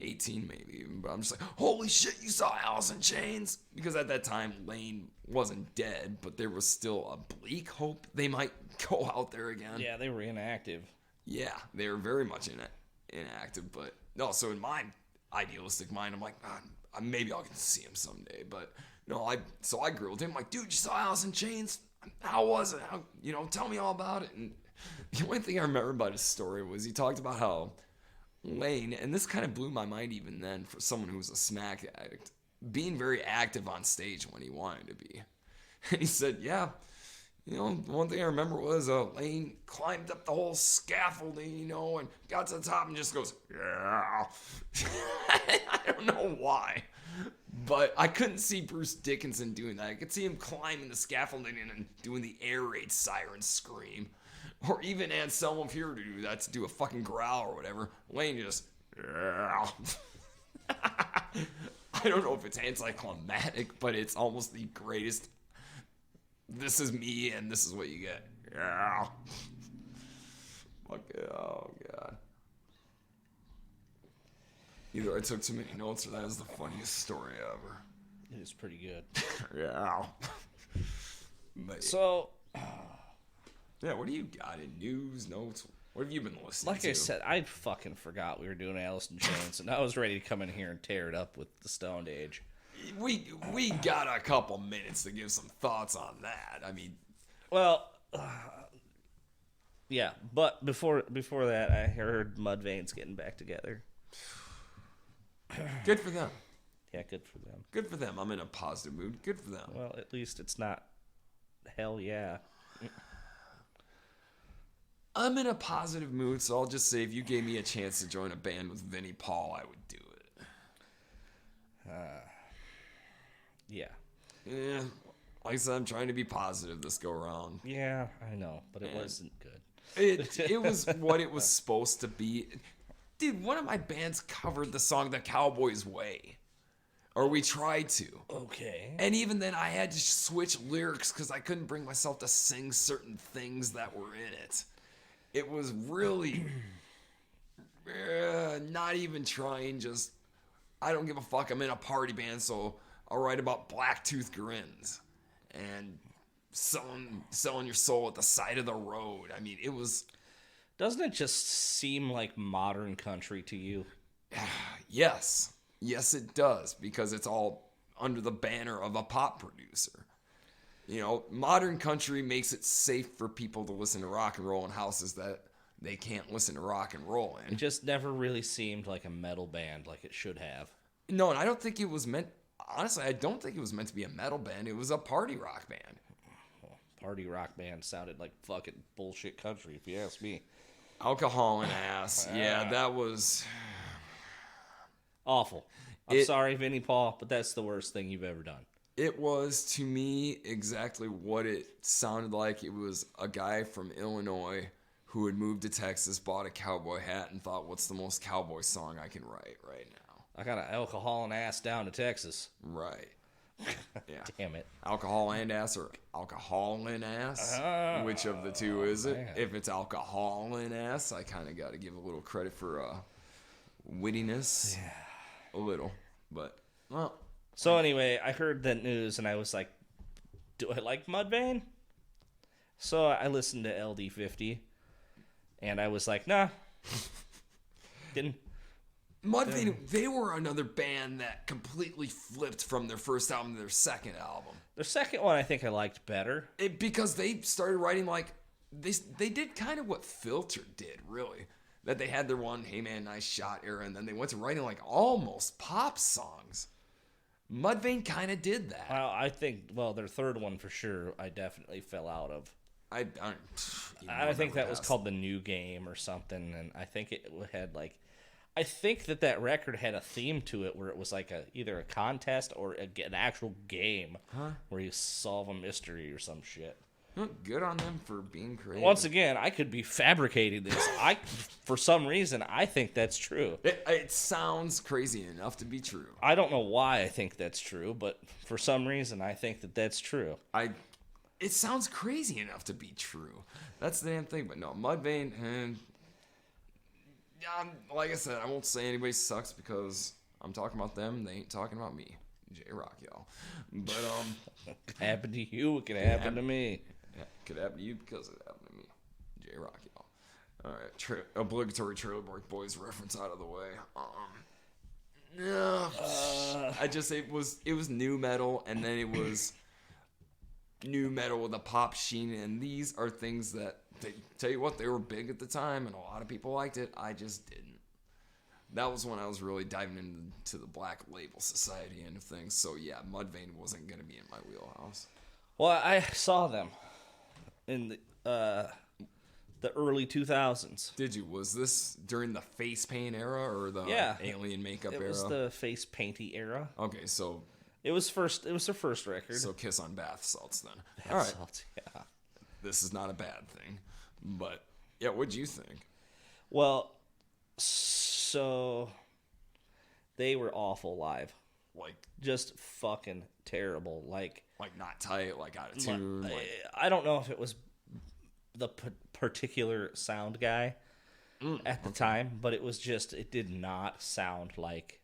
18 maybe even. But I'm just like, holy shit, you saw Alice in Chains? Because at that time, Lane wasn't dead, but there was still a bleak hope they might go out there again.
Yeah, they were inactive.
Yeah, they were very much inactive. But no, so in my idealistic mind, I'm like, maybe I'll get to see him someday. But no, so I grilled him, like, dude, you saw Alice in Chains? How was it? Tell me all about it. And the only thing I remember about his story was he talked about how Lane, and this kind of blew my mind even then for someone who was a smack addict, being very active on stage when he wanted to be. And he said, yeah, one thing I remember was Lane climbed up the whole scaffolding, and got to the top and just goes, yeah. I don't know why. But I couldn't see Bruce Dickinson doing that. I could see him climbing the scaffolding and doing the air raid siren scream. Or even Anselmo Fuhrer to do that, to do a fucking growl or whatever. Wayne just... I don't know if it's anticlimactic, but it's almost the greatest... This is me and this is what you get. Fuck it. Oh, God. Either I took too many notes or that is the funniest story ever.
It is pretty good.
Yeah. But,
So,
yeah, what do you got in news, notes? What have you been listening to?
like I said, I fucking forgot we were doing Alice in Chains, and I was ready to come in here and tear it up with the Stoned Age.
We got a couple minutes to give some thoughts on that. I mean,
Well, yeah, but before that, I heard Mudvayne's getting back together.
good for them.
Yeah, good for them.
Good for them. I'm in a positive mood. Good for them.
Well, at least it's not hell yeah.
I'm in a positive mood, so I'll just say if you gave me a chance to join a band with Vinnie Paul, I would do it.
Yeah.
Yeah. Like I said, I'm trying to be positive this go around.
Yeah, I know, but it wasn't good.
It was what it was supposed to be. Dude, one of my bands covered the song The Cowboy's Way. Or we tried to.
Okay.
And even then, I had to switch lyrics because I couldn't bring myself to sing certain things that were in it. It was really not even trying, just, I don't give a fuck. I'm in a party band, so I'll write about blacktooth grins and selling your soul at the side of the road. I mean, it was...
Doesn't it just seem like modern country to you?
Yes. Yes, it does, because it's all under the banner of a pop producer. You know, modern country makes it safe for people to listen to rock and roll in houses that they can't listen to rock and roll in.
It just never really seemed like a metal band like it should have.
No, and I don't think it was meant... Honestly, I don't think it was meant to be a metal band. It was a party rock band.
Well, party rock band sounded like fucking bullshit country, if you ask me.
Alcohol and ass. Yeah, that was...
Awful. I'm sorry, Vinnie Paul, but that's the worst thing you've ever done.
It was, to me, exactly what it sounded like. It was a guy from Illinois who had moved to Texas, bought a cowboy hat, and thought, what's the most cowboy song I can write right now?
I got an alcohol and ass down to Texas.
Right. Yeah.
Damn it.
Alcohol and ass or alcohol and ass? Which of the two is it?
Man.
If it's alcohol and ass, I kind of got to give a little credit for wittiness. Yeah. A little. But, well...
So anyway, I heard that news and I was like, do I like Mudvayne? So I listened to LD50 and I was like, nah. Didn't.
Mudvayne, they were another band that completely flipped from their first album to their second album.
Their second one I think I liked better.
Because they started writing like, they did kind of what Filter did, really. That they had their one, Hey Man, Nice Shot era, and then they went to writing like almost pop songs. Mudvayne kind of did that.
Well, I think, their third one for sure, I definitely fell out of.
I
think that was called The New Game or something, and I think it had like, I think that record had a theme to it where it was like either a contest or an actual game where you solve a mystery or some shit.
Good on them for being creative.
Once again, I could be fabricating this. For some reason, I think that's true.
It sounds crazy enough to be true.
I don't know why I think that's true, but for some reason, I think that that's true.
It sounds crazy enough to be true. That's the damn thing. But no, Mudvayne, and like I said, I won't say anybody sucks because I'm talking about them. They ain't talking about me. J-Rock, y'all. But
Happened to you, it can happen to me.
Yeah, could happen to you because it happened to me. J-Rock, y'all. All right, obligatory Trailer Park Boys reference out of the way. No, I just it was new metal, and then it was new metal with a pop sheen, and these are things that tell you what, they were big at the time, and a lot of people liked it. I just didn't. That was when I was really diving into the Black Label Society end of things. So yeah, Mudvayne wasn't gonna be in my wheelhouse.
Well, I saw them in the the early 2000s.
Did you? Was this during the face paint era or the alien makeup era?
It was the face painty era.
Okay, so
It was their first record.
so Kiss on bath salts then.
Bath
All right,
salts, yeah.
this is not a bad thing, but yeah, what'd you think?
Well, so they were awful live.
Like
Just fucking terrible. Like
not tight, like out of tune. Like,
I don't know if it was the particular sound guy at the time, but it did not sound like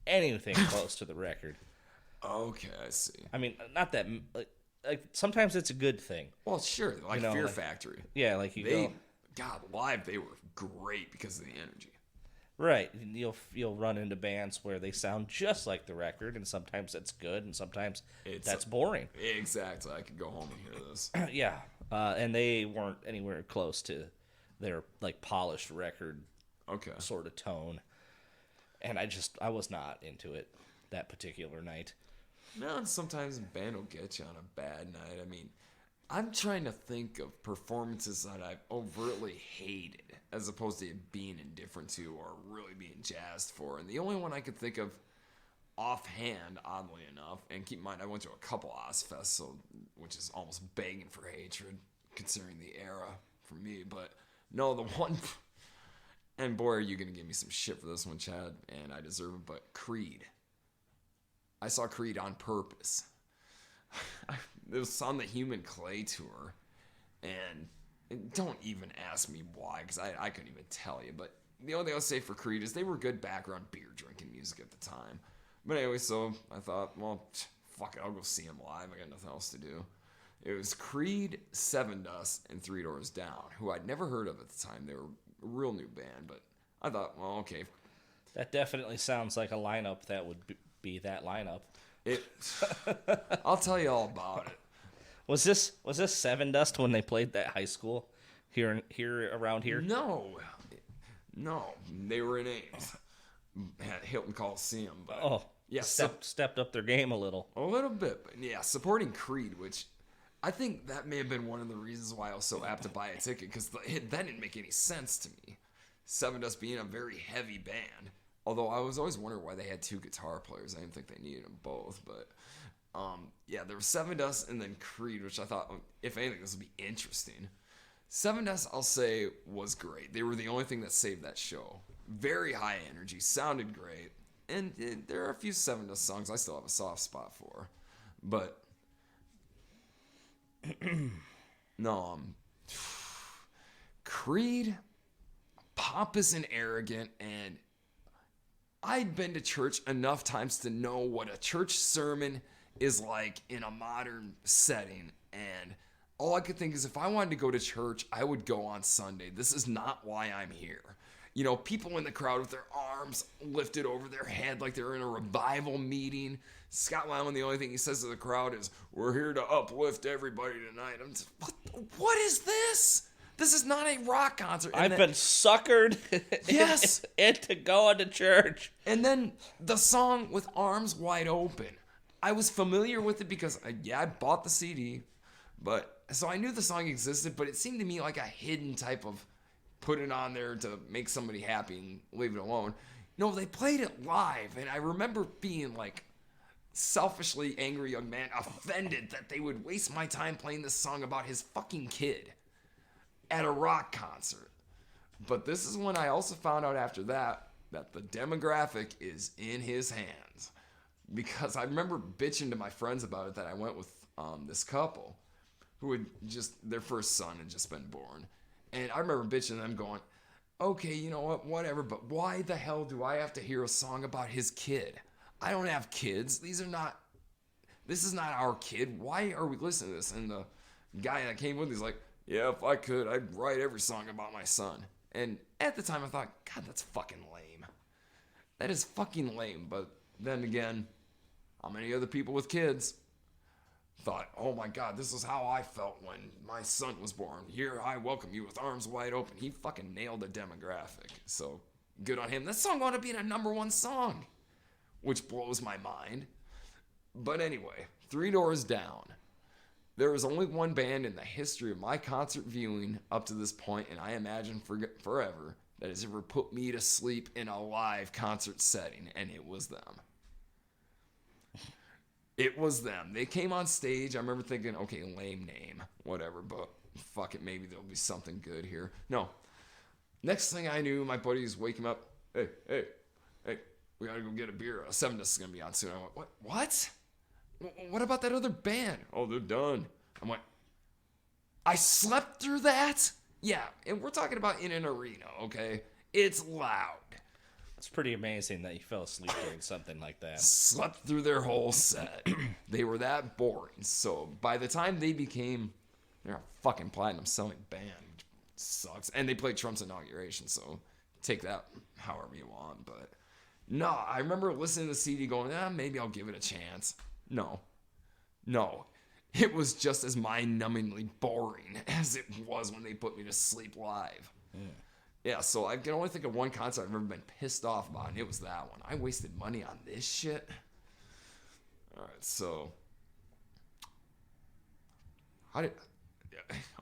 anything close to the record.
okay, I see.
I mean, not that like sometimes it's a good thing.
Well, sure, like Fear
like-
Factory.
Yeah, like
God, live they were great because of the energy.
right. You'll run into bands where they sound just like the record, and sometimes that's good, and sometimes that's boring.
Exactly, I could go home and hear this.
Yeah, and they weren't anywhere close to their like polished record
Okay,
sort of tone, and I was not into it that particular night.
no, and sometimes a band will get you on a bad night. I mean, I'm trying to think of performances that I've overtly hated, as opposed to being indifferent to or really being jazzed for. And the only one I could think of offhand, oddly enough, and keep in mind I went to a couple Ozfests, so which is almost begging for hatred, considering the era for me. But no, the one, and boy, are you gonna give me some shit for this one, Chad, and I deserve it. But Creed, I saw Creed on purpose. It was on the Human Clay tour, and don't even ask me why, because I couldn't even tell you. But the only thing I'll say for Creed is they were good background beer drinking music at the time. But anyway, so I thought, well, fuck it, I'll go see them live. I got nothing else to do. It was Creed, Seven Dust, and Three Doors Down, who I'd never heard of at the time. They were a real new band, but I thought, well, okay.
That definitely sounds like a lineup that would be that lineup.
I'll tell you all about it.
Was this Seven Dust when they played that high school here around here?
No, they were in Ames at Hilton Coliseum. But
Oh,
yeah,
stepped up their game a little.
a little bit, but yeah, supporting Creed, which I think that may have been one of the reasons why I was so apt to buy a ticket, because that didn't make any sense to me. Seven Dust being a very heavy band, although I was always wondering why they had two guitar players. I didn't think they needed them both, but yeah, there was Seven Dust and then Creed, which I thought, if anything, this would be interesting. Seven Dust, I'll say, was great. They were the only thing that saved that show. Very high energy, sounded great, and there are a few Seven Dust songs I still have a soft spot for, but no, Creed, pompous and arrogant, and I'd been to church enough times to know what a church sermon is like in a modern setting, and all I could think is if I wanted to go to church, I would go on Sunday. This is not why I'm here. You know, people in the crowd with their arms lifted over their head like they're in a revival meeting. Scott Weiland, the only thing he says to the crowd is, "We're here to uplift everybody tonight." I'm just, what is this? This is not a rock concert.
I've been suckered
Yes.
into going to church.
And then the song with Arms Wide Open. I was familiar with it because, I bought the CD, but so I knew the song existed, but it seemed to me like a hidden type of put it on there to make somebody happy and leave it alone. No, they played it live, and I remember being like selfishly angry young man, offended that they would waste my time playing this song about his fucking kid at a rock concert. But this is when I also found out after that the demographic is in his hands. Because I remember bitching to my friends about it that I went with this couple who had just, their first son had just been born. And I remember bitching to them going, okay, you know what, whatever, but why the hell do I have to hear a song about his kid? I don't have kids. This is not our kid. Why are we listening to this? And the guy that came with me is like, yeah, if I could, I'd write every song about my son. And at the time I thought, God, that's fucking lame. That is fucking lame. But then again, how many other people with kids thought, oh my God, this is how I felt when my son was born. Here, I welcome you with arms wide open. He fucking nailed the demographic. So good on him. That song wound up being a #1 song, which blows my mind. But anyway, Three Doors Down. There was only one band in the history of my concert viewing up to this point, and I imagine forever, that has ever put me to sleep in a live concert setting, and it was them. It was them. They came on stage. I remember thinking, okay, lame name, whatever, but fuck it, maybe there'll be something good here. No. Next thing I knew, my buddies waking up. Hey, we gotta go get a beer. Seven Dust is gonna be on soon. I went, what? What about that other band? Oh, they're done. I'm like, I slept through that? Yeah, and we're talking about in an arena, okay? It's loud.
It's pretty amazing that you fell asleep during something like that.
Slept through their whole set. They were that boring. So by the time they're a fucking platinum selling band. Which sucks. And they played Trump's inauguration, so take that however you want. But no, I remember listening to the CD going, maybe I'll give it a chance. No. It was just as mind-numbingly boring as it was when they put me to sleep live. Yeah, so I can only think of one concert I've ever been pissed off about, and it was that one. I wasted money on this shit. All right, so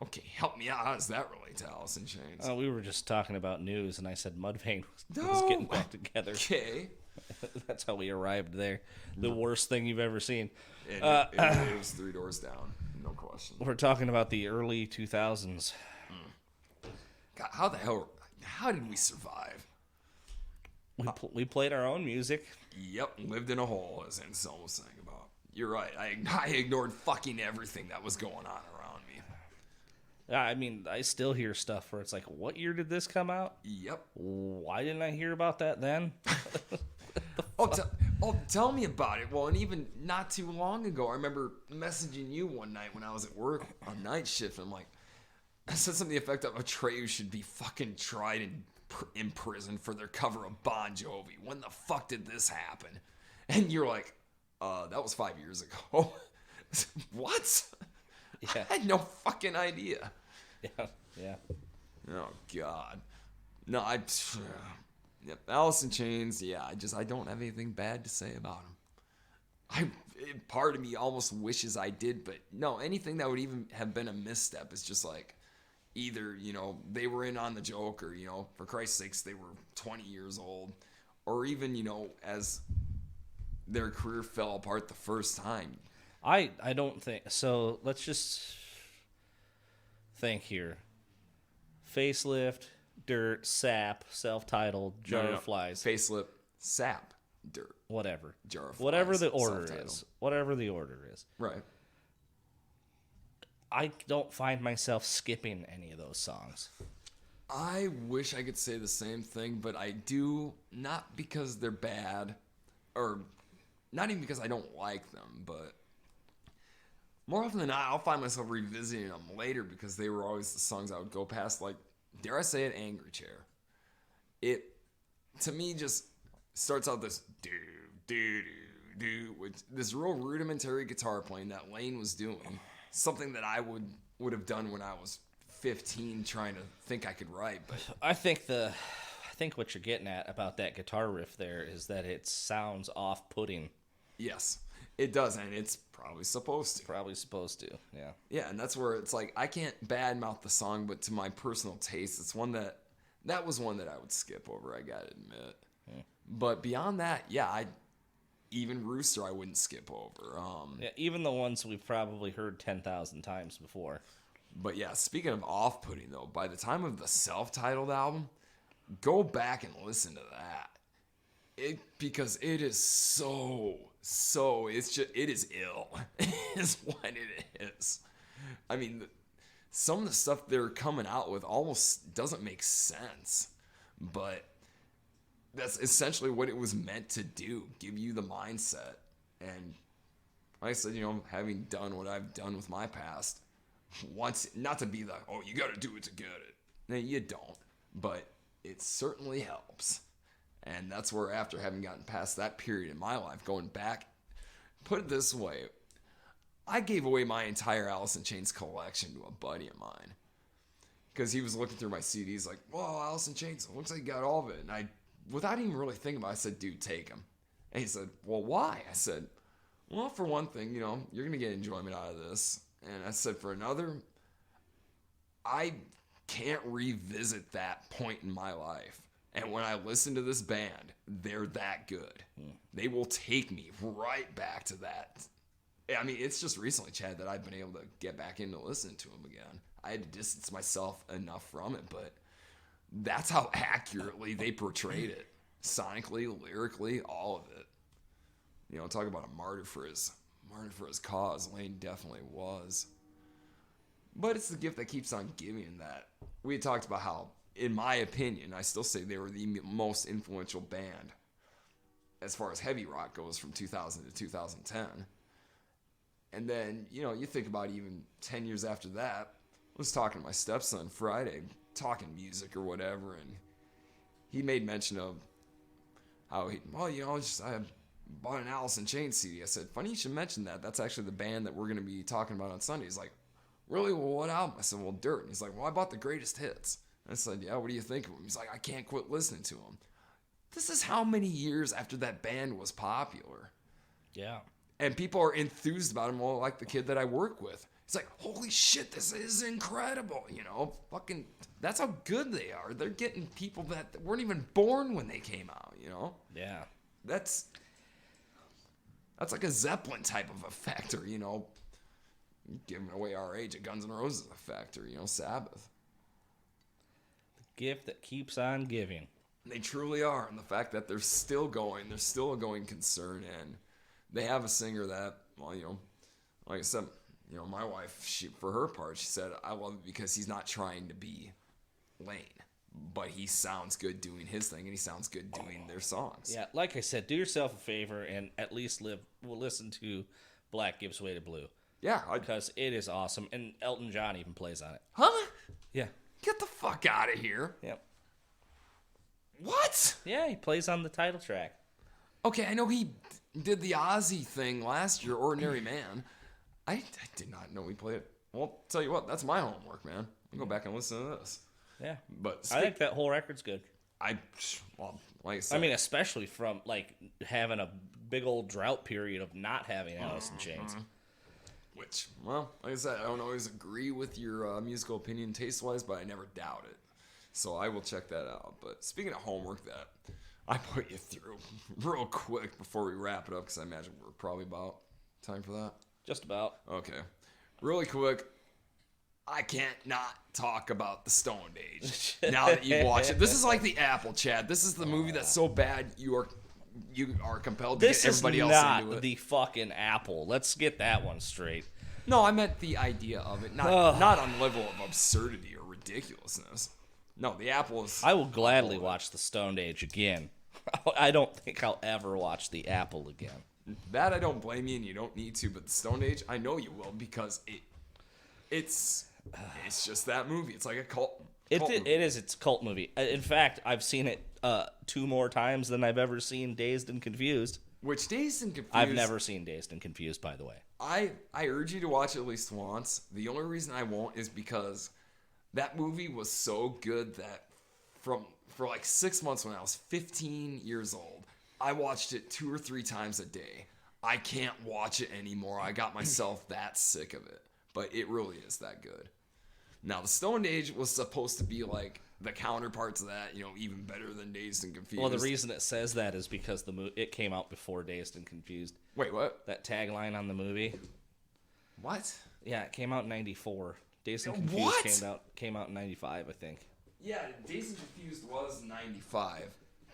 okay, help me out. How does that relate to Alice in Chains?
We were just talking about news, and I said Mudvayne was getting back together.
Okay.
That's how we arrived there. The worst thing you've ever seen.
It was Three Doors Down, no question.
We're talking about the early 2000s.
God, how did we survive?
We played our own music.
Yep, lived in a hole, as Anselm was saying about. You're right. I ignored fucking everything that was going on around me.
I mean, I still hear stuff where it's like, what year did this come out?
Yep.
Why didn't I hear about that then?
Tell me about it. Well, and even not too long ago, I remember messaging you one night when I was at work on night shift. And I'm like, I said something to the effect of Atreyu should be fucking tried and in prison for their cover of Bon Jovi. When the fuck did this happen? And you're like, that was 5 years ago. What?
Yeah.
I had no fucking idea.
Yeah.
Oh, God. No, Yep, Alice in Chains, yeah, I don't have anything bad to say about them. Part of me almost wishes I did, but no, anything that would even have been a misstep is just like, either, they were in on the joke, or, for Christ's sakes, they were 20 years old, or even, as their career fell apart the first time.
I don't think, so let's just think here. Facelift, Dirt, Sap, self-titled, Jar of Flies.
Facelift, Sap, Dirt.
Whatever.
Jar of Flies.
Whatever the order is. Whatever the order is.
Right.
I don't find myself skipping any of those songs.
I wish I could say the same thing, but I do, not because they're bad, or not even because I don't like them, but more often than not, I'll find myself revisiting them later because they were always the songs I would go past, like, dare I say it, Angry Chair. It, to me, just starts out this do, with this real rudimentary guitar playing that Lane was doing. Something that I would have done when I was 15 trying to think I could write. But
I think what you're getting at about that guitar riff there is that it sounds off-putting.
Yes, it does, and it's probably supposed to.
Probably supposed to, yeah.
Yeah, and that's where it's like, I can't badmouth the song, but to my personal taste, it's one that was one that I would skip over, I gotta admit. But beyond that, yeah, even Rooster I wouldn't skip over.
Yeah, even the ones we've probably heard 10,000 times before.
But yeah, speaking of off-putting though, by the time of the self-titled album, go back and listen to that. Because it is it is ill is what it is. I mean, some of the stuff they're coming out with almost doesn't make sense, but that's essentially what it was meant to do, give you the mindset. And like I said, having done what I've done with my past, not to be like, oh, you got to do it to get it. No, you don't, but it certainly helps. And that's where, after having gotten past that period in my life, going back, put it this way, I gave away my entire Alice in Chains collection to a buddy of mine. Because he was looking through my CDs like, whoa, Alice in Chains, it looks like you got all of it. And I, without even really thinking about it, I said, dude, take them. And he said, well, why? I said, well, for one thing, you're going to get enjoyment out of this. And I said for another, I can't revisit that point in my life. And when I listen to this band, they're that good. They will take me right back to that. I mean, it's just recently, Chad, that I've been able to get back into listening to them again. I had to distance myself enough from it, but that's how accurately they portrayed it. Sonically, lyrically, all of it. You know, talk about a martyr for his cause. Lane definitely was. But it's the gift that keeps on giving. That we had talked about how, in my opinion, I still say they were the most influential band as far as heavy rock goes from 2000 to 2010. And then, you know, you think about even 10 years after that. I was talking to my stepson Friday, talking music or whatever, and he made mention of how I bought an Alice in Chains CD. I said, funny you should mention that. That's actually the band that we're going to be talking about on Sunday. He's like, really? Well, what album? I said, well, Dirt. And he's like, well, I bought the greatest hits. And I said, yeah, what do you think of him? He's like, I can't quit listening to him. This is how many years after that band was popular.
Yeah.
And people are enthused about him, well, like the kid that I work with. He's like, holy shit, this is incredible. You know, fucking, that's how good they are. They're getting people that weren't even born when they came out, you know?
Yeah.
That's like a Zeppelin type of effect, or, you know, giving away our age, a Guns N' Roses effect, or, you know, Sabbath.
The gift that keeps on giving.
They truly are, and the fact that they're still going, they're still a going concern, and they have a singer that, well, you know, like I said, you know, my wife, for her part, she said, I love it because he's not trying to be Lane, but he sounds good doing his thing, and he sounds good doing their songs.
Yeah, like I said, do yourself a favor and at least listen to Black Gives Way to Blue.
Yeah.
Because it is awesome, and Elton John even plays on it.
Huh?
Yeah.
Get the fuck out of here.
Yep.
What?
Yeah, he plays on the title track.
Okay, I know he did the Ozzy thing last year, Ordinary Man. I did not know he played it. Well, tell you what, that's my homework, man. I'll go back and listen to this.
Yeah.
But
I think that whole record's good.
like I said.
I mean, especially from, like, having a big old drought period of not having Alice in Chains.
Which, well, like I said, I don't always agree with your musical opinion taste-wise, but I never doubt it. So I will check that out. But speaking of homework that I put you through real quick before we wrap it up, because I imagine we're probably about time for that.
Just about.
Okay. Really quick, I can't not talk about the Stoned Age now that you've watched it. This is like the Apple, Chad. This is the movie that's so bad you are compelled to get everybody else into it.
This is not the fucking Apple. Let's get that one straight.
No, I meant the idea of it, not on the level of absurdity or ridiculousness. No, the Apple is...
I will gladly watch the Stoned Age again. I don't think I'll ever watch the Apple again.
That I don't blame you, and you don't need to, but the Stone Age, I know you will, because it's just that movie. It's like a cult movie.
It is. It's a cult movie. In fact, I've seen it 2 more times than I've ever seen Dazed and Confused.
Which Dazed and Confused...
I've never seen Dazed and Confused, by the way.
I urge you to watch it at least once. The only reason I won't is because that movie was so good that for like 6 months when I was 15 years old, I watched it 2 or 3 times a day. I can't watch it anymore. I got myself that sick of it. But it really is that good. Now, the Stoned Age was supposed to be like the counterpart to that, you know, even better than Dazed and Confused.
Well, the reason it says that is because it came out before Dazed and Confused.
Wait, what?
That tagline on the movie.
What?
Yeah, it came out in 94. Dazed and Confused came out in 95, I think.
Yeah, Dazed and Confused was 95.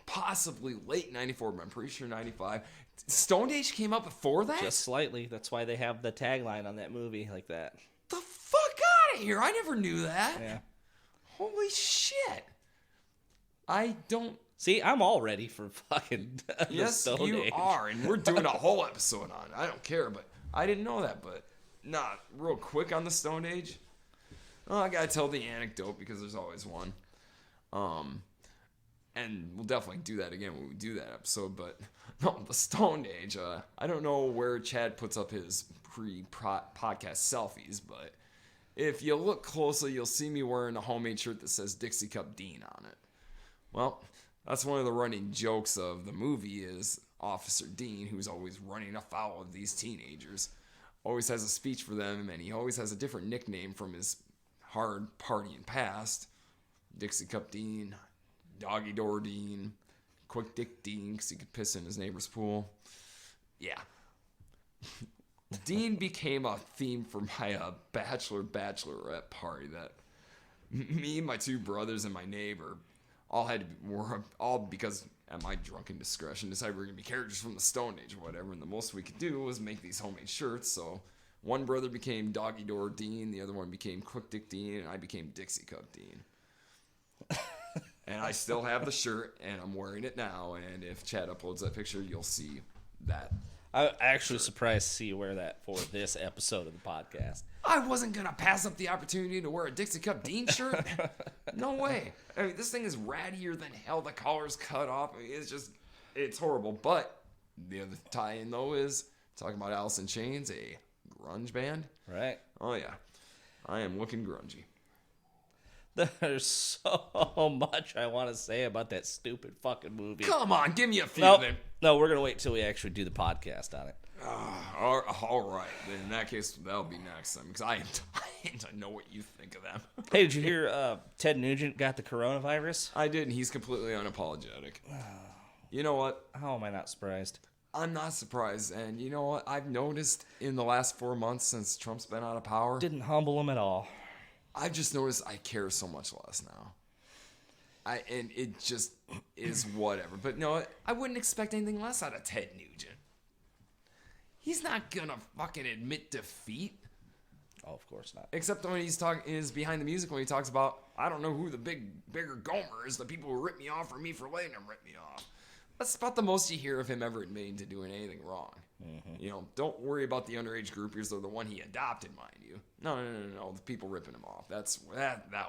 Possibly late 94, but I'm pretty sure 95. Stoned Age came out before that?
Just slightly. That's why they have the tagline on that movie like that.
The fuck out of here. I never knew that.
Yeah.
Holy shit. I don't...
See, I'm all ready for fucking the
Yes,
Stoned
you
Age.
are, and we're doing a whole episode on it. I don't care, but I didn't know that, but... Nah, real quick on the Stoned Age. Oh, I gotta tell the anecdote because there's always one. And we'll definitely do that again when we do that episode, but no, the Stoned Age, I don't know where Chad puts up his pre-podcast selfies, but if you look closely, you'll see me wearing a homemade shirt that says Dixie Cup Dean on it. Well, that's one of the running jokes of the movie is Officer Dean, who's always running afoul of these teenagers. always has a speech for them, and he always has a different nickname from his hard partying past. Dixie Cup Dean, Doggy Door Dean, Quick Dick Dean, because he could piss in his neighbor's pool. Yeah. Dean became a theme for my bachelorette party that me, my two brothers, and my neighbor were all because at my drunken discretion decided we were going to be characters from the Stone Age or whatever, and the most we could do was make these homemade shirts. So one brother became Doggy Door Dean, the other one became Quick Dick Dean, and I became Dixie Cup Dean. And I still have the shirt, and I'm wearing it now, and if Chad uploads that picture, you'll see that.
I'm actually surprised to see you wear that for this episode of the podcast.
I wasn't going to pass up the opportunity to wear a Dixie Cup Dean shirt. No way. I mean, this thing is rattier than hell. The collar's cut off. I mean, it's horrible. But the other tie-in, though, is talking about Alice in Chains, a grunge band.
Right.
Oh, yeah. I am looking grungy.
There's so much I want to say about that stupid fucking movie.
Come on, give me a few
Nope.
then.
No, we're going to wait till we actually do the podcast on it.
All right. Then in that case, that'll be next time, because I am dying to know what you think of them.
Hey, did you hear Ted Nugent got the coronavirus?
I did, and he's completely unapologetic. You know what?
How am I not surprised?
I'm not surprised. And you know what? I've noticed in the last 4 months since Trump's been out of power,
Didn't humble him at all.
I've just noticed I care so much less now. And it just is whatever. But no, I wouldn't expect anything less out of Ted Nugent. He's not gonna fucking admit defeat.
Oh, of course not.
Except when he's is behind the music when he talks about, I don't know who the bigger Gomer is, the people who rip me off or me for letting them rip me off. That's about the most you hear of him ever admitting to doing anything wrong. Mm-hmm. You know, don't worry about the underage groupies or the one he adopted, mind you. No, the people ripping him off. That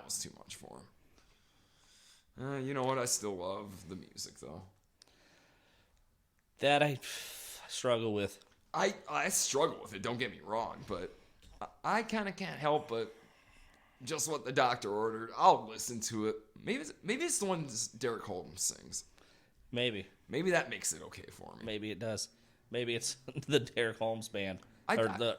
was too much for him. You know what? I still love the music, though.
That I struggle with.
I struggle with it, don't get me wrong, but I kind of can't help but just what the doctor ordered. I'll listen to it. Maybe it's the one Derek Holmes sings.
Maybe
that makes it okay for me.
Maybe it does. Maybe it's the Derek Holmes band. Or the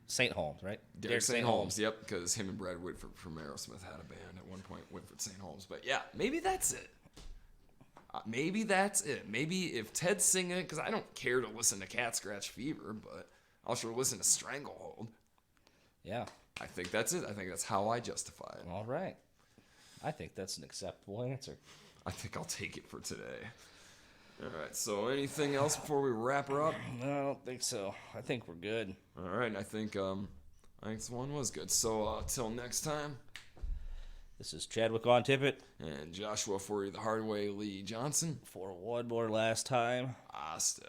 St. Holmes, right?
Derek St. Holmes, yep, because him and Brad Whitford from Aerosmith had a band at one point, Whitford St. Holmes. But yeah, maybe that's it. Maybe if Ted's singing it, because I don't care to listen to Cat Scratch Fever, but I'll sure listen to Stranglehold.
Yeah.
I think that's it. I think that's how I justify it.
All right. I think that's an acceptable answer.
I think I'll take it for today. All right, so anything else before we wrap her up?
No, I don't think so. I think we're good.
All right, I think this one was good. So till next time.
This is Chadwick on Tippett.
And Joshua for you the hard way, Lee Johnson.
For one more last time.
Hasta.